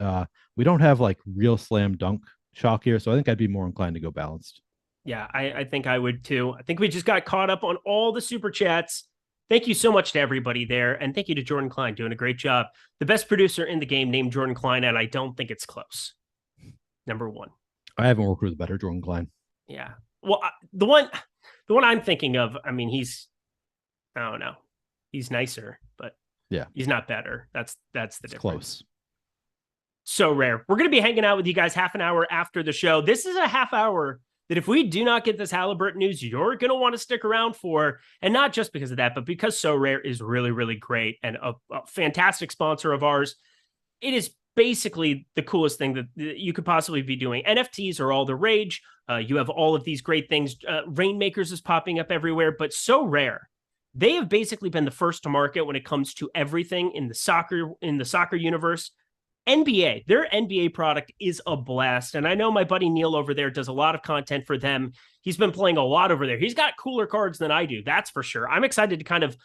we don't have like real slam dunk chalk here, so I think I'd be more inclined to go balanced. Yeah, I think I would too. I think we just got caught up on all the super chats. Thank you so much to everybody there. And thank you to Jordan Klein doing a great job. The best producer in the game named Jordan Klein, and I don't think it's close. Number one. I haven't worked with a better Jordan Klein. Yeah. Well, the one I'm thinking of, I mean, I don't know. He's nicer, but yeah, he's not better. That's the difference. Close. So rare. We're going to be hanging out with you guys half an hour after the show. This is a half hour that if we do not get this Halliburton news, you're going to want to stick around for, and not just because of that, but because So Rare is really, really great and a fantastic sponsor of ours. It is basically the coolest thing that you could possibly be doing. NFTs are all the rage. You have all of these great things. Rainmakers is popping up everywhere, but So Rare, they have basically been the first to market when it comes to everything in the soccer universe. NBA, their NBA product is a blast. And I know my buddy Neil over there does a lot of content for them. He's been playing a lot over there. He's got cooler cards than I do. That's for sure. I'm excited to kind of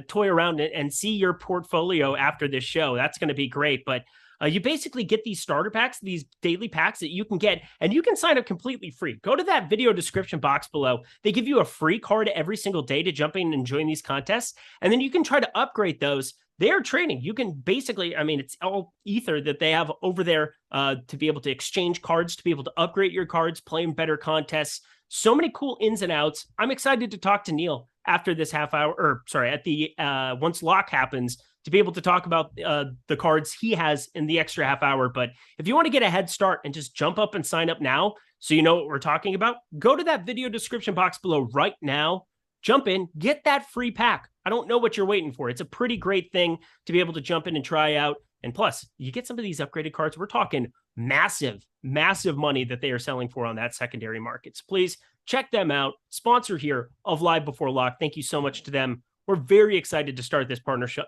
toy around and see your portfolio after this show. That's going to be great. But you basically get these starter packs, these daily packs that you can get, and you can sign up completely free. Go to that video description box below. They give you a free card every single day to jump in and join these contests. And then you can try to upgrade those. They're trading. You can basically, I mean, it's all ether that they have over there to be able to exchange cards, to be able to upgrade your cards, play in better contests. So many cool ins and outs. I'm excited to talk to Neil after this half hour, or sorry, at the once lock happens, to be able to talk about the cards he has in the extra half hour. But if you want to get a head start and just jump up and sign up now so you know what we're talking about, go to that video description box below right now. Jump in, get that free pack. I don't know what you're waiting for. It's a pretty great thing to be able to jump in and try out. And plus, you get some of these upgraded cards. We're talking massive, massive money that they are selling for on that secondary market. So please check them out. Sponsor here of Live Before Lock. Thank you so much to them. We're very excited to start this partnership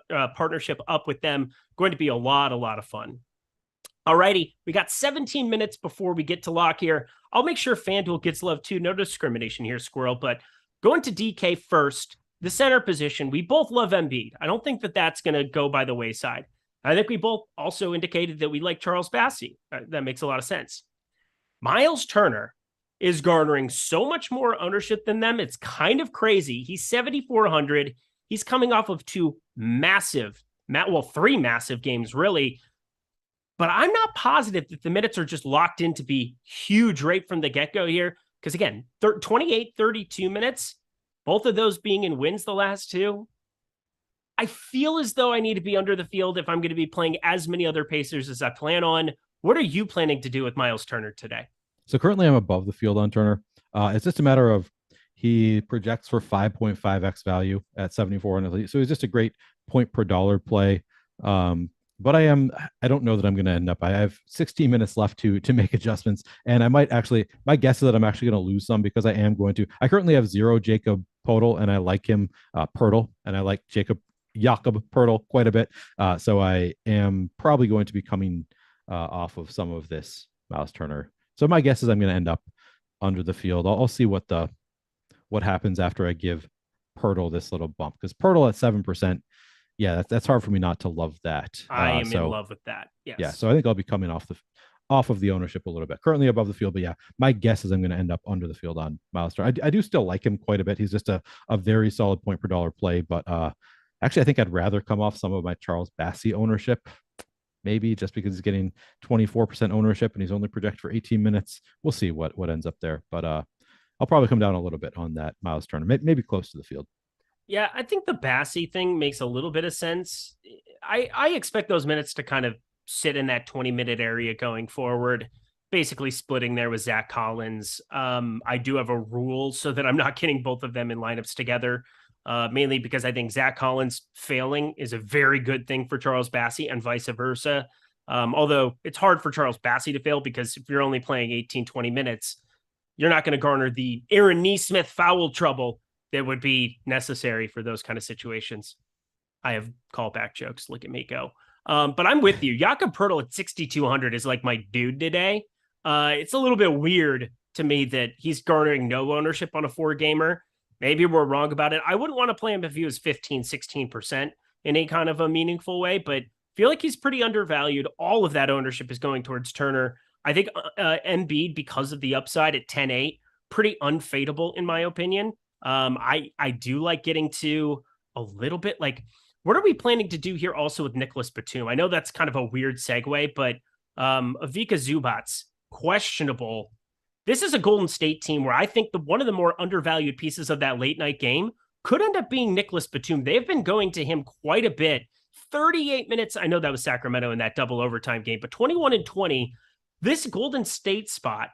up with them. Going to be a lot of fun. Alrighty, we got 17 minutes before we get to lock here. I'll make sure FanDuel gets love too. No discrimination here, Squirrel, but going to DK first, the center position. We both love Embiid. I don't think that that's going to go by the wayside. I think we both also indicated that we like Charles Bassey. That makes a lot of sense. Miles Turner is garnering so much more ownership than them. It's kind of crazy. He's 7,400. He's coming off of three massive games, really. But I'm not positive that the minutes are just locked in to be huge right from the get-go here. Because again, 28, 32 minutes, both of those being in wins the last two. I feel as though I need to be under the field if I'm going to be playing as many other Pacers as I plan on. What are you planning to do with Miles Turner today? So currently I'm above the field on Turner. It's just a matter of he projects for 5.5x value at 7,400. So he's just a great point per dollar play. But I don't know that I'm going to end up. I have 16 minutes left to make adjustments. And I might actually, my guess is that I'm actually going to lose some because I currently have 0 Jacob Podol, and I like him Pirtle, and I like Jacob Pirtle quite a bit. So I am probably going to be coming off of some of this Miles Turner. So my guess is I'm going to end up under the field. I'll see what happens after I give Pirtle this little bump, because Pirtle at 7%. Yeah, that's hard for me not to love that. I am in love with that. Yes. Yeah, so I think I'll be coming off of the ownership a little bit. Currently above the field, but yeah, my guess is I'm going to end up under the field on Miles Turner. I do still like him quite a bit. He's just a very solid point per dollar play, but actually I think I'd rather come off some of my Charles Bassey ownership, maybe just because he's getting 24% ownership and he's only projected for 18 minutes. We'll see what ends up there, but I'll probably come down a little bit on that Miles Turner, maybe close to the field. Yeah, I think the Bassey thing makes a little bit of sense. I expect those minutes to kind of sit in that 20-minute area going forward, basically splitting there with Zach Collins. I do have a rule so that I'm not getting both of them in lineups together, mainly because I think Zach Collins failing is a very good thing for Charles Bassey and vice versa. Although it's hard for Charles Bassey to fail because if you're only playing 18, 20 minutes, you're not going to garner the Aaron Nesmith foul trouble that would be necessary for those kind of situations. I have callback jokes. Look at me go. But I'm with you. Jakob Poeltl at 6,200 is like my dude today. It's a little bit weird to me that he's garnering no ownership on a 4-gamer. Maybe we're wrong about it. I wouldn't want to play him if he was 15, 16% in a kind of a meaningful way, but feel like he's pretty undervalued. All of that ownership is going towards Turner. I think Embiid, because of the upside at 10.8, pretty unfadeable in my opinion. I do like getting to a little bit. Like, what are we planning to do here also with Nicholas Batum? I know that's kind of a weird segue, but Ivica Zubac, questionable. This is a Golden State team where I think one of the more undervalued pieces of that late night game could end up being Nicholas Batum. They've been going to him quite a bit. 38 minutes. I know that was Sacramento in that double overtime game, but 21 and 20. This Golden State spot,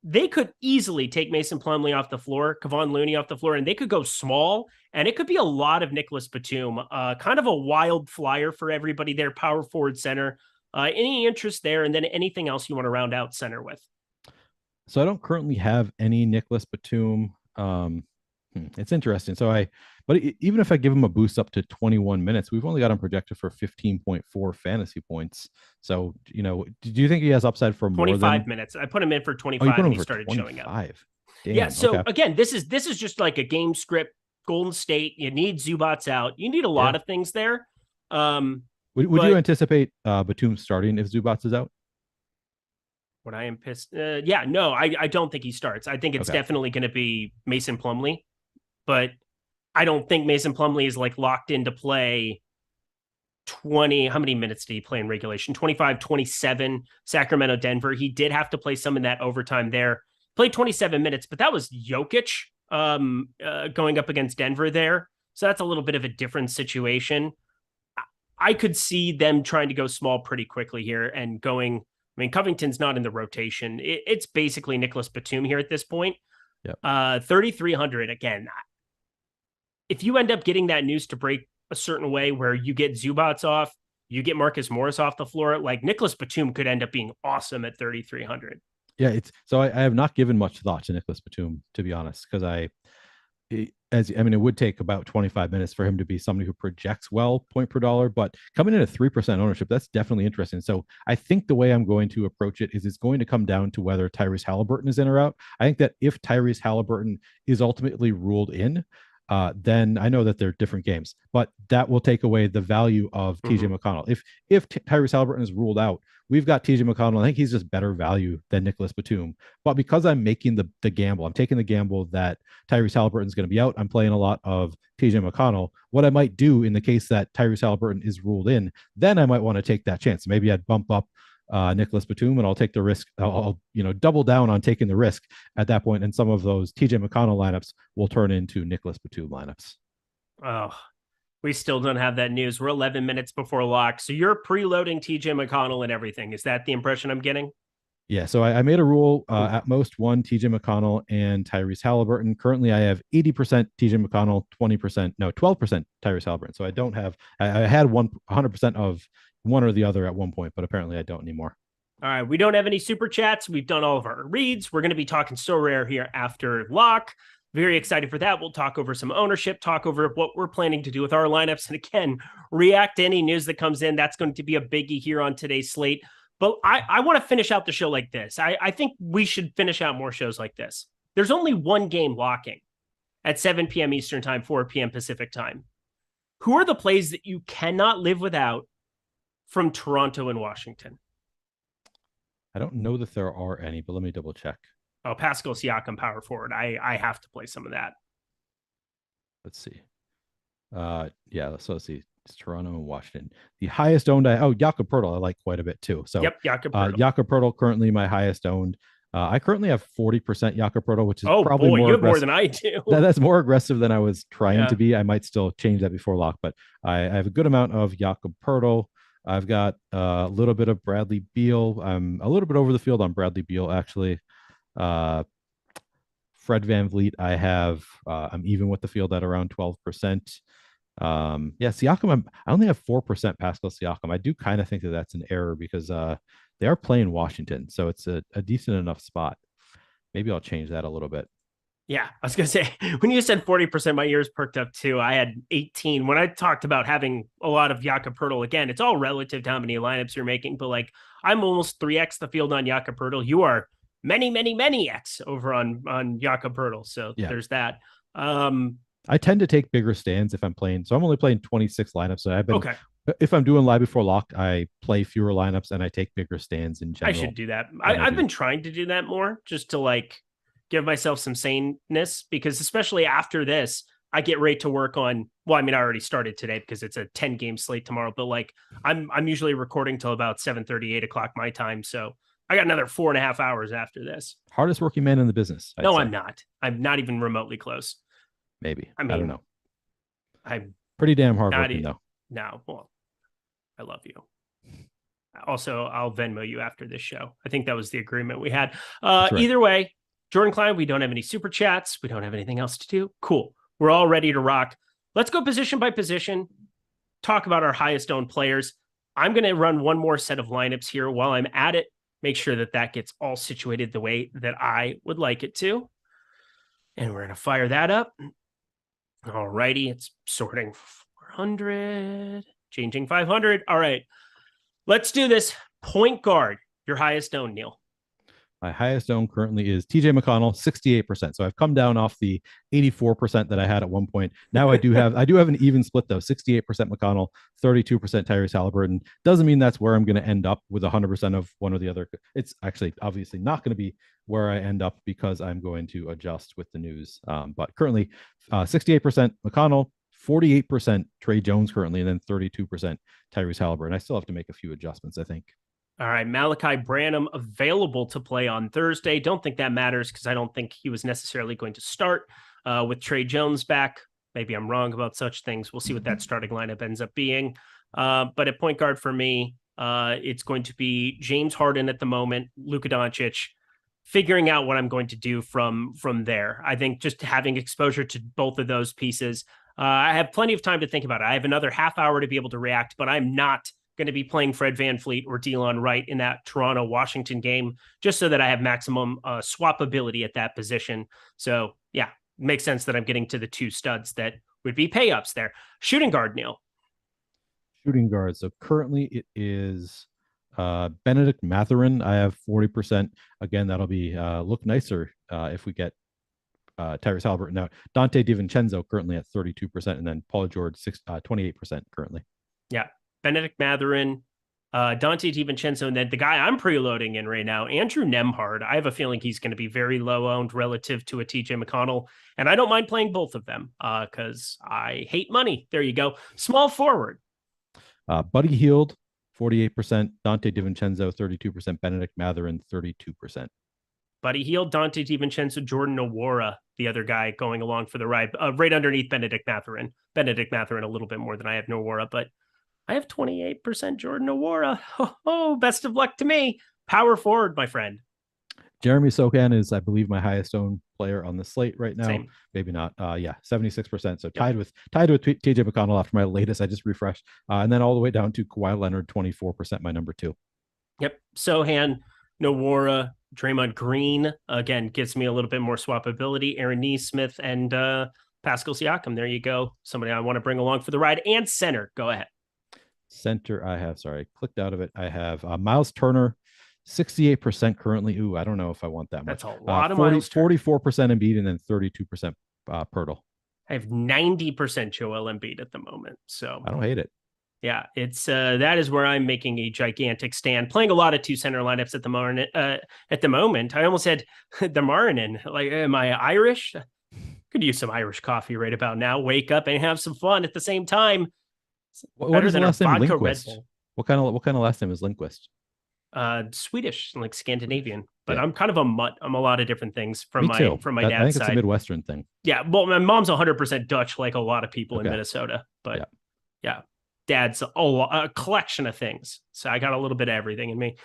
they could easily take Mason Plumlee off the floor, Kevon Looney off the floor, and they could go small, and it could be a lot of Nicholas Batum. Kind of a wild flyer for everybody there, power forward center. Any interest there, and then anything else you want to round out center with? So I don't currently have any Nicholas Batum. It's interesting. But even if I give him a boost up to 21 minutes, we've only got him projected for 15.4 fantasy points. So, do you think he has upside for more 25 minutes? I put him in for 25 and he started showing up. Damn, yeah. So okay. Again, this is just like a game script. Golden State, you need Zubac out. You need a lot of things there. Would you anticipate Batum starting if Zubac is out? What I am pissed. No, I don't think he starts. I think it's definitely going to be Mason Plumlee, but I don't think Mason Plumlee is like locked into play 20. How many minutes did he play in regulation? 25, 27, Sacramento, Denver. He did have to play some in that overtime there. Played 27 minutes, but that was Jokic going up against Denver there. So that's a little bit of a different situation. I could see them trying to go small pretty quickly here and going. I mean, Covington's not in the rotation. It's basically Nicholas Batum here at this point. Yep. 3,300 again. If you end up getting that news to break a certain way where you get Zubac off, you get Marcus Morris off the floor, like Nicholas Batum could end up being awesome at 3,300. Yeah, I have not given much thought to Nicholas Batum, to be honest, because it would take about 25 minutes for him to be somebody who projects well point per dollar, but coming in at 3% ownership, that's definitely interesting. So I think the way I'm going to approach it is it's going to come down to whether Tyrese Halliburton is in or out. I think that if Tyrese Halliburton is ultimately ruled in, then I know that they're different games, but that will take away the value of TJ McConnell. If Tyrese Halliburton is ruled out, we've got TJ McConnell. I think he's just better value than Nicholas Batum. But because I'm making the gamble, I'm taking the gamble that Tyrese Halliburton is going to be out. I'm playing a lot of TJ McConnell. What I might do in the case that Tyrese Halliburton is ruled in, then I might want to take that chance. Maybe I'd bump up Nicholas Batum, and I'll take the risk. I'll double down on taking the risk at that point, and some of those TJ McConnell lineups will turn into Nicholas Batum lineups. Oh, we still don't have that news. We're 11 minutes before lock, so you're preloading TJ McConnell and everything. Is that the impression I'm getting? Yeah, so I made a rule at most one TJ McConnell and Tyrese Halliburton. Currently, I have 80% TJ McConnell, 12% Tyrese Halliburton. So I had 100% of one or the other at one point, but apparently I don't anymore. All right, we don't have any super chats. We've done all of our reads. We're going to be talking So Rare here after lock. Very excited for that. We'll talk over some ownership, talk over what we're planning to do with our lineups, and again, react to any news that comes in. That's going to be a biggie here on today's slate. But I want to finish out the show like this. I think we should finish out more shows like this. There's only one game locking at 7 p.m. Eastern time, 4 p.m. Pacific time. Who are the plays that you cannot live without from Toronto and Washington? I don't know that there are any, but let me double check. Oh, Pascal Siakam, power forward. I have to play some of that. Let's see. So let's see. It's Toronto and Washington. The highest owned, Jakob Poeltl I like quite a bit too. So yep, Jakob Poeltl. Jakob Poeltl currently my highest owned. I currently have 40% Jakob Poeltl, which is probably you have more than I do. That's more aggressive than I was trying to be. I might still change that before lock, but I have a good amount of Jakob Poeltl. I've got a little bit of Bradley Beal. I'm a little bit over the field on Bradley Beal, actually. Fred VanVleet, I have. I'm even with the field at around 12%. Siakam, I only have 4% Pascal Siakam. I do kind of think that that's an error because they are playing Washington, so it's a decent enough spot. Maybe I'll change that a little bit. Yeah, I was going to say, when you said 40%, my ears perked up too. I had 18. When I talked about having a lot of Jakob Poeltl, again, it's all relative to how many lineups you're making, but like I'm almost 3x the field on Jakob Poeltl. You are many, many, many X over on Jakob Poeltl. So there's that. I tend to take bigger stands if I'm playing. So I'm only playing 26 lineups. So if I'm doing live before lock, I play fewer lineups and I take bigger stands in general. I should do that. I've been trying to do that more just to like give myself some saneness, because especially after this, I get right to work on, well, I mean, I already started today because it's a 10-game slate tomorrow, but like I'm usually recording till about 7:30, 8 o'clock my time. So I got another 4.5 hours after this. Hardest working man in the business. No, I'm not. I'm not even remotely close. Maybe. I mean, I don't know. I'm pretty damn hardworking though. No, well, I love you. Also, I'll Venmo you after this show. I think that was the agreement we had. Right. Either way, Jordan Klein, we don't have any super chats. We don't have anything else to do. Cool. We're all ready to rock. Let's go position by position. Talk about our highest owned players. I'm going to run one more set of lineups here while I'm at it. Make sure that gets all situated the way that I would like it to. And we're going to fire that up. All righty. It's sorting 400, changing 500. All right. Let's do this. Point guard, your highest owned, Neil. My highest owned currently is TJ McConnell, 68%. So I've come down off the 84% that I had at one point. Now I do have an even split though, 68% McConnell, 32% Tyrese Halliburton. Doesn't mean that's where I'm going to end up with 100% of one or the other. It's actually obviously not going to be where I end up because I'm going to adjust with the news. But currently 68% McConnell, 48% Trey Jones currently, and then 32% Tyrese Halliburton. I still have to make a few adjustments, I think. All right, Malachi Branham available to play on Thursday. Don't think that matters because I don't think he was necessarily going to start with Trey Jones back. Maybe I'm wrong about such things. We'll see what that starting lineup ends up being. But at point guard for me, it's going to be James Harden at the moment, Luka Doncic, figuring out what I'm going to do from there. I think just having exposure to both of those pieces, I have plenty of time to think about it. I have another half hour to be able to react, but I'm not going to be playing Fred VanVleet or Delon Wright in that Toronto-Washington game, just so that I have maximum swappability at that position. So yeah, it makes sense that I'm getting to the two studs that would be pay-ups there. Shooting guard, Neil. Shooting guard. So currently it is Benedict Mathurin. I have 40%. Again, that'll be look nicer if we get Tyrese Halliburton. Now, Dante DiVincenzo currently at 32%, and then Paul George 28% currently. Yeah. Benedict Mathurin, Dante DiVincenzo, and then the guy I'm preloading in right now, Andrew Nembhard. I have a feeling he's going to be very low owned relative to a TJ McConnell, and I don't mind playing both of them because I hate money. There you go. Small forward. Buddy Hield, 48%. Dante DiVincenzo, 32%. Benedict Mathurin, 32%. Buddy Hield, Dante DiVincenzo, Jordan Nwora, the other guy going along for the ride, right underneath Benedict Mathurin. Benedict Mathurin a little bit more than I have Nwora, but I have 28% Jordan Nwora. Oh, best of luck to me. Power forward, my friend. Jeremy Sochan is, I believe, my highest owned player on the slate right now. Same. Maybe not. 76%. So tied with TJ McConnell after my latest. I just refreshed. And then all the way down to Kawhi Leonard, 24%, my number 2. Yep. Sochan, Nwora, Draymond Green, again, gives me a little bit more swappability. Aaron Nesmith and Pascal Siakam. There you go. Somebody I want to bring along for the ride. And center. Go ahead. Center, I clicked out of it. I have Miles Turner, 68% currently. Ooh, I don't know if I want that much. That's a lot of Miles Turner. 44% Embiid, and then 32% Pirtle. I have 90% Joel Embiid at the moment. So I don't hate it. Yeah, it's that is where I'm making a gigantic stand. Playing a lot of two center lineups at the moment. I almost said the Marinin. Like, am I Irish? Could use some Irish coffee right about now. Wake up and have some fun at the same time. What is the last name? Lindquist. What kind of last name is Lindquist? Swedish, like Scandinavian. But yeah. I'm kind of a mutt. I'm a lot of different things from my dad's side. I think it's a Midwestern thing. Yeah, well, my mom's 100% Dutch, like a lot of people in Minnesota. But yeah, dad's a collection of things. So I got a little bit of everything in me.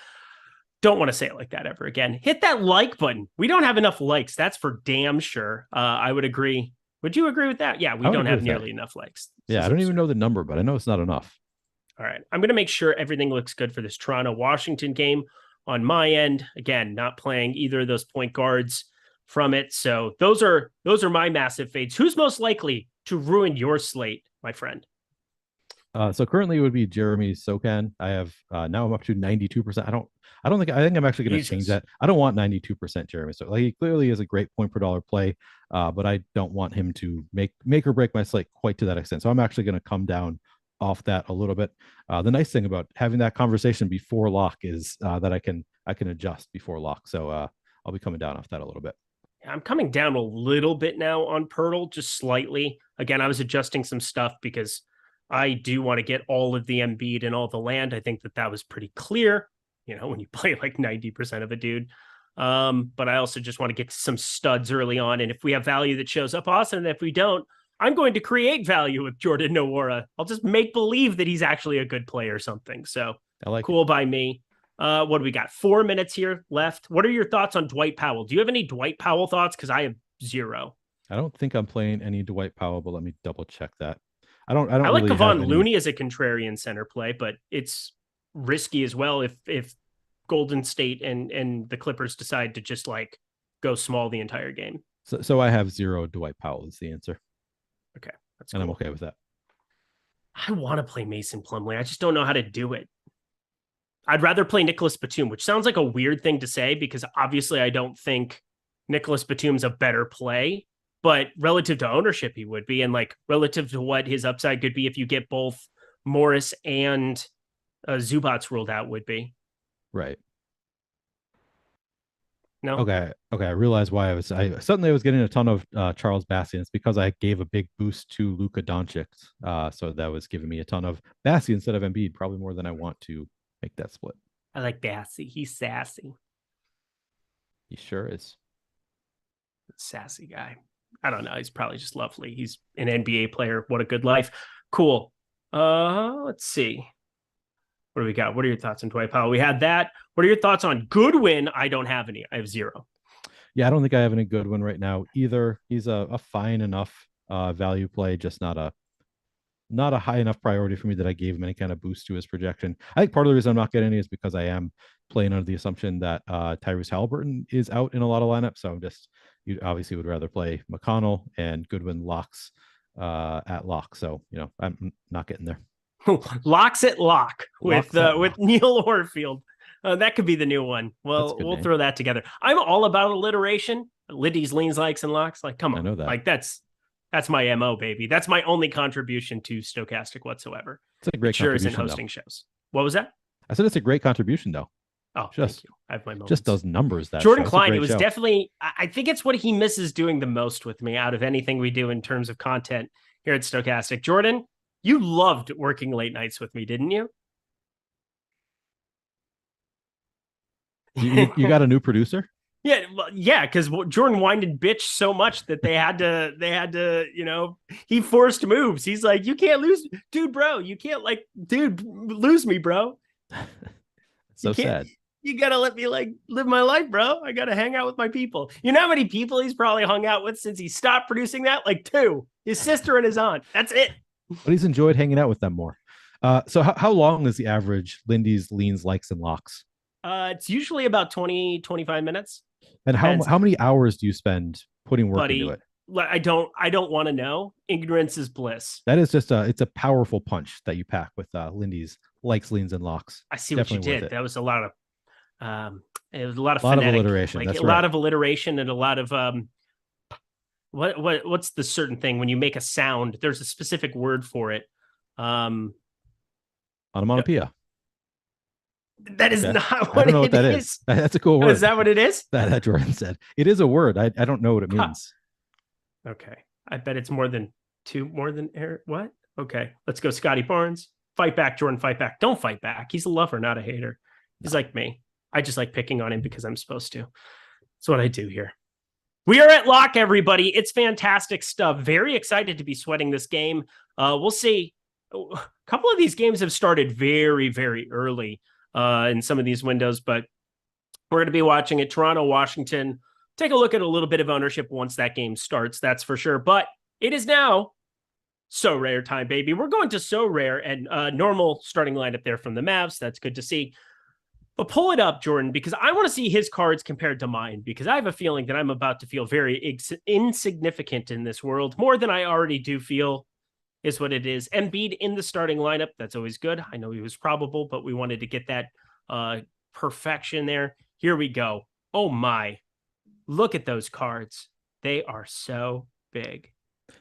Don't want to say it like that ever again. Hit that like button. We don't have enough likes. That's for damn sure. I would agree. Would you agree with that? Yeah, we don't have nearly enough likes. Yeah, I don't even know the number, but I know it's not enough. All right. I'm going to make sure everything looks good for this Toronto-Washington game on my end. Again, not playing either of those point guards from it. So those are my massive fades. Who's most likely to ruin your slate, my friend? So currently it would be Jeremy Sochan. I have now I'm up to 92%. I think I'm actually going to change that. I don't want 92% Jeremy. So like, he clearly is a great point per dollar play, but I don't want him to make or break my slate quite to that extent. So I'm actually going to come down off that a little bit. The nice thing about having that conversation before lock is that I can adjust before lock. So I'll be coming down off that a little bit. I'm coming down a little bit now on Pirtle, just slightly. Again, I was adjusting some stuff because I do want to get all of the Embiid and all the land. I think that was pretty clear, when you play like 90% of a dude. But I also just want to get some studs early on. And if we have value that shows up, awesome. And if we don't, I'm going to create value with Jordan Nwora. I'll just make believe that he's actually a good player or something. So I like cool by me. What do we got? 4 minutes here left. What are your thoughts on Dwight Powell? Do you have any Dwight Powell thoughts? Because I have zero. I don't think I'm playing any Dwight Powell, but let me double check that. I like really Kevon any... Looney as a contrarian center play, but it's risky as well if Golden State and the Clippers decide to just like go small the entire game. So I have 0 Dwight Powell is the answer. Okay, that's cool. And I'm okay with that. I want to play Mason Plumlee. I just don't know how to do it. I'd rather play Nicholas Batum, which sounds like a weird thing to say because obviously I don't think Nicholas Batum's a better play, but relative to ownership, he would be. And like relative to what his upside could be if you get both Morris and Zubats ruled out would be. Right. No. Okay. I realized why I was getting a ton of Charles Bassey. It's because I gave a big boost to Luka Doncic. So that was giving me a ton of Bassey instead of Embiid, probably more than I want to make that split. I like Bassey. He's sassy. He sure is. Sassy guy. I don't know. He's probably just lovely. He's an NBA player. What a good life. Cool. Let's see. What do we got? What are your thoughts on Dwight Powell? We had that. What are your thoughts on Goodwin? I don't have any. I have 0. Yeah, I don't think I have any Goodwin right now either. He's a fine enough value play, just not a high enough priority for me that I gave him any kind of boost to his projection. I think part of the reason I'm not getting any is because I am playing under the assumption that Tyrese Halliburton is out in a lot of lineups. So you obviously would rather play McConnell and Goodwin locks at lock. So, I'm not getting there. Locks at lock with Neil Orfield. That could be the new one. Well, we'll throw that together. I'm all about alliteration. Liddy's leans, likes, and locks. Like, come on. I know that. Like, that's my MO, baby. That's my only contribution to Stokastic whatsoever. It's a great contribution. Sure isn't hosting shows. What was that? I said it's a great contribution, though. Oh, thank you. I have my moments. Just those numbers. That Jordan Klein, it was definitely, I think it's what he misses doing the most with me out of anything we do in terms of content here at Stokastic. Jordan, you loved working late nights with me, didn't you? You got a new producer? Yeah, because Jordan winded bitch so much that they had to, he forced moves. He's like, you can't lose, dude, bro. You can't lose me, bro. So sad. You gotta let me live my life, bro. I gotta hang out with my people. You know how many people he's probably hung out with since he stopped producing that? Like 2, his sister and his aunt. That's it. But he's enjoyed hanging out with them more. So how long is the average Lindy's leans, likes, and locks? It's usually about 20, 25 minutes. And how many hours do you spend putting work into it? I don't want to know. Ignorance is bliss. That is just it's a powerful punch that you pack with Lindy's likes, leans, and locks. I see what you did. That was a lot of alliteration. Like a lot of alliteration and a lot of what's the certain thing when you make a sound? There's a specific word for it. Onomatopoeia. That is not what I don't know what that is. That's a cool word. Is that what it is? That Jordan said. It is a word. I don't know what it means. Okay. I bet it's more than air. What? Okay. Let's go, Scotty Barnes. Fight back, Jordan. Fight back. Don't fight back. He's a lover, not a hater. He's like me. I just like picking on him because I'm supposed to. That's what I do here. We are at lock, everybody. It's fantastic stuff. Very excited to be sweating this game. We'll see. A couple of these games have started very, very early in some of these windows, but we're going to be watching it. Toronto, Washington. Take a look at a little bit of ownership once that game starts. That's for sure. But it is now so rare time, baby. We're going to so rare and normal starting lineup there from the Mavs. That's good to see. But pull it up, Jordan, because I want to see his cards compared to mine, because I have a feeling that I'm about to feel very insignificant in this world. More than I already do feel is what it is. Embiid in the starting lineup. That's always good. I know he was probable, but we wanted to get that perfection there. Here we go. Oh, my. Look at those cards. They are so big.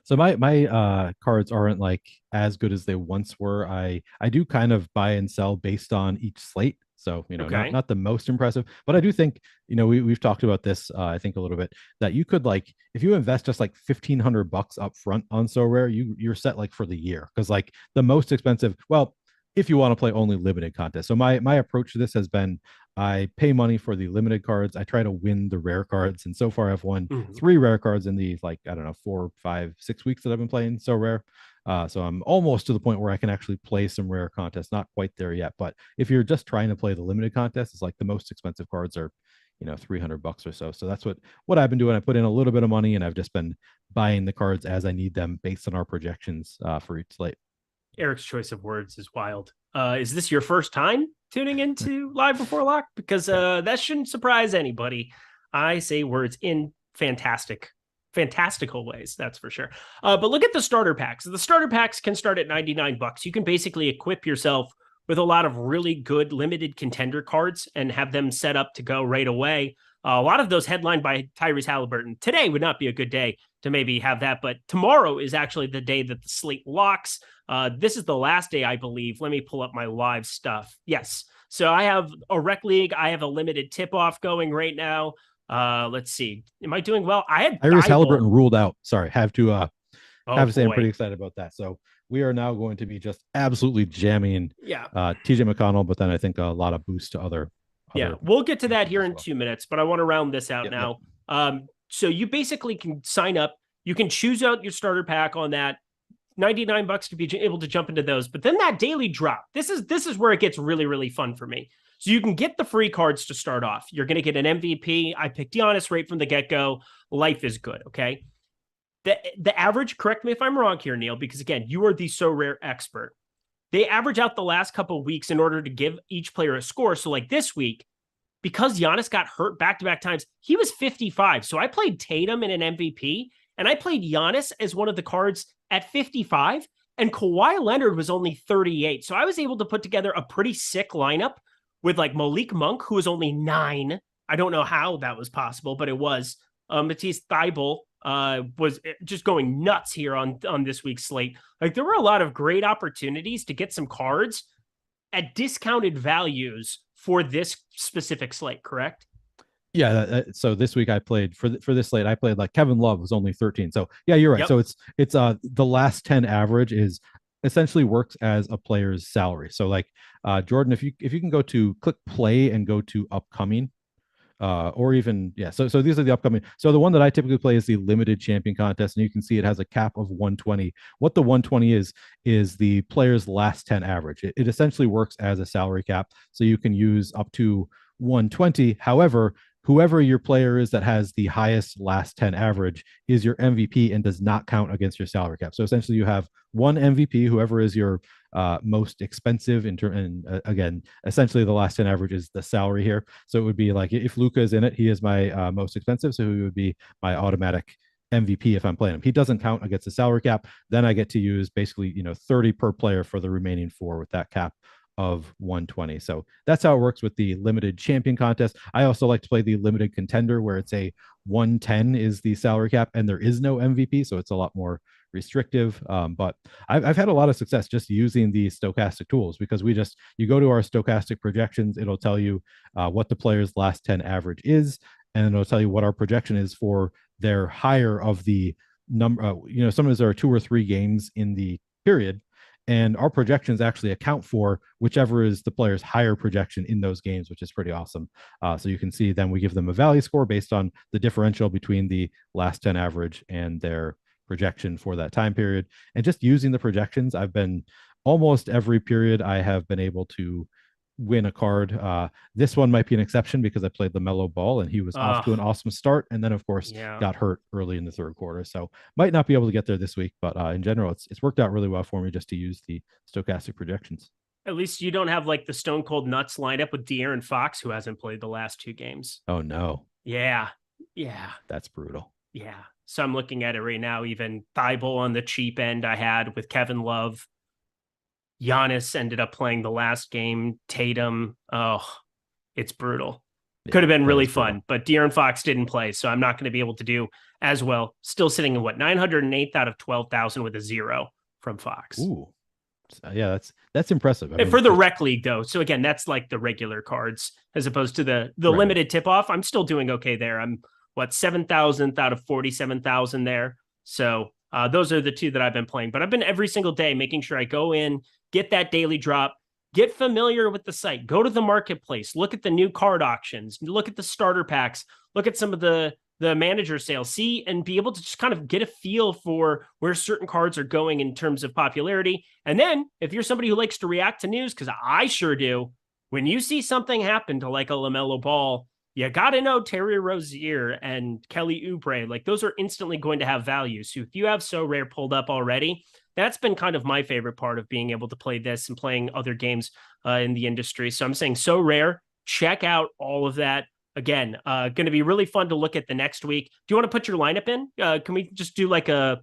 So my cards aren't like as good as they once were. I do kind of buy and sell based on each slate. So, Okay. not the most impressive, but I do think, we've talked about this, I think a little bit, that you could, like, if you invest just like $1,500 up front on So Rare, you're set like for the year. Cause like the most expensive, well, if you want to play only limited contests. So my approach to this has been, I pay money for the limited cards. I try to win the rare cards. And so far I've won 3 rare cards in the, like, I don't know, 4, 5, 6 weeks that I've been playing So Rare. So I'm almost to the point where I can actually play some rare contests. Not quite there yet, but if you're just trying to play the limited contest, it's like the most expensive cards are, $300 or so. So that's what I've been doing. I put in a little bit of money and I've just been buying the cards as I need them based on our projections for each slate. Eric's choice of words is wild. Is this your first time tuning into Live Before Lock? Because that shouldn't surprise anybody. I say words in fantastical ways, that's for sure. But look at the starter packs. The starter packs can start at $99. You can basically equip yourself with a lot of really good limited contender cards and have them set up to go right away. A lot of those headlined by Tyrese Halliburton. Today would not be a good day to maybe have that, but tomorrow is actually the day that the slate locks. This is the last day, I believe. Let me pull up my live stuff. Yes. So I have a rec league. I have a limited tip-off going right now. Let's see. Am I doing well? I had Tyrese Halliburton ruled out. Sorry. Have to say I'm pretty excited about that. So we are now going to be just absolutely jamming TJ McConnell, but then I think a lot of boost to other. We'll get to that here in 2 minutes, but I want to round this out now. So you basically can sign up. You can choose out your starter pack on that. $99 to be able to jump into those. But then that daily drop, this is where it gets really, really fun for me. So you can get the free cards to start off. You're going to get an MVP. I picked Giannis right from the get-go. Life is good, okay? The average, correct me if I'm wrong here, Neil, because again, you are the So Rare expert. They average out the last couple of weeks in order to give each player a score. So like this week, because Giannis got hurt back-to-back times, he was 55. So I played Tatum in an MVP, and I played Giannis as one of the cards at 55, and Kawhi Leonard was only 38. So I was able to put together a pretty sick lineup with like Malik Monk, who was only 9. I don't know how that was possible, but it was. Matisse Thybulle was just going nuts here on this week's slate. Like there were a lot of great opportunities to get some cards at discounted values for this specific slate, correct? Yeah. So this week I played for this slate. I played like Kevin Love was only 13. So yeah, you're right. Yep. So it's the last 10 average is essentially works as a player's salary. So like Jordan, if you can go to click play and go to upcoming, or even so these are the upcoming. So the one that I typically play is the limited champion contest, and you can see it has a cap of 120. What the 120 is the player's last 10 average. It essentially works as a salary cap, so you can use up to 120. However, whoever your player is that has the highest last 10 average is your MVP and does not count against your salary cap. So essentially you have one MVP, whoever is your most expensive and again, essentially the last 10 average is the salary here. So it would be like if Luka is in it, he is my most expensive. So he would be my automatic MVP if I'm playing him. He doesn't count against the salary cap. Then I get to use basically, 30 per player for the remaining 4 with that cap of 120. So that's how it works with the limited champion contest. I also like to play the limited contender where it's a 110 is the salary cap and there is no MVP. So it's a lot more restrictive. But I've had a lot of success just using the Stokastic tools because you go to our Stokastic projections. It'll tell you what the player's last 10 average is. And it'll tell you what our projection is for their higher of the number. Sometimes there are 2 or 3 games in the period. And our projections actually account for whichever is the player's higher projection in those games, which is pretty awesome. So you can see then we give them a value score based on the differential between the last 10 average and their projection for that time period. And just using the projections, I've been almost every period I have been able to win a card. This one might be an exception because I played LaMelo Ball and he was off to an awesome start. And then of course got hurt early in the third quarter. So might not be able to get there this week, but in general, it's worked out really well for me just to use the Stokastic projections. At least you don't have like the Stone Cold Nuts lineup with De'Aaron Fox, who hasn't played the last 2 games. Oh no. Yeah. That's brutal. Yeah. So I'm looking at it right now, even Thybulle on the cheap end I had with Kevin Love. Giannis ended up playing the last game. Tatum. Oh, it's brutal. Could have been really fun, but De'Aaron Fox didn't play, so I'm not going to be able to do as well. Still sitting in 908th out of 12,000 with a 0 from Fox. Ooh, Yeah, that's impressive. I mean, for the rec league though. So again, that's like the regular cards as opposed to the limited tip off. I'm still doing okay there. I'm 7,000th out of 47,000 there. So those are the two that I've been playing, but I've been every single day making sure I go in, get that daily drop, get familiar with the site, go to the marketplace, look at the new card auctions, look at the starter packs, look at some of the manager sales, see, and be able to just kind of get a feel for where certain cards are going in terms of popularity. And then if you're somebody who likes to react to news, because I sure do, when you see something happen to like a LaMelo Ball, you got to know Terry Rozier and Kelly Oubre, like those are instantly going to have value. So if you have So Rare pulled up already, that's been kind of my favorite part of being able to play this and playing other games in the industry. So I'm saying So Rare, check out all of that. Again, going to be really fun to look at the next week. Do you want to put your lineup in? Can we just do like can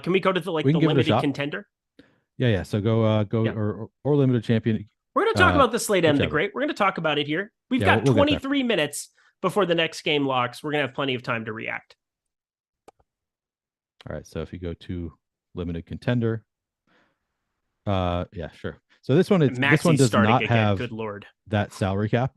we go to the limited contender? Yeah. So go or limited champion. We're going to talk about the slate M the Great. We're going to talk about it here. We've got 23 minutes before the next game locks. We're going to have plenty of time to react. All right. So if you go to limited contender, yeah, sure. So this one does not have good Lord that salary cap.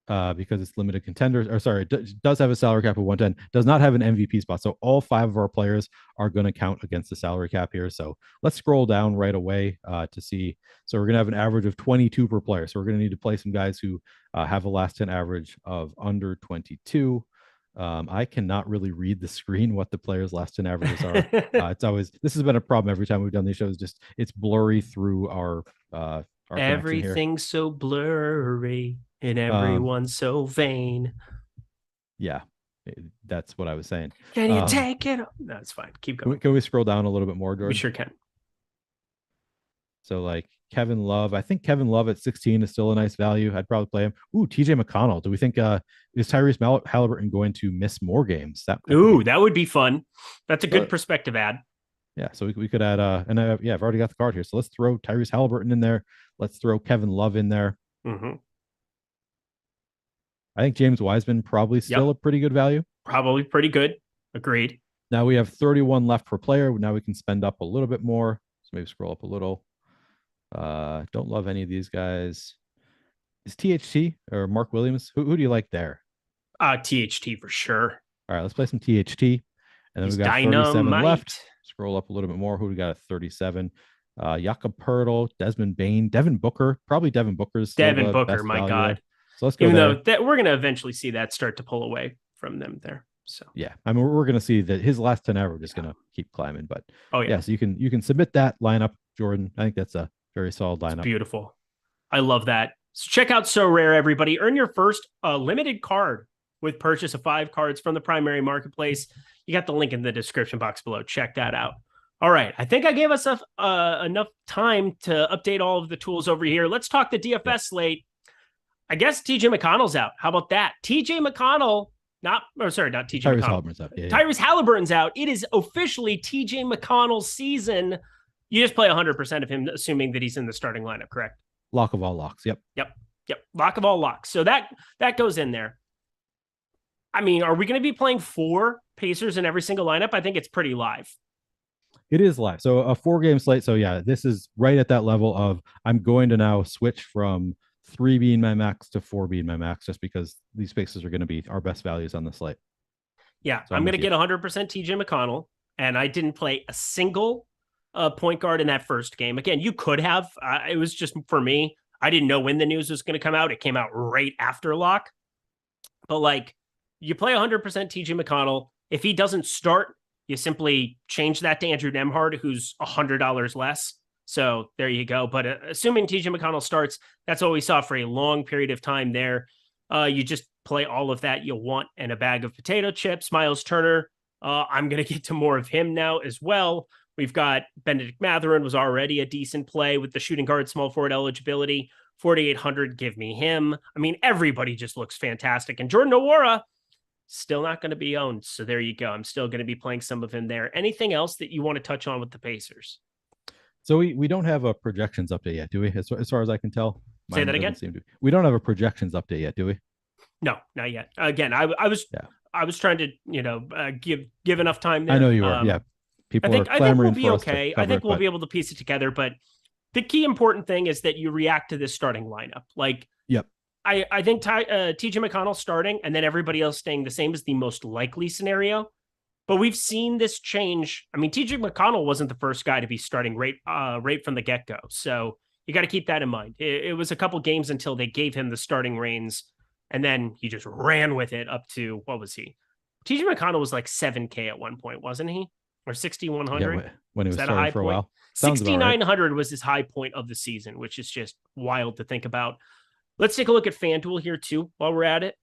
Because it's limited contenders, or sorry, it does have a salary cap of 110, does not have an MVP spot. So all 5 of our players are going to count against the salary cap here. So let's scroll down right away to see. So we're going to have an average of 22 per player. So we're going to need to play some guys who have a last 10 average of under 22. I cannot really read the screen what the players' last 10 averages are. This has been a problem every time we've done these shows. Just it's blurry through our everything's so blurry. And everyone's so vain. Yeah, that's what I was saying. Can you take it? No, it's fine. Keep going. Can we scroll down a little bit more, George? We sure can. So like Kevin Love, I think Kevin Love at 16 is still a nice value. I'd probably play him. Ooh, TJ McConnell. Do we think is Tyrese Halliburton going to miss more games? That would be fun. That's a good perspective add. Yeah, so we could add I've already got the card here. So let's throw Tyrese Halliburton in there. Let's throw Kevin Love in there. Mm-hmm. I think James Wiseman probably still a pretty good value. Probably pretty good. Agreed. Now we have 31 left per player. Now we can spend up a little bit more. So maybe scroll up a little. Don't love any of these guys. Is THT or Mark Williams? Who do you like there? THT for sure. All right, let's play some THT. And then we've got 37 left. Scroll up a little bit more. Who do we got at 37? Jakob Poeltl, Desmond Bane, Devin Booker. Probably Devin Booker's Devin Booker, my God. So let's go. Even though that we're going to eventually see that start to pull away from them there. So yeah, I mean we're going to see that his last 10 average is going to keep climbing. But yeah, so you can submit that lineup, Jordan. I think that's a very solid lineup. It's beautiful. I love that. So check out So Rare, everybody. Earn your first limited card with purchase of 5 cards from the primary marketplace. You got the link in the description box below. Check that out. All right. I think I gave us enough time to update all of the tools over here. Let's talk the DFS slate. I guess TJ McConnell's out. How about that? TJ McConnell, not TJ Tyrese McConnell. Halliburton's out. Yeah, Tyrese Halliburton's out. It is officially TJ McConnell's season. You just play 100% of him, assuming that he's in the starting lineup, correct? Lock of all locks. Yep. Lock of all locks. So that goes in there. I mean, are we going to be playing 4 Pacers in every single lineup? I think it's pretty live. It is live. So a 4-game slate. So yeah, this is right at that level of I'm going to now switch from 3 being my max to 4 being my max, just because these Pacers are going to be our best values on the slate. Yeah, so I'm going to get 100% TJ McConnell, and I didn't play a single point guard in that first game. Again, you could have. It was just for me. I didn't know when the news was going to come out. It came out right after lock. But like, you play 100% TJ McConnell. If he doesn't start, you simply change that to Andrew Nembhard, who's $100 less. So there you go. But assuming TJ McConnell starts, that's what we saw for a long period of time there. You just play all of that you want in a bag of potato chips. Miles Turner, I'm going to get to more of him now as well. We've got Benedict Mathurin was already a decent play with the shooting guard, small forward eligibility. 4,800, give me him. I mean, everybody just looks fantastic. And Jordan Nwora, still not going to be owned. So there you go. I'm still going to be playing some of him there. Anything else that you want to touch on with the Pacers? So we don't have a projections update yet, do we? As far as I can tell. Say that again. We don't have a projections update yet, do we? No, not yet. Again, I was trying to give enough time there. I know you are. Yeah, I think we'll be okay. I think we'll be able to piece it together. But the key important thing is that you react to this starting lineup. Like, Yep. I think TJ McConnell starting and then everybody else staying the same is the most likely scenario. But we've seen this change. I mean, TJ McConnell wasn't the first guy to be starting right from the get-go. So you got to keep that in mind. It was a couple games until they gave him the starting reins, and then he just ran with it up to, what was he? TJ McConnell was like 7K at one point, wasn't he? Or 6,100? Yeah, when he was that starting for a while. 6,900 was his high point of the season, which is just wild to think about. Let's take a look at FanDuel here too while we're at it.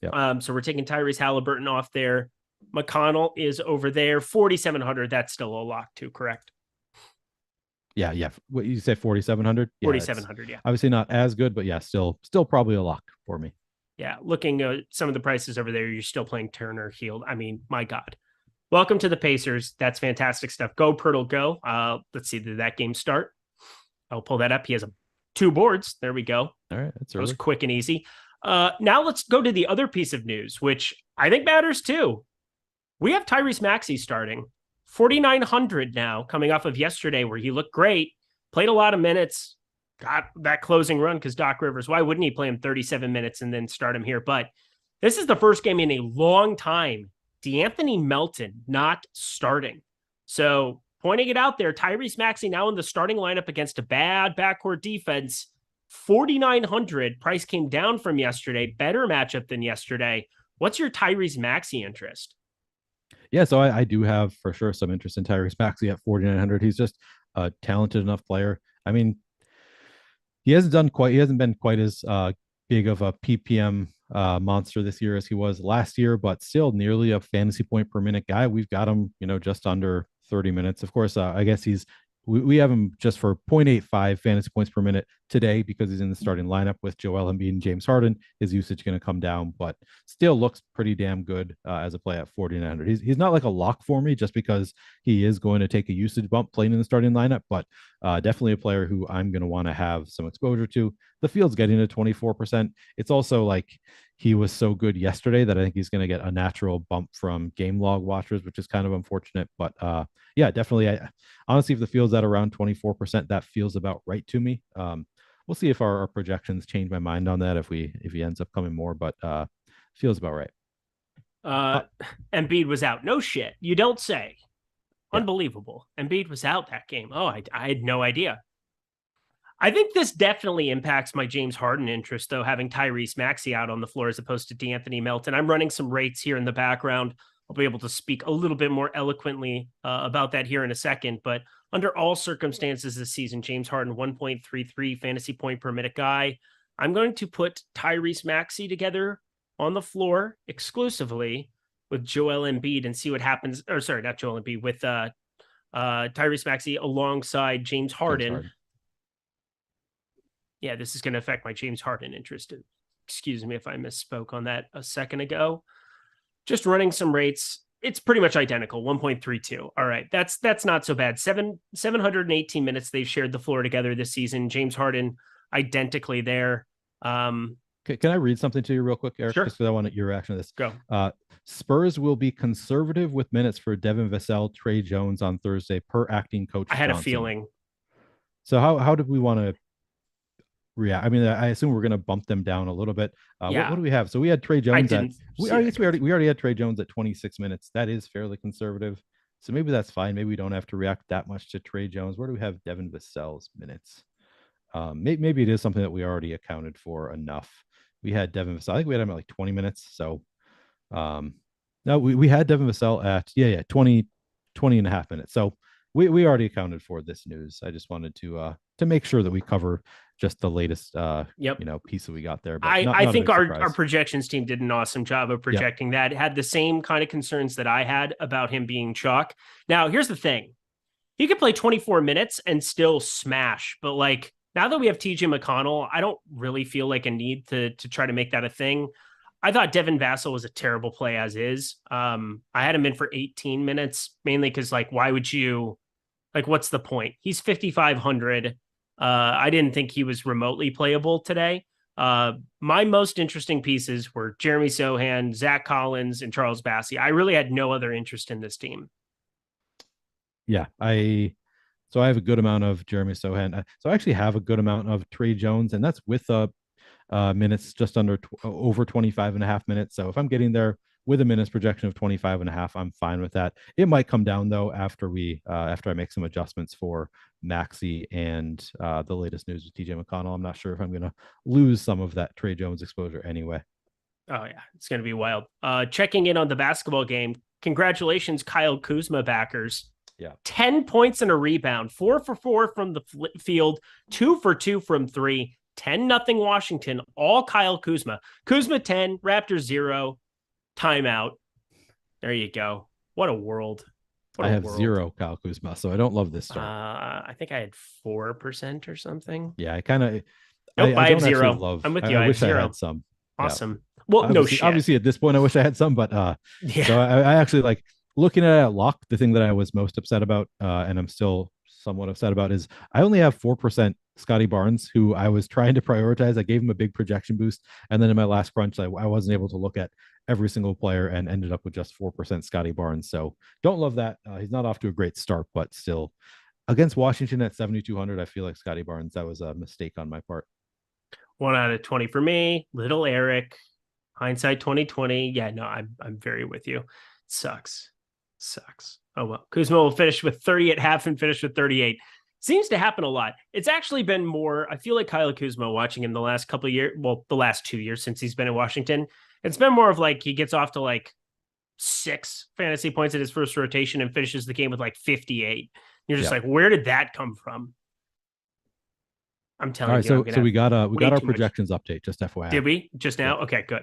Yep. So we're taking Tyrese Halliburton off there. McConnell is over there. 4,700. That's still a lock too, correct? Yeah. What you say, 4,700? Yeah, 4,700, yeah. Obviously not as good, but yeah, still probably a lock for me. Yeah, looking at some of the prices over there, you're still playing Turner, Hield. I mean, my God. Welcome to the Pacers. That's fantastic stuff. Go, Pirtle, go. Let's see, did that game start? I'll pull that up. He has 2 boards. There we go. All right, that was quick and easy. Now let's go to the other piece of news, which I think matters too. We have Tyrese Maxey starting. 4,900 now, coming off of yesterday where he looked great, played a lot of minutes, got that closing run because Doc Rivers, why wouldn't he play him 37 minutes and then start him here? But this is the first game in a long time DeAnthony Melton not starting. So pointing it out there, Tyrese Maxey now in the starting lineup against a bad backcourt defense. 4,900 price came down from yesterday. Better matchup than yesterday. What's your Tyrese Maxey interest? Yeah, so I do have for sure some interest in Tyrese Maxey at 4,900. He's just a talented enough player. I mean, he hasn't been quite as big of a PPM monster this year as he was last year, but still nearly a fantasy point per minute guy. We've got him, just under 30 minutes. Of course, I guess we have him just for 0.85 fantasy points per minute today because he's in the starting lineup with Joel Embiid and James Harden. His usage going to come down, but still looks pretty damn good as a play at 4,900. He's not like a lock for me just because he is going to take a usage bump playing in the starting lineup, but definitely a player who I'm going to want to have some exposure to. The field's getting to 24%. It's also like he was so good yesterday that I think he's going to get a natural bump from game log watchers, which is kind of unfortunate. But yeah, definitely. Honestly, if the field's at around 24%, that feels about right to me. We'll see if our projections change my mind on that if he ends up coming more, but feels about right. Embiid was out. No shit. You don't say. Yeah. Unbelievable. Embiid was out that game. Oh, I had no idea. I think this definitely impacts my James Harden interest, though, having Tyrese Maxey out on the floor as opposed to DeAnthony Melton. I'm running some rates here in the background. I'll be able to speak a little bit more eloquently about that here in a second. But under all circumstances this season, James Harden, 1.33 fantasy point per minute guy. I'm going to put Tyrese Maxey together on the floor exclusively with Joel Embiid and see what happens. Or sorry, not Joel Embiid, with Tyrese Maxey alongside James Harden. Yeah, this is going to affect my James Harden interest. Excuse me if I misspoke on that a second ago. Just running some rates. It's pretty much identical, 1.32. All right, that's not so bad. 718 minutes they've shared the floor together this season. James Harden identically there. Can I read something to you real quick, Eric? Sure. Just because I want your reaction to this. Go. Spurs will be conservative with minutes for Devin Vassell, Trey Jones on Thursday per acting coach. I had Johnson. a feeling. So how did we want to react? I mean, I assume we're going to bump them down a little bit. Yeah. What do we have? So we had Trey Jones. We already had Trey Jones at 26 minutes. That is fairly conservative. So maybe that's fine. Maybe we don't have to react that much to Trey Jones. Where do we have Devin Vassell's minutes? Maybe it is something that we already accounted for enough. We had Devin Vassell. I think we had him at like 20 minutes. So no, we had Devin Vassell at 20 and a half minutes. So we already accounted for this news. I just wanted to make sure that we cover just the latest piece that we got there. But I think our projections team did an awesome job of projecting that. It had the same kind of concerns that I had about him being chalk. Now, here's the thing. He could play 24 minutes and still smash, but like now that we have TJ McConnell, I don't really feel like a need to try to make that a thing. I thought Devin Vassell was a terrible play as is. I had him in for 18 minutes, mainly because why would you, what's the point? He's 5,500. I didn't think he was remotely playable today. My most interesting pieces were Jeremy Sohan, Zach Collins, and Charles Bassey. I really had no other interest in this team. Yeah, I So I have a good amount of Jeremy Sohan. So I actually have a good amount of Trey Jones, and that's with minutes just under over 25.5 minutes. So if I'm getting there with a minutes projection of 25.5, I'm fine with that. It might come down though after I make some adjustments for Maxey and the latest news with TJ McConnell. I'm not sure if I'm going to lose some of that Trey Jones exposure anyway. Oh yeah, it's going to be wild. Checking in on the basketball game. Congratulations, Kyle Kuzma backers. Yeah. 10 points and a rebound, 4 for 4 from the field, 2 for 2 from 3, 10-0 Washington, all Kyle Kuzma. Kuzma 10, Raptors 0, timeout. There you go. What a world. I have 0 Kyle Kuzma, so I don't love this start. I think I had 4% or something. Yeah, I kind of. Nope, I have 0. I'm with you. I wish have 0. I had some. Awesome. Yeah. Well, obviously, no shit. Obviously, at this point, I wish I had some, but yeah. So I actually like looking at lock. The thing that I was most upset about, and I'm still somewhat upset about, is I only have 4% Scotty Barnes, who I was trying to prioritize. I gave him a big projection boost, and then in my last crunch, I wasn't able to look at every single player and ended up with just 4% Scotty Barnes. So don't love that. He's not off to a great start, but still against Washington at 7,200, I feel like Scotty Barnes, that was a mistake on my part. 1 out of 20 for me. Little Eric, hindsight 2020. Yeah, no, I'm very with you. Sucks. Oh well. Kuzma will finish with 30 at half and finish with 38. Seems to happen a lot. It's actually been more, I feel like Kyle Kuzma, watching him the last couple of years, well, the last 2 years since he's been in Washington, it's been more of like he gets off to like 6 fantasy points in his first rotation and finishes the game with like 58. You're just like, where did that come from? I'm telling you. All right, so we got our projections update, just FYI. Did we just now? Okay, good.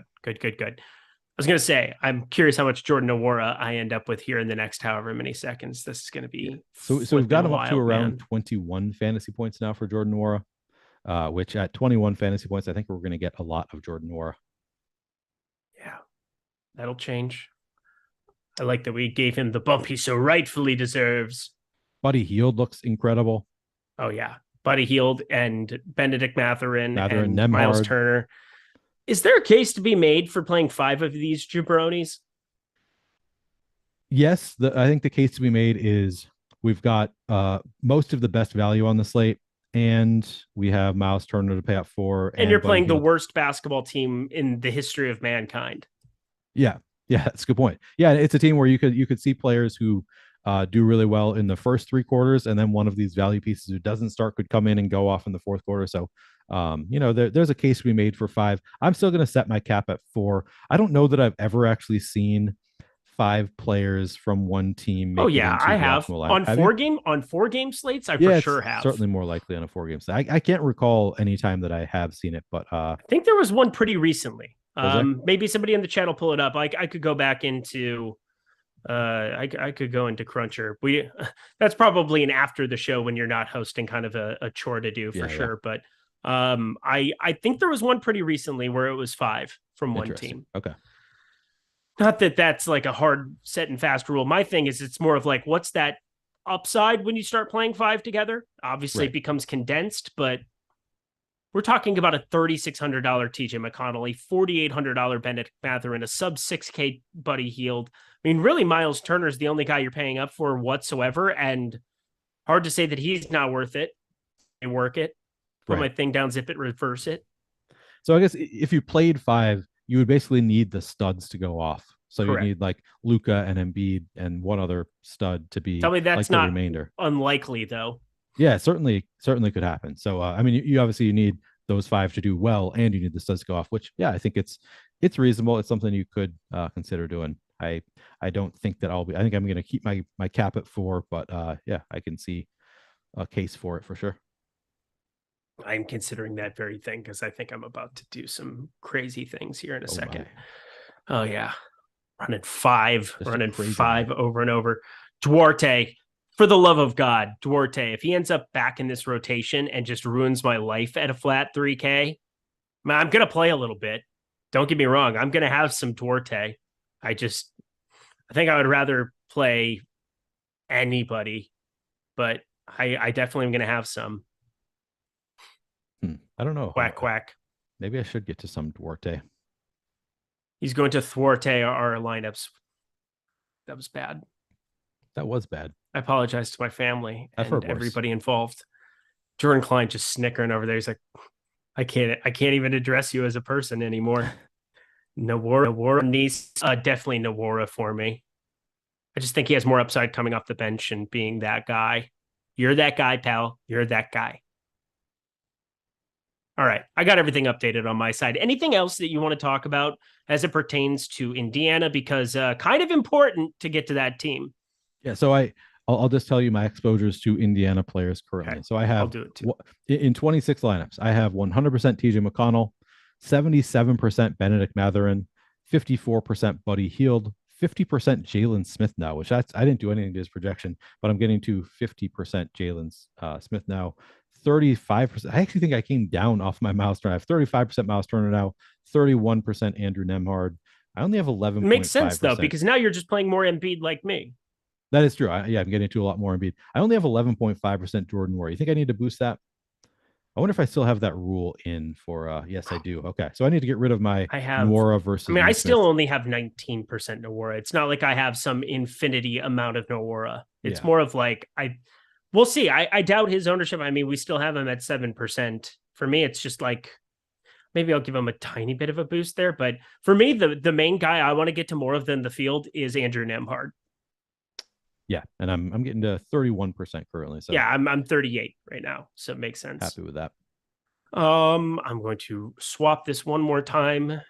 I was going to say, I'm curious how much Jordan Nwora I end up with here in the next however many seconds. This is going to be so we've got him up to around 21 fantasy points now for Jordan Nwora, which at 21 fantasy points, I think we're going to get a lot of Jordan Nwora. Yeah, that'll change. I like that we gave him the bump he so rightfully deserves. Buddy Hield looks incredible. Oh yeah, Buddy Hield and Benedict Mathurin and Nembhard. Miles Turner. Is there a case to be made for playing 5 of these jabronis? Yes, I think the case to be made is we've got most of the best value on the slate, and we have Miles Turner to pay up for. And you're playing the worst basketball team in the history of mankind. Yeah, that's a good point. Yeah, it's a team where you could see players who do really well in the first 3 quarters, and then one of these value pieces who doesn't start could come in and go off in the 4th quarter. So there's a case to be made for 5. I'm still going to set my cap at 4. I don't know that I've ever actually seen 5 players from one team. Oh yeah, I have on 4 game slates. I for sure have. Certainly more likely on a 4 game slate. I can't recall any time that I have seen it, but I think there was one pretty recently. Maybe somebody in the chat will pull it up. I could go back into. I could go into Cruncher. That's probably an after the show when you're not hosting, kind of a chore to do for sure. But I think there was one pretty recently where it was 5 from one team. Okay. Not that that's like a hard set and fast rule. My thing is it's more of like, what's that upside when you start playing 5 together? Obviously it becomes condensed, but we're talking about a $3,600 TJ McConnell, a $4,800 Benedict Mathurin, a sub 6K Buddy Hield. I mean, really, Miles Turner is the only guy you're paying up for whatsoever, and hard to say that he's not worth it. I work it, put my thing down, zip it, reverse it. So I guess if you played 5, you would basically need the studs to go off. So you need like Luka and Embiid and one other stud to be. Tell me that's like not the remainder. Unlikely though. Yeah, certainly could happen. So I mean, you obviously need those 5 to do well, and you need the studs to go off. Which I think it's reasonable. It's something you could consider doing. I don't think that I think I'm going to keep my cap at 4, but I can see a case for it for sure. I'm considering that very thing because I think I'm about to do some crazy things here in a second. Oh yeah. Running 5 over and over. Duarte, for the love of God, Duarte, if he ends up back in this rotation and just ruins my life at a flat 3K, I'm going to play a little bit. Don't get me wrong. I'm going to have some Duarte. I think I would rather play anybody, but I definitely am going to have some. I don't know. Quack. Maybe I should get to some Duarte. He's going to thwart our lineups. That was bad. That was bad. I apologize to my family I've and heard worse. everybody involved. Jordan Klein just snickering over there. He's like, I can't even address you as a person anymore. Nawara needs definitely Nawara for me. I just think he has more upside coming off the bench and being that guy. You're that guy, pal. You're that guy. All right. I got everything updated on my side. Anything else that you want to talk about as it pertains to Indiana? Because kind of important to get to that team. Yeah. So I'll just tell you my exposures to Indiana players currently. Okay. So I have I'll do it too. In 26 lineups, I have 100% TJ McConnell, 77% Benedict Mathurin, 54% Buddy Hield, 50% Jalen Smith now, which I didn't do anything to his projection, but I'm getting to 50% Jalen Smith now. 35%. I actually think I came down off my Miles Turner. I have 35% Miles Turner now, 31% Andrew Nembhard. I only have 11. Makes sense though, because now you're just playing more Embiid like me. That is true. I'm getting to a lot more Embiid. I only have 11.5% Jordan Moore. You think I need to boost that? I wonder if I still have that rule in for yes, I do. Okay. So I need to get rid of my Nwora versus. I still only have 19% Nwora. It's not like I have some infinity amount of Nwora. It's more of like we'll see. I doubt his ownership. I mean, we still have him at 7%. For me, it's just like maybe I'll give him a tiny bit of a boost there. But for me, the main guy I want to get to more of than the field is Andrew Nembhard. Yeah, and I'm getting to 31% currently. So yeah, I'm 38 right now, so it makes sense. Happy with that. I'm going to swap this one more time,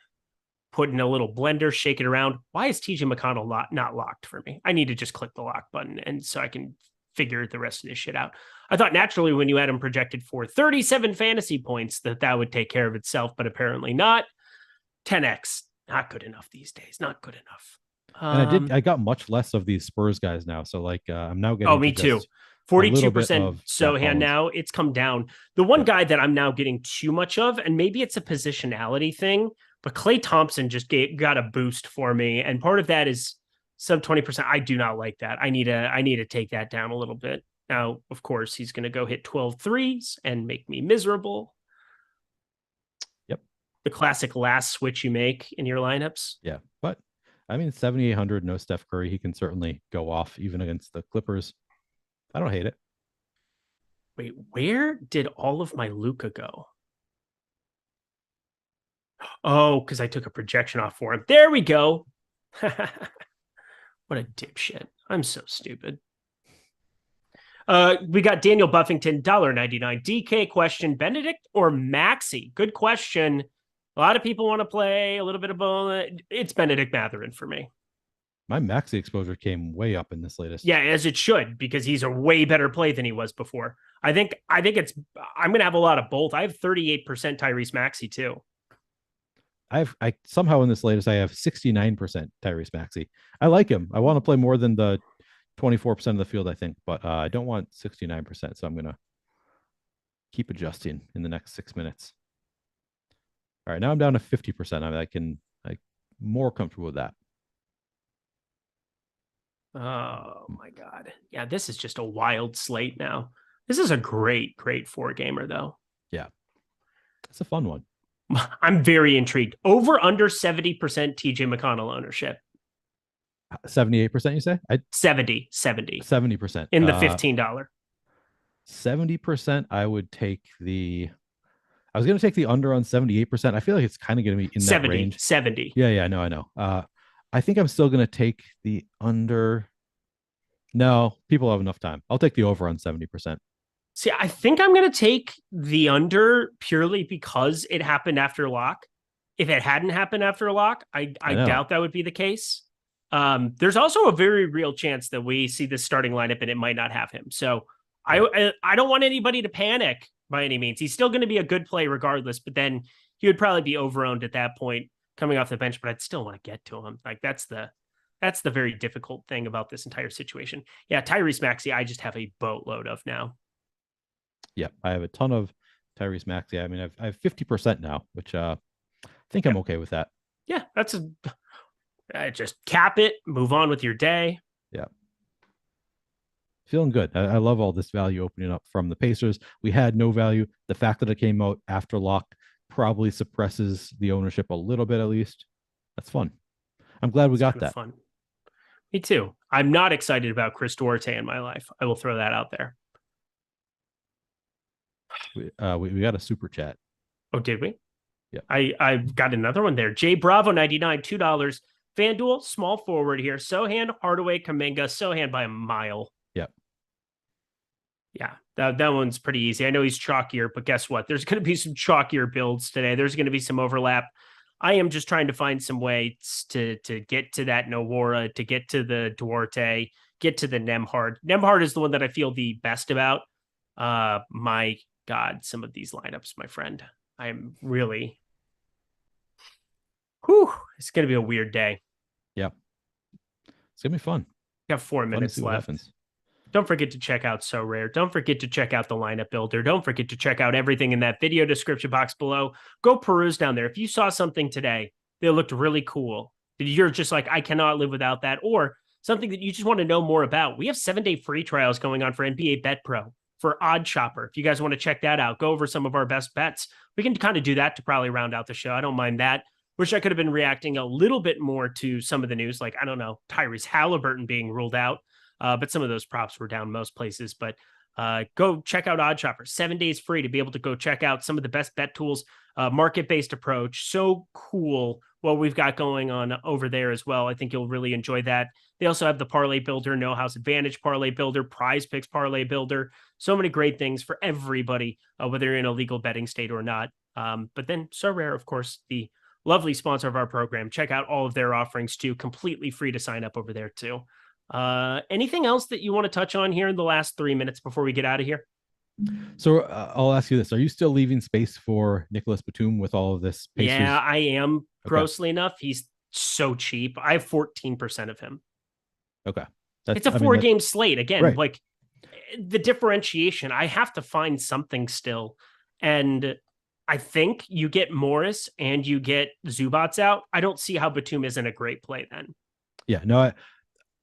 put in a little blender, shake it around. Why is TJ McConnell not locked for me? I need to just click the lock button, and so I can figure the rest of this shit out. I thought naturally when you had him projected for 37 fantasy points that would take care of itself, but apparently not. 10x, not good enough these days. Not good enough. And I got much less of these Spurs guys now. So like I'm now getting. Oh, me too. 42% Sohan now. It's come down. The one guy that I'm now getting too much of, and maybe it's a positionality thing, but Klay Thompson just got a boost for me. And part of that is sub 20%. I do not like that. I need to take that down a little bit. Now, of course, he's going to go hit 12 threes and make me miserable. Yep. The classic last switch you make in your lineups. Yeah. But I mean, 7,800, no Steph Curry. He can certainly go off even against the Clippers. I don't hate it. Wait, where did all of my Luka go? Oh, because I took a projection off for him. There we go. What a dipshit. I'm so stupid. We got Daniel Buffington, $1.99. DK question, Benedict or Maxey? Good question. A lot of people want to play a little bit of both. It's Benedict Mathurin for me. My Maxey exposure came way up in this latest. Yeah, as it should, because he's a way better play than he was before. I'm going to have a lot of both. I have 38% Tyrese Maxey too. I somehow in this latest, I have 69% Tyrese Maxey. I like him. I want to play more than the 24% of the field, I think, but I don't want 69%. So I'm going to keep adjusting in the next 6 minutes. All right, now I'm down to 50%. I'm more comfortable with that. Oh my God. Yeah, this is just a wild slate now. This is a great 4-gamer though. Yeah. It's a fun one. I'm very intrigued. Over under 70% TJ McConnell ownership. 78%, you say? 70%. 70%. In the $15. 70%, I would take I was going to take the under on 78%. I feel like it's kind of going to be in that range. 70. Yeah, I know. I think I'm still going to take the under. No, people have enough time. I'll take the over on 70%. See, I think I'm going to take the under purely because it happened after lock. If it hadn't happened after lock, I doubt that would be the case. There's also a very real chance that we see this starting lineup and it might not have him. So I don't want anybody to panic by any means. He's still going to be a good play regardless, but then he would probably be over-owned at that point coming off the bench, but I'd still want to get to him. Like that's the very difficult thing about this entire situation. Yeah, Tyrese Maxey, I just have a boatload of now. Yeah, I have a ton of Tyrese Maxey. I mean, I have 50% now, which I think I'm okay with that. Yeah, just cap it, move on with your day. Yeah. Feeling good. I love all this value opening up from the Pacers. We had no value. The fact that it came out after lock probably suppresses the ownership a little bit, at least. That's fun. I'm glad we got that. Fun. Me too. I'm not excited about Chris Duarte in my life. I will throw that out there. We got a super chat. Oh, did we? Yeah. I got another one there. J Bravo 99, $2. FanDuel, small forward here. Sohan, Hardaway, Kuminga. Sohan by a mile. Yep. Yeah, that one's pretty easy. I know he's chalkier, but guess what? There's going to be some chalkier builds today. There's going to be some overlap. I am just trying to find some ways to get to that Nowara, to get to the Duarte, get to the Nembhard. Nembhard is the one that I feel the best about. My God, some of these lineups, my friend. I'm really... it's going to be a weird day. Yep. It's going to be fun. We have 4 minutes left. Don't forget to check out So Rare. Don't forget to check out the lineup builder. Don't forget to check out everything in that video description box below. Go peruse down there. If you saw something today that looked really cool, that you're just like, I cannot live without that, or something that you just want to know more about, we have 7-day free trials going on for NBA Bet Pro, for Odd Shopper. If you guys want to check that out, go over some of our best bets. We can kind of do that to probably round out the show. I don't mind that. Wish I could have been reacting a little bit more to some of the news, like, I don't know, Tyrese Halliburton being ruled out. But some of those props were down most places. But go check out Odd Shopper. 7 days free to be able to go check out some of the best bet tools, market-based approach. So cool what we've got going on over there as well. I think you'll really enjoy that. They also have the Parlay Builder, No House Advantage Parlay Builder, Prize Picks Parlay Builder. So many great things for everybody, whether you're in a legal betting state or not. But then So Rare, of course, the lovely sponsor of our program. Check out all of their offerings too. Completely free to sign up over there too. Anything else that you want to touch on here in the last 3 minutes before we get out of here? So I'll ask you this. Are you still leaving space for Nicholas Batum with all of this? Pacers? Yeah, I am. Grossly enough. He's so cheap. I have 14% of him. Okay. It's a 4-game slate. Again, right. Like the differentiation, I have to find something still. And I think you get Morris and you get Zubats out. I don't see how Batum isn't a great play then. Yeah, no,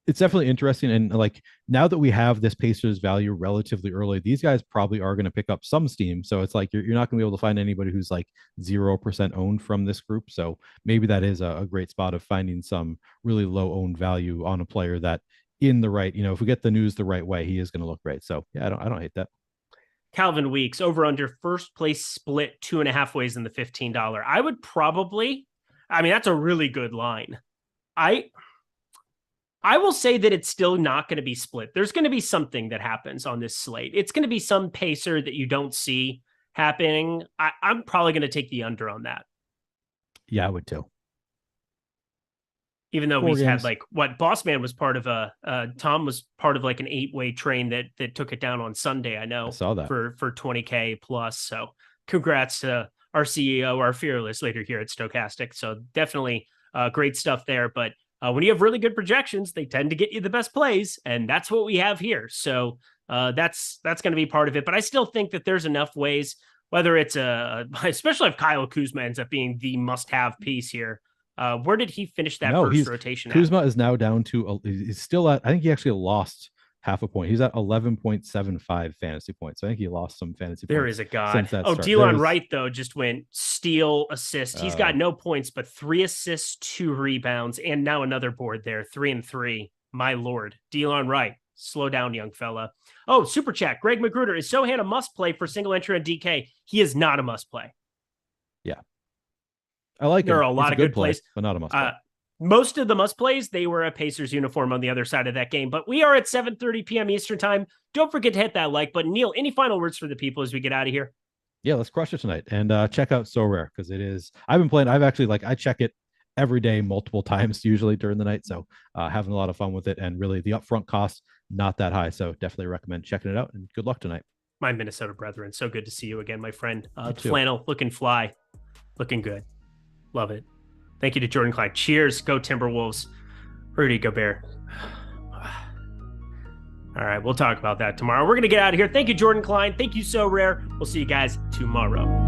it's definitely interesting. And like now that we have this Pacers value relatively early, these guys probably are going to pick up some steam. So it's like you're not going to be able to find anybody who's like 0% owned from this group. So maybe that is a great spot of finding some really low owned value on a player that in the right, if we get the news the right way, he is going to look great. So yeah, I don't hate that. Calvin Weeks, over under first place split 2.5 ways in the $15. I would probably, that's a really good line. I will say that it's still not going to be split. There's going to be something that happens on this slate. It's going to be some pacer that you don't see happening. I'm probably going to take the under on that. Yeah, I would too. Even though we've had Boss Man was part of Tom was part of like an 8-way train that took it down on Sunday. I know. I saw that for 20K plus. So congrats to our CEO, our fearless leader here at Stokastic. So definitely great stuff there. But when you have really good projections, they tend to get you the best plays, and that's what we have here. So that's going to be part of it. But I still think that there's enough ways, whether it's especially if Kyle Kuzma ends up being the must-have piece here. Where did he finish that first rotation? Kuzma is now down to, he's still at, I think he actually lost half a point. He's at 11.75 fantasy points. So I think he lost some fantasy points. There is a god. Start. Delon Wright, though, just went steal, assist. He's got no points, but 3 assists, 2 rebounds, and now another board there, 3 and 3. My lord. Delon Wright. Slow down, young fella. Oh, super chat. Greg Magruder, is Sohan a must play for single entry on DK? He is not a must play. Yeah. I like there him. are a lot of good plays, but not a must play. Most of the must plays, they were a Pacers uniform on the other side of that game. But we are at 7:30 p.m. Eastern time. Don't forget to hit that like button. Neil, any final words for the people as we get out of here? Yeah, let's crush it tonight. And check out So Rare, because it is, I've been playing, I check it every day, multiple times, usually during the night. So having a lot of fun with it, and really the upfront cost, not that high. So definitely recommend checking it out, and good luck tonight. My Minnesota brethren, so good to see you again, my friend. Flannel, looking fly, looking good. Love it. Thank you to Jordan Clyde. Cheers. Go Timberwolves. Rudy Gobert. All right, we'll talk about that tomorrow. We're going to get out of here. Thank you, Jordan Klein. Thank you, So Rare. We'll see you guys tomorrow.